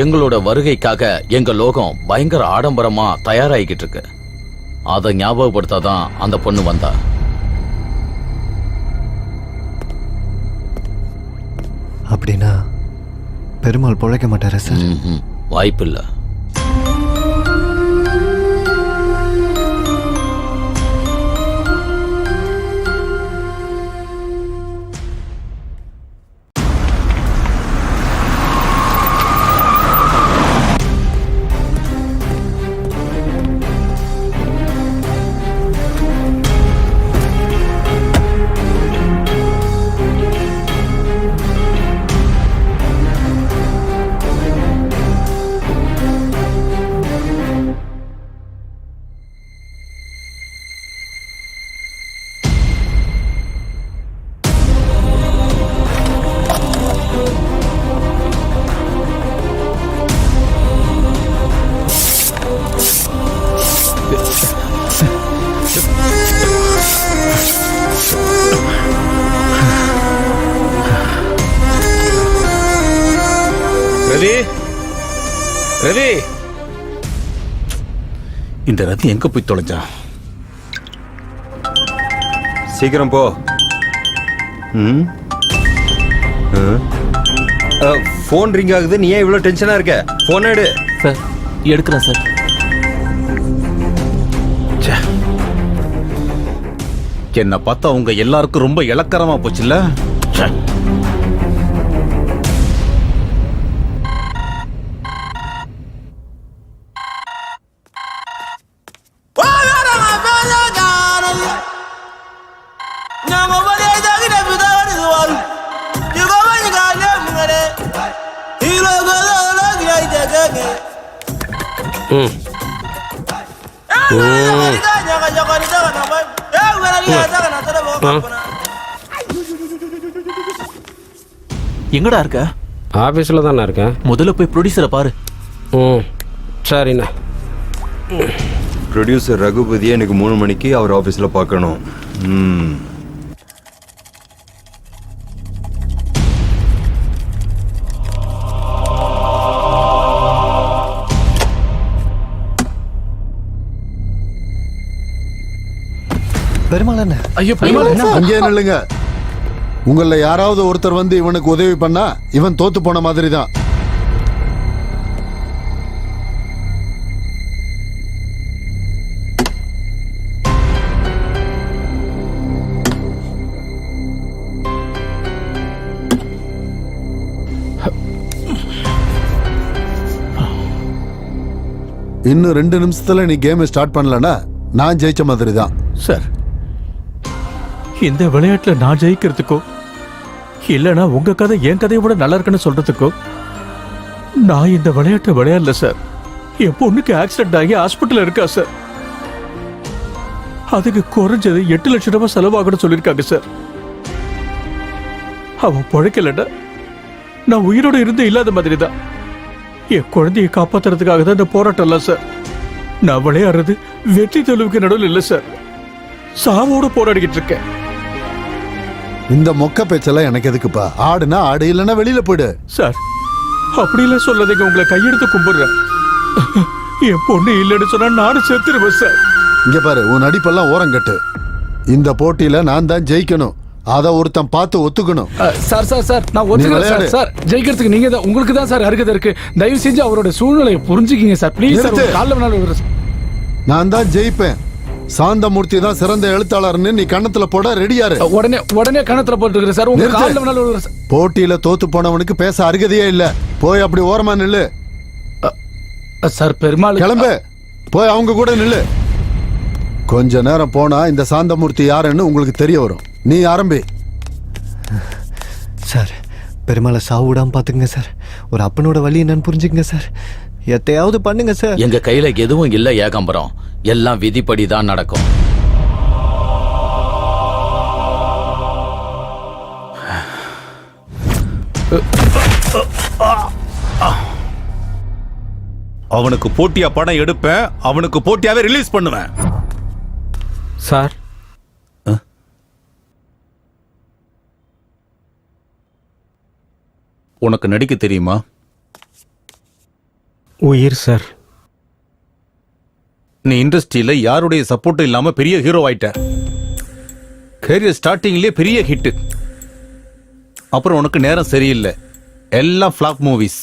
எங்களோட வருகைக்காக எங்க லோகம் பயங்கர ஆடம்பரமா தயாராகிக்கிட்டு இருக்கு. அதை ஞாபகப்படுத்தாதான் அந்த பொண்ணு வந்தா. அப்படின்னா பெருமாள் பொழைக்க மாட்டாரா சார்? வாய்ப்பில்லை. ரவி, ரவி, இந்த ரத்தி எங்க போய் தொலைஞ்சா? சீக்கிரம் போ. போன் ரிங் ஆகுது, நீ ஏன் இவ்வளவு டென்ஷனா இருக்க? போன் எடு. சார் எடுக்கிறேன் சார். என்ன பார்த்தா உங்க எல்லாருக்கும் ரொம்ப இலக்கரமா போச்சுல்ல? எங்கடா இருக்க? ஆபீஸ்ல தானே இருக்கேன். முதல்ல போய் ப்ரொடியூசரை பாரு. சரிண்ணா. ப்ரொடியூசர் ரகுபதியை எனக்கு 3 மணிக்கு அவர் ஆபீஸ்ல பார்க்கணும். பெருமாள் என்ன? ஐயோ பெருமாள் என்ன? அங்கே நில்லுங்க. உங்கள யாராவது ஒருத்தர் வந்து இவனுக்கு உதவி பண்ணா இவன் தோத்து போன மாதிரி தான். இன்னும் 2 நிமிஷத்துல நீ கேம் ஸ்டார்ட் பண்ணலனா நான் ஜெயிச்ச மாதிரி தான். சார், இந்த விளையாட்டுல நான் ஜெயிக்கிறதுக்கோ இல்லனா உங்க கதை என் கதையை விட நல்லா இருக்குன்னு சொல்றதுக்கோ நான் இந்த விளையாட்டை விளையாடல சார். என் பொண்ணுக்கு ஆக்சிடென்ட் ஆகி ஹாஸ்பிட்டல் இருக்கா சார். அதுக்கு குறைஞ்சது 8 லட்சம் ரூபாய் செலவாகணும்னு சொல்லியிருக்காங்க சார். அவன் பிழைக்கலன்னா நான் உயிரோட இருந்து இல்லாத மாதிரி தான். என் குழந்தையை காப்பாத்துறதுக்காக தான் இந்த போராட்டம்லாம் சார். நான் விளையாடுறது வெற்றி தோல்விக்கு நடுவில் இல்லை சார், சாவோட போராடிக்கிட்டு இருக்கேன். இந்த மொக்க பேச்செல்லாம் எனக்கு எதுக்குப்பா? ஆடுனா ஆடு, இல்லைன்னா வெளியில போயிடு. சார் அப்படிலாம் சொல்லாதீங்க, உங்களை கையெடுத்து கும்பிடுறேன். என் பொண்ணு இல்லைன்னு சொன்னா நானும் செத்துருவேன் சார். இங்க பாரு, உன் நடிப்பெல்லாம் ஓரங்கட்டு. இந்த போட்டியில நான் தான் ஜெயிக்கணும், அத ஒருத்தன் பார்த்து ஒத்துக்கணும். சார் சார் சார் நான் ஒத்துக்கிறேன் சார். சார் ஜெயிக்கிறதுக்கு நீங்க தான், உங்களுக்கு தான் சார் அருகதை இருக்கு. தயவு செஞ்சு அவரோட சூழ்நிலையை புரிஞ்சுக்கிங்க சார் ப்ளீஸ் சார். காலைல வேணாலும் நான் தான் ஜெயிப்பேன். சாந்தமூர்த்தி தான் சிறந்த எழுத்தாளர்னு நீ கண்ணத்துல போட ரெடியாரு. உடனே கணத்துல போட்டுக்கிறேன் சார். உங்க காலைல வேணாலும் போட்டியில தோத்து போனவனுக்கு பேச அருகதையே இல்ல. போய் அப்படி ஓரமா நில்லு. சார் பெருமாள் கிளம்பு, போய் அவங்க கூட நில்லு. கொஞ்ச நேரம் போனா இந்த சாந்தமூர்த்தி யாருன்னு உங்களுக்கு தெரிய வரும். நீ ஆரம்பி. சார் பெருமாளை சாவு விடாம பாத்துங்க சார். ஒரு அப்பனோட வழி என்னன்னு புரிஞ்சுக்கங்க சார். எத்தையாவது பண்ணுங்க சார். எங்க கையில எதுவும் இல்ல ஏகாம்பரம், எல்லாம் விதிப்படி தான் நடக்கும். அவனுக்கு போட்டியா படம் எடுப்பேன், அவனுக்கு போட்டியாவே ரிலீஸ் பண்ணுவேன். சார் உனக்கு நடிக்க தெரியுமா? உயிர் சார். நீ இண்டஸ்ட்ரியில யாருடைய சப்போர்ட்டும் இல்லாம பெரிய ஹீரோ ஆயிட்ட. கேரியர் ஸ்டார்டிங்லயே பெரிய ஹிட். அப்புறம் உனக்கு நேரம் சரியில்லை, எல்லாம் ஃபிளாப் மூவிஸ்.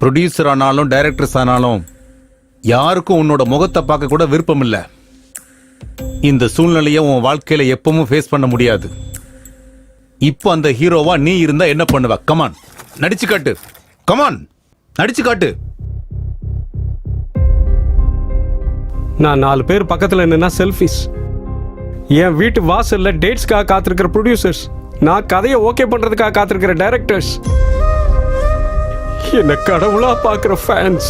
ப்ரொடியூசர் ஆனாலும் டைரக்டர்ஸ் ஆனாலும் யாருக்கும் உன்னோட முகத்தை பார்க்க கூட விருப்பம் இல்லை. இந்த சூழ்நிலையை உன் வாழ்க்கையில எப்பவும் ஃபேஸ் பண்ண முடியாது. இப்போ அந்த ஹீரோவா நீ இருந்தா என்ன பண்ணுவ? கமான் நடிச்சு காட்டு, கமான் நடிச்சு காட்டு. நான் 4 பேர் பக்கத்துல நின்னா செல்ஃபிஸ். என் வீட்டு வாசல்ல டேட்ஸ்க்காக காத்திருக்கிற ப்ரொடியூசர்ஸ், நான் கதையை ஓகே பண்றதுக்காக காத்திருக்கிற டைரக்டர்ஸ், என்ன கடவுளா பாக்குற ஃபேன்ஸ்.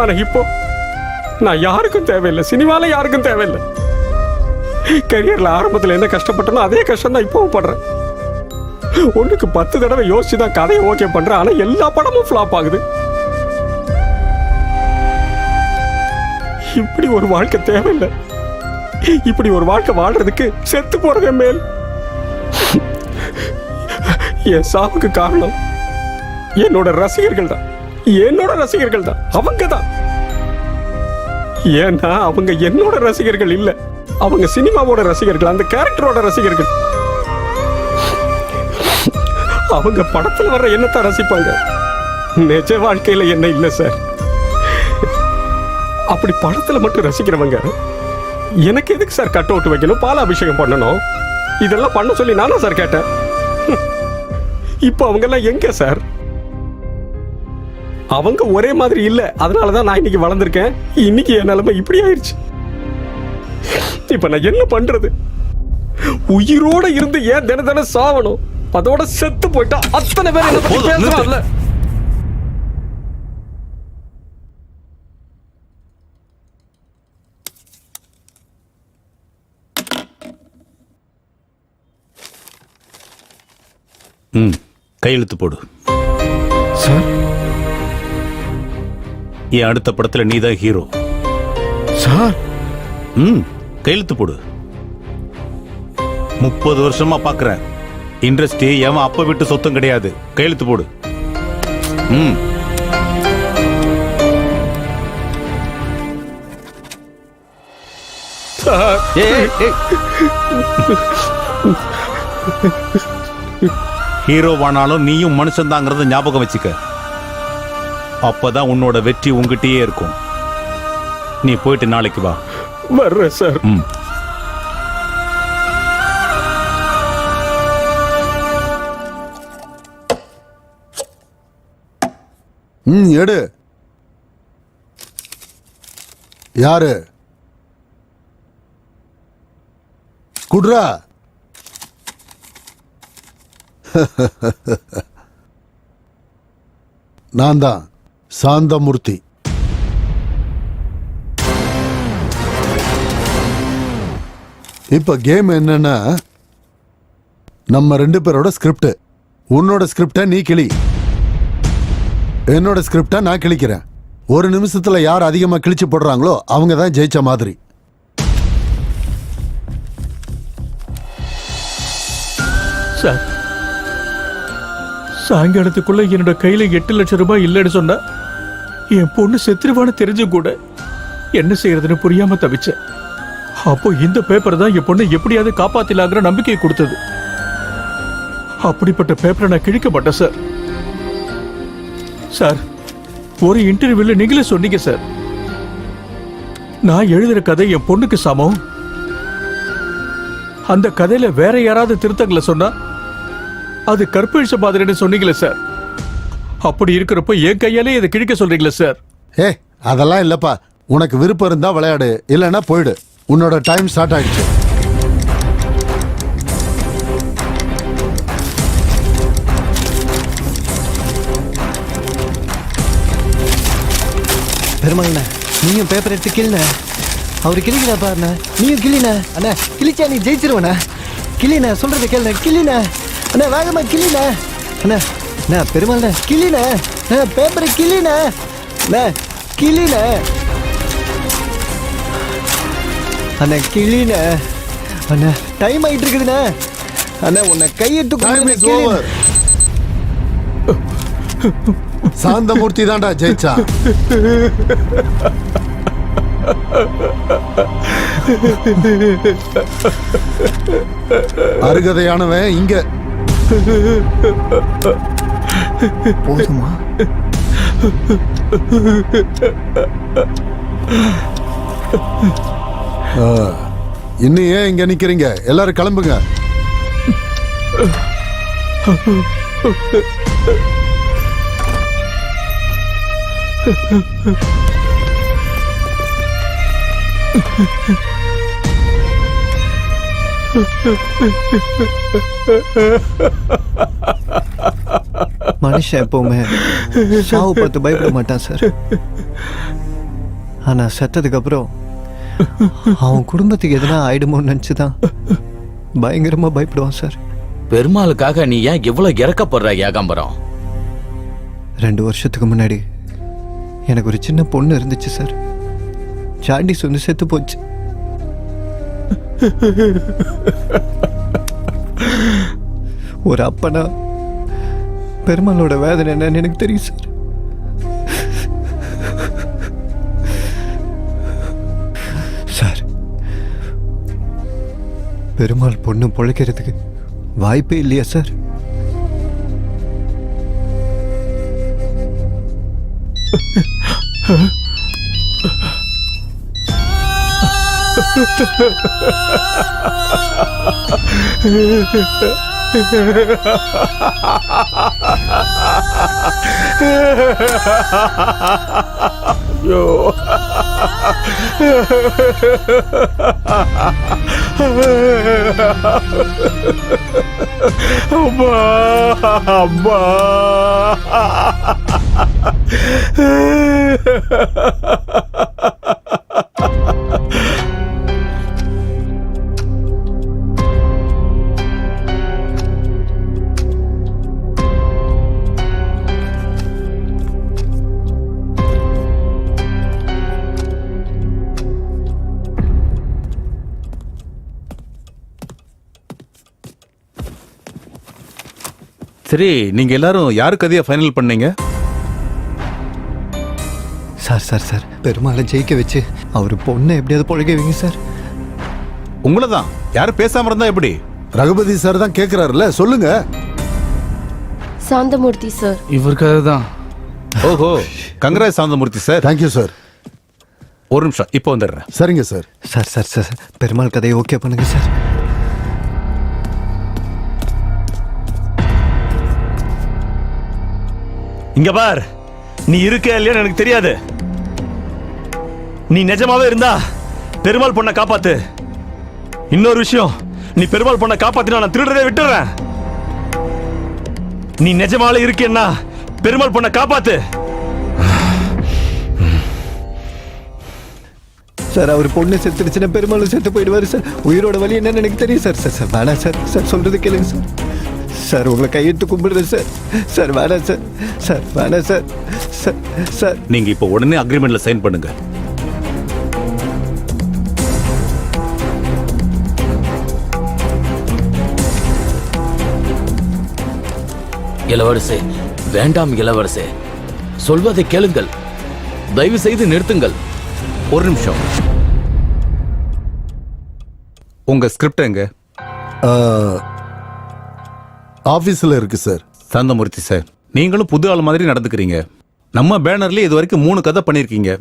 ஆனா இப்போ நான் யாருக்கும் தேவையில்லை, சினிமால யாருக்கும் தேவையில்லை. கரியர்ல ஆரம்பத்தில் என்ன கஷ்டப்பட்டனோ அதே கஷ்டம் தான் இப்பவும் படுறேன். ஒண்ணுக்கு 10 தடவை யோசிச்சுதான் கதையை ஓகே பண்றேன், ஆனா எல்லா படமும் ஃபிளாப் ஆகுது. இப்படி ஒரு வாழ்க்கை தேவையில்லை. இப்படி ஒரு வாழ்க்கை வாழ்றதுக்கு செத்து போறதே மேல். என் சாவுக்கு காரணம் என்னோட ரசிகர்கள் தான், என்னோட ரசிகர்கள் தான், அவங்க தான். ஏன்னா அவங்க என்னோட ரசிகர்கள் இல்ல, அவங்க சினிமாவோட ரசிகர்கள், அந்த கேரக்டரோட ரசிகர்கள். அவங்க படத்துல வர்ற என்னத்தான் ரசிப்பாங்க, நிஜ வாழ்க்கையில என்ன இல்ல சார். அப்படி படத்துல மட்டும் ரசிக்கிறவங்க எனக்கு எதுக்கு சார் கட் அவுட் வைக்கணும், பால அபிஷேகம் பண்ணணும், இதெல்லாம் பண்ண சொல்லி நானா சார் கேட்டேன். இப்போ அவங்க எல்லாம் எங்க சார்? அவங்க ஒரே மாதிரி இல்ல, அதனாலதான் நான் இன்னைக்கு வளர்ந்திருக்கேன். இன்னைக்கு என் நிலைமை இப்படி ஆயிடுச்சு. இப்ப நான் என்ன பண்றது? உயிரோட இருந்து ஏன் தின சாவணும்? அதோட செத்து போயிட்டா அத்தனை பேர் என்ன பத்தி பேசுறாங்கல்ல. கையெழுத்து போடு சார். என் அடுத்த படத்துல நீதான் ஹீரோ சார். கையெழுத்து போடு. 30 வருஷமா பாக்குறேன், இண்டஸ்ட்ரி எவன் அப்ப விட்டு சொத்தம் கிடையாது. கையெழுத்து போடு. ஹீரோவானாலும் நீயும் மனுஷன் தாங்கிறத ஞாபகம் வச்சுக்க. அப்பதான் உன்னோட வெற்றி உங்ககிட்டயே இருக்கும். நீ போயிட்டு நாளைக்கு வா. வர்றேன் சார். எடு. யாரு குட்ரா? நான் தான் சாந்தமூர்த்தி. இப்ப கேம் என்னன்னா, நம்ம 2 பேரோட ஸ்கிரிப்ட். உன்னோட ஸ்கிரிப்ட நீ கிளி, என்னோட ஸ்கிரிப்ட நான் கிழிக்கிறேன். ஒரு நிமிஷத்துல யார் அதிகமா கிழிச்சு போடுறாங்களோ அவங்க தான் ஜெயிச்ச மாதிரி. சார், சாயங்காலத்துக்குள்ள என்னோட கையில 8 லட்சம் ரூபாய் இல்லைன்னு சொன்னா என் பொண்ணு செத்துருவான்னு தெரிஞ்சும் கூட என்ன செய்யறதுன்னு புரியாம தவிச்சேன். அப்போ இந்த பேப்பர் தான் என் பொண்ணை எப்படியாவது காப்பாத்திலாங்கிற நம்பிக்கை கொடுத்தது. அப்படிப்பட்ட பேப்பரை நான் கிழிக்க மாட்டேன் சார். சார், ஒரு இன்டர்வியூல நீங்களே சொன்னீங்க சார், நான் எழுதுற கதை என் பொண்ணுக்கு சமம். அந்த கதையில வேற யாராவது திருத்தங்களை சொன்னா அது கற்பழிச்ச மாதிரின்னு சொன்னீங்களே சார். அப்படி இருக்கிறப்ப என் கையாலே இதை கிழிக்க சொல்றீங்களே சார். அதெல்லாம் இல்லப்பா. உனக்கு விருப்பம் இருந்தா விளையாடு, இல்லைன்னா போயிடு. உன்னோட டைம் ஸ்டார்ட் ஆயிடுச்சு. பெருமாள்ண்ணா, நீயும் பேப்பர் எடுத்து கிளின. அவரு கிளிக்கிறா பாருண்ணா, நீயும் கிளின. அண்ணா கிழிச்சா நீ ஜெயிச்சிருவண்ணா. கிளின, சொல்றத கேளுண்ணா. கிளின அண்ணா, வேகமா கிளின. அண்ணா அண்ணா பெருமாள்ண்ணா கிளின. பேப்பரை கிளின. அண்ணா கிளின. அண்ணா கிளின. அண்ணா டைம் ஆயிட்டு இருக்குதுண்ணா. அண்ணா உன்னை கையிட்டு சாந்தமூர்த்தி தான்டா ஜெயிச்சா. அருகதையானவன் இங்க. போதுமா? இன்னும் ஏன் இங்க நிக்கிறீங்க? எல்லாரும் கிளம்புங்க. மனுஷன் எப்பவுமே சாவு பார்த்து பயப்பட மாட்டான் சார். ஆனா செத்ததுக்கு அப்புறம் அவன் குடும்பத்துக்கு எதனா ஆயிடுமோன்னு நினைச்சுதான் பயங்கரமா பயப்படுவான் சார். பெருமாளுக்காக நீ ஏன் இவ்வளவு இறக்கப்படுற ஏகாம்பரம்? 2 வருஷத்துக்கு முன்னாடி எனக்கு ஒரு சின்ன பொண்ணு இருந்துச்சு சார். ஜாண்டிஸ் வந்து செத்து போச்சு. ஒரு அப்பனா பெருமாளோட வேதனை என்னன்னு எனக்கு தெரியும் சார். சார், பெருமாள் பொண்ணு பொழைக்கிறதுக்கு வாய்ப்பே இல்லையா சார்? அம்மா அம்மா. சரி, நீங்க எல்லாரும் யாரு கதையை ஃபைனல் பண்ணீங்க? சார் சார் சார், பெருமாளை ஜெயிக்க வச்சு அவர் பொண்ணை எப்படியாவது பொழைக்க வைங்க சார். உங்களை தான். யாரும் பேசாம இருந்தா எப்படி? ரகுபதி சார் தான் கேக்குறாருல்ல, சொல்லுங்க. சாந்தமூர்த்தி சார். இவருக்காக தான். ஓஹோ, Gangaraj Santhamurthy sir. Thank you sir. ஒரு நிமிஷம், இப்போ வந்துடுறேன். சரிங்க sir. Sir sir sir, Perumal கதையை ஓகே பண்ணுங்க சார். இங்க பார், நீ இருக்க இல்லையான்னு எனக்கு தெரியாது. நீ நிஜமாவே இருந்தா பெருமாள் பொண்ணை காப்பாத்து. இன்னொரு விஷயம், நீ பெருமாள் பொண்ணை காப்பாத்தினா நான் திருடுறதை விட்டுறேன். நீ நிஜமாவே இருக்கேன்னா பெருமாள் பொண்ணை காப்பாத்து. சார் அவர் பொண்ணு செத்துருச்சுன்னா பெருமாளும் செத்து போயிடுவாரு சார். உயிரோட வலி என்னன்னு எனக்கு தெரியும் சார். சார் சார் வேணாம் சார். சார் சொல்றது கேளுங்க சார். சார் உங்களை கையெடுத்து கும்பிடுறேன் சார். சார் வேணாம் சார். சார் வேணாம் சார். சார் சார் நீங்க இப்போ உடனே அக்ரிமெண்ட்ல சைன் பண்ணுங்க. இளவரசே, வேண்டாம் இளவரசே, சொல்வதை கேளுங்கள், தயவு செய்து நிறுத்துங்கள். ஒரு நிமிஷம். உங்க ஸ்கிரிப்ட் எங்க? ஆபீஸ்ல இருக்கு சார். சாந்தமூர்த்தி சார், நீங்களும் புது ஆள் மாதிரி நடந்துக்கிறீங்க. நம்ம பேனர்ல இது வரைக்கும் 3 கதை பண்ணிருக்கீங்க.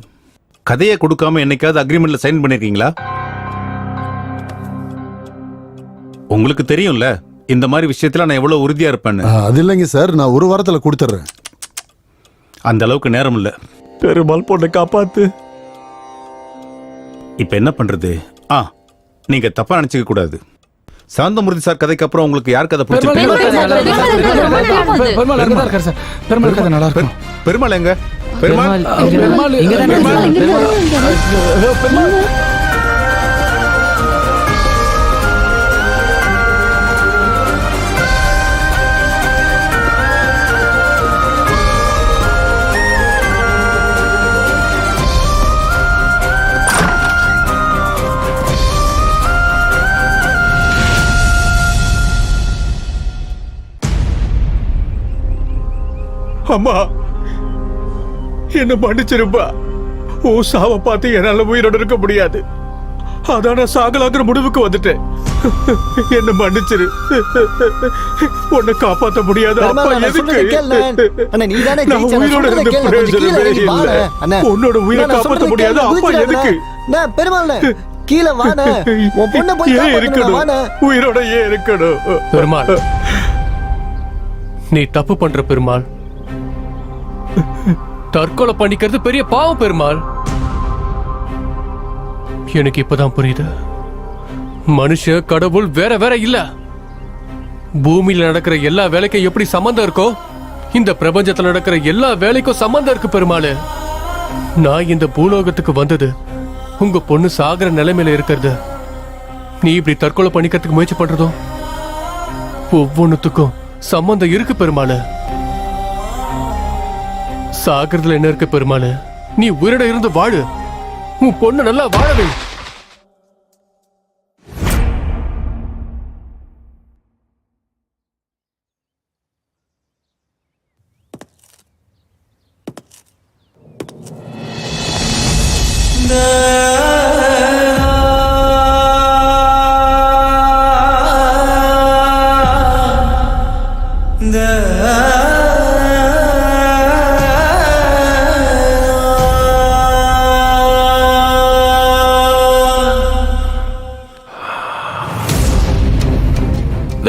கதையை கொடுக்காம என்னைக்காவது அக்ரிமெண்ட்ல சைன் பண்ணிருக்கீங்களா? உங்களுக்கு தெரியும்ல இந்த மாதிரி விஷயத்துல நான் எவ்வளவு உறுதியா இருப்பேன்னு. அது இல்லைங்க சார், நான் ஒரு வாரத்துல கொடுத்துட்றேன். அந்த அளவுக்கு நேரம் இல்ல. பெருமாள் பொண்ணை காப்பாத்து. இப்ப என்ன பண்றது? நீங்க தப்பா நினைச்சுக்க கூடாது. சாந்தமூர்த்தி சார் கதைக்கு அப்புறம் உங்களுக்கு யார் கதை பிடிச்சிருக்கு? பெருமாள் எங்க? பெருமாள் அம்மா, என்ன மன்னிச்சிருப்பா. ஓ சாவ பார்த்து என்னால உயிரோட இருக்க முடியாது. அதான் நான் சாகலாங்கிற முடிவுக்கு வந்துட்டேன். என்ன மன்னிச்சிரு. உன்னை காப்பாற்ற முடியாது. அப்பா எதுக்கு? நான் உயிரோட இருந்த பிரயோஜனமே இல்லை. உன்னோட உயிரை காப்பாற்ற முடியாது. அப்பா எதுக்கு? பெருமாள் கீழே வான. உன் பொண்ணை போய் ஏன் இருக்கணும்? உயிரோட ஏன் இருக்கணும்? பெருமாள், நீ தப்பு பண்ற பெருமாள். தற்கொலை பண்ணிக்கிறது பெரிய பாவம் பெருமாள். எனக்கு இப்பதான் புரியுது. மனுஷ கடவுள் வேற வேற இல்ல. பூமியில நடக்கிற எல்லா வேலைக்கும் எப்படி சம்பந்தம் இருக்கோ, இந்த பிரபஞ்சத்துல நடக்கிற எல்லா வேலைக்கும் சம்பந்தம் இருக்கு பெருமாள். நான் இந்த பூலோகத்துக்கு வந்தது உங்க பொண்ணு சாகர நிலைமையில இருக்கிறது. நீ இப்படி தற்கொலை பண்ணிக்கிறதுக்கு முயற்சி பண்றதும் ஒவ்வொன்னுத்துக்கும் சம்பந்தம் இருக்கு பெருமாள். சாகிறதுல என்ன இருக்கு பெருமாள்? நீ உயிரோட இருந்து வாழு. உன் பொண்ணு நல்லா வாழவே.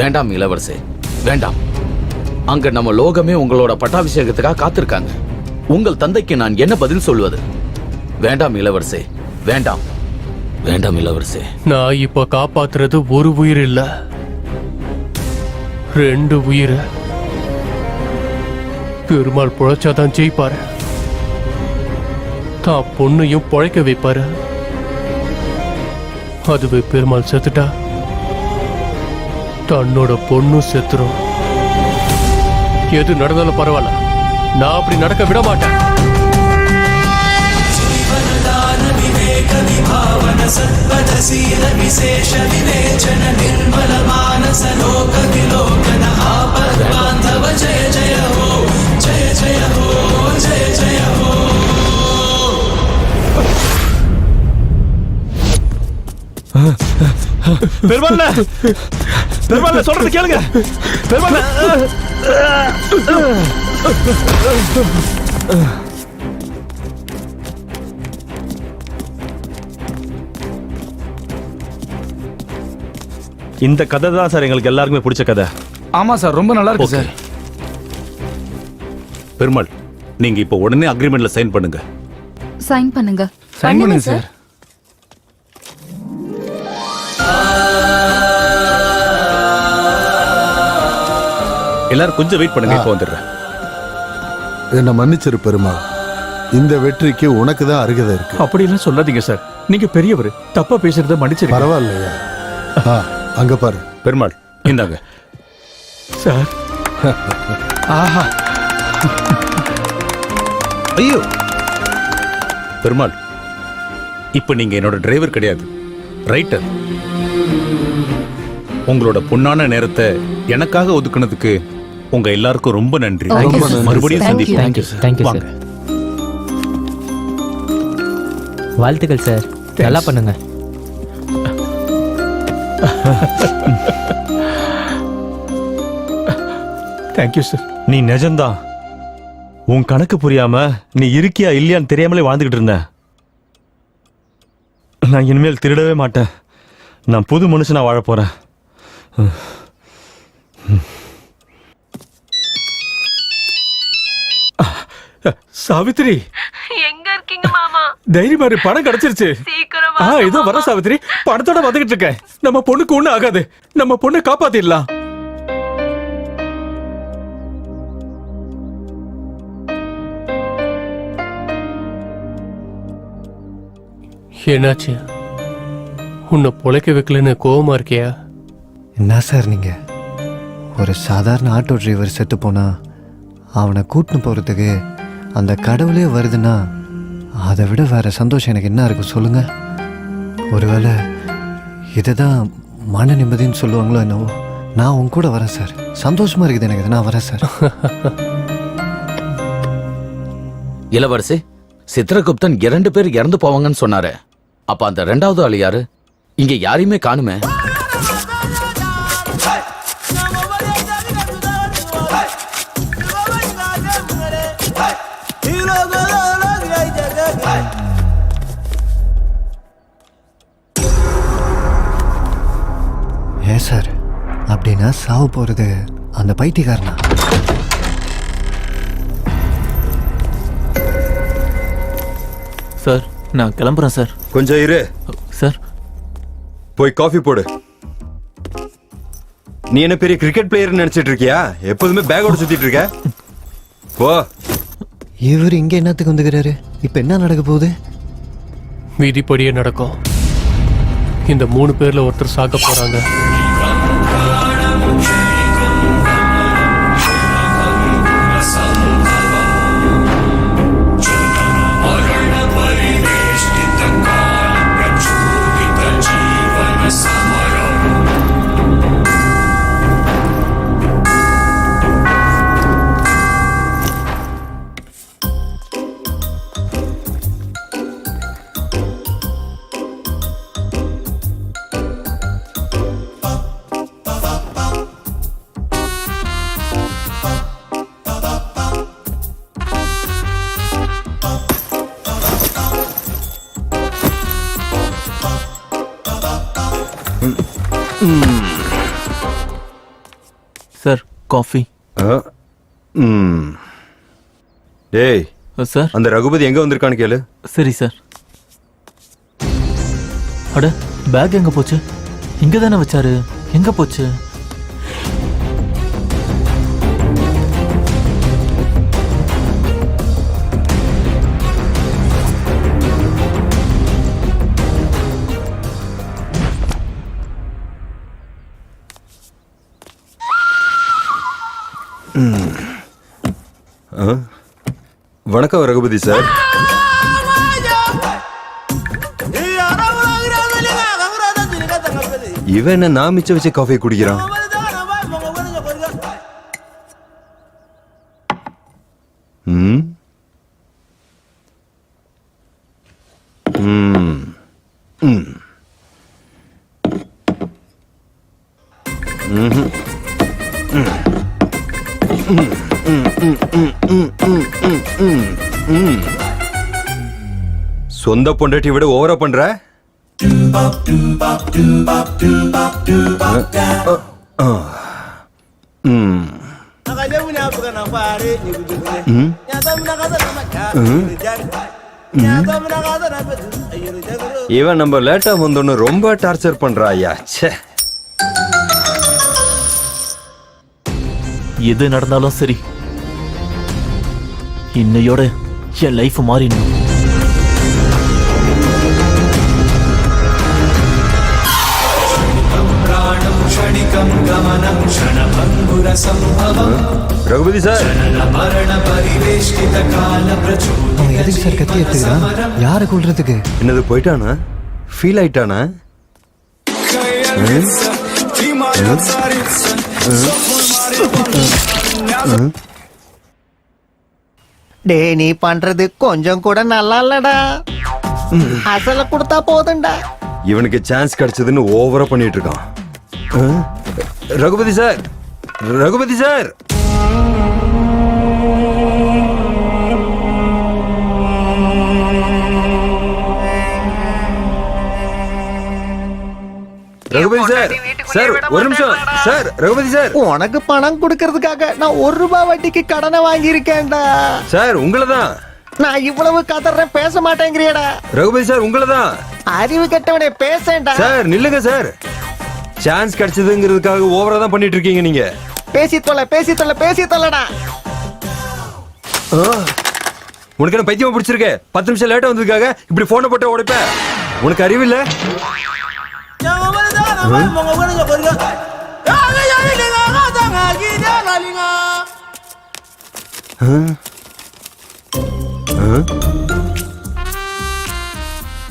வேண்டாம் இளவரசே, வேண்டாம். அங்க நம்ம லோகமே உங்களோட பட்டாபிஷேகத்துக்காக காத்திருக்காங்க. உங்கள் தந்தைக்கு நான் என்ன பதில் சொல்வது? வேண்டாம் இளவரசே, வேண்டாம். வேண்டாம் இளவரசே. நான் இப்ப காப்பாத்துறது ஒரு உயிர் இல்ல, 2 உயிர். பெருமாள் பொழைச்சாதான் ஜெயிப்பாரு. தான் பொண்ணையும் பொழைக்க வைப்பாரு. அதுவே பெருமாள் செத்துட்டா தன்னோட பொண்ணும் செத்துரும். எது நடந்தாலும் பரவாயில்ல, நான் அப்படி நடக்க விட மாட்டேன். பெருமாள், பெருமாள் சொல்றது கேளுங்க. பெருமாள், இந்த கதை தான் சார் எங்களுக்கு எல்லாருக்குமே பிடிச்ச கதை. ஆமா சார், ரொம்ப நல்லா இருக்கு சார். பெருமாள், நீங்க இப்போ உடனே அக்ரிமெண்ட்ல சைன் பண்ணுங்க. சைன் பண்ணுங்க. சைன் பண்ணுங்க சார். எல்லாரும் கொஞ்சம் வெயிட் பண்ணுங்க, இப்போ வந்துடுறேன். என்ன மன்னிச்சிரு பெருமாள். இந்த வெற்றிக்கு உனக்கு தான் அருகதை இருக்கு. அப்படிலாம் சொல்லாதீங்க சார். நீங்க பெரியவர், தப்பா பேசுறத மன்னிச்சிருங்க. பரவாயில்லையா? அங்க பாரு பெருமாள், இந்தாங்க. சார். ஆஹா. ஐயோ பெருமாள், இப்ப நீங்க என்னோட டிரைவர் கிடையாது, ரைட்டர். உங்களோட பொன்னான நேரத்தை எனக்காக ஒதுக்குனதுக்கு உங்க எல்லாருக்கும் ரொம்ப நன்றி. மறுபடியும் சந்திப்போம். வாங்க. வாழ்த்துக்கள் சார், நல்லா பண்ணுங்க. Thank you sir. நீ நிஜம்தான். உன் கணக்கு புரியாம நீ இருக்கியா இல்லையான்னு தெரியாமலே வாழ்ந்துகிட்டு இருந்த. நான் இனிமேல் திருடவே மாட்டேன். நான் புது மனுஷனா வாழ போறேன். சாவித்ரி, எங்க இருக்கீங்க மாமா? தைரியமா இரு, பணம் கிடைச்சிருச்சு. சீக்கிரமா இதோ வர சாவித்ரி, பணத்தோட வந்துகிட்டு இருக்கேன். நம்ம பொண்ணுக்கு ஒண்ணு ஆகாது, நம்ம பொண்ணை காப்பாத்திடலாம். என்னாச்சு? உன்னை பொழைக்க வைக்கலன்னு கோவமா இருக்கியா? என்ன சார் நீங்க? ஒரு சாதாரண ஆட்டோ டிரைவர் செத்து போனா அவனை கூட்டின்னு போறதுக்கு அந்த கடவுளே வருதுன்னா அதை விட வேற சந்தோஷம் எனக்கு என்ன இருக்கு சொல்லுங்க? ஒருவேளை இதுதான் மன நிம்மதின்னு சொல்லுவாங்களோ என்னவோ. நான் உன் கூட வரேன் சார். சந்தோஷமா இருக்குது எனக்கு. நான் வரேன் சார். இளவரசி, சித்திரகுப்தன் 2 பேர் இறந்து போவாங்கன்னு சொன்னாரு. அப்ப அந்த 2வது ஆள் யாரு? இங்க யாரையுமே காணுமே. ஏன் சார் அப்படின்னா சாவு போறது அந்த பைத்தியக்காரனா? சார், நான் கிளம்புறேன் சார். கொஞ்சம் இரு சார். போய் காஃபி போடு. நீ என்ன பெரிய கிரிக்கெட் பிளேயர் நினைச்சிட்டு இருக்கியா? எப்போதுமே பேக்கோட சுத்திட்டு இருக்க. போ. இவர் இங்க என்னத்துக்கு வந்துக்கிறாரு? இப்ப என்ன நடக்க போகுது? விதிப்படியே நடக்கும். இந்த 3 பேர்ல ஒருத்தர் சாக போறாங்க. Sir, coffee. டேய் சார், அந்த ரகுபதி எங்க வந்திருக்கான்னு கேளு. சரி சார். அட, பேக் எங்க போச்சு? இங்க தானே வச்சாரு, எங்க போச்சு? வணக்கம் ரகுபதி சார். இவன் என்ன நான் மிச்சம் வச்சு காஃபி குடிக்கிறான்? சொந்த பொண்டாட்டி விட ஓவரா பண்ற. இவன் நம்ம லேட்டா வந்தோன்னு ரொம்ப டார்ச்சர் பண்றா. ஐயா, எது நடந்தாலும் சரி, இன்னையோட என் லைஃப் மாறிடணும். ரகுபதி சார் அவன் எதுக்கு சார் கத்தி எடுத்துக்கிறான்? யாரை கொல்றதுக்கு? என்னது போயிட்டானா? ஃபீல் ஆயிட்டானா? டே நீ பண்றது கொஞ்சம் கூட நல்லா இல்லடா. அசல கொடுத்தா போதும்டா. இவனுக்கு சான்ஸ் கிடைச்சதுன்னு ஓவரா பண்ணிட்டு இருக்கான். Raghupathi sir, Raghupathi sir, Raghupathi sir, sir ஒரு நிமிஷம் சார். ரகுபதி சார், உனக்கு பணம் கொடுக்கறதுக்காக நான் 1 ரூபாய் வட்டிக்கு கடனை வாங்கியிருக்கேன்டா. சார் உங்களதான். நான் இவ்வளவு கதறேன், பேச மாட்டேங்கிறியடா. ரகுபதி சார் உங்களதான். அறிவு கெட்டவனே பேசேன்டா. சார் நில்லுங்க சார். சான்ஸ் கிடைச்சதுங்கிறதுக்காக ஓவரா தான் பண்ணிட்டு இருக்கீங்க நீங்க. பேசி தொல்லடா. உனக்கு என்ன பைத்தியமா பிடிச்சிருக்க? 10 நிமிஷம் லேட்டா வந்ததுக்காக இப்படி போனை போட்டு உடைப்ப? உனக்கு அறிவு இல்ல?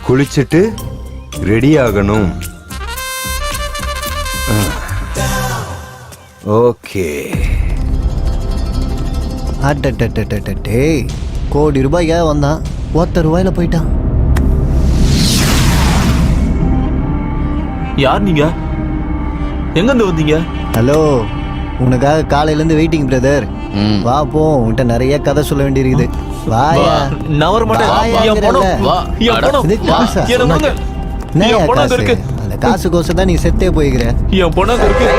குளிச்சுட்டு ரெடி ஆகணும். ஓகே. அட்டே, கோடி ரூபாய்க்காக வந்தான், 1 ரூபாயில போயிட்டான். யார் நீங்க? எங்க இருந்து வந்தீங்க? ஹலோ, உனக்காக காலையில இருந்து வெயிட்டிங் பிரதர். வா போ, உன்கிட்ட நிறைய கதை சொல்ல வேண்டியிருக்குது. வாயா. நான் வர மாட்டேன். என் பணம். என் பணம். இது காசா? என் பணம். என்ன காசு? அந்த காசு கோசம் தான் நீ செத்தே போய்கிற. என் பணம் இருக்கு.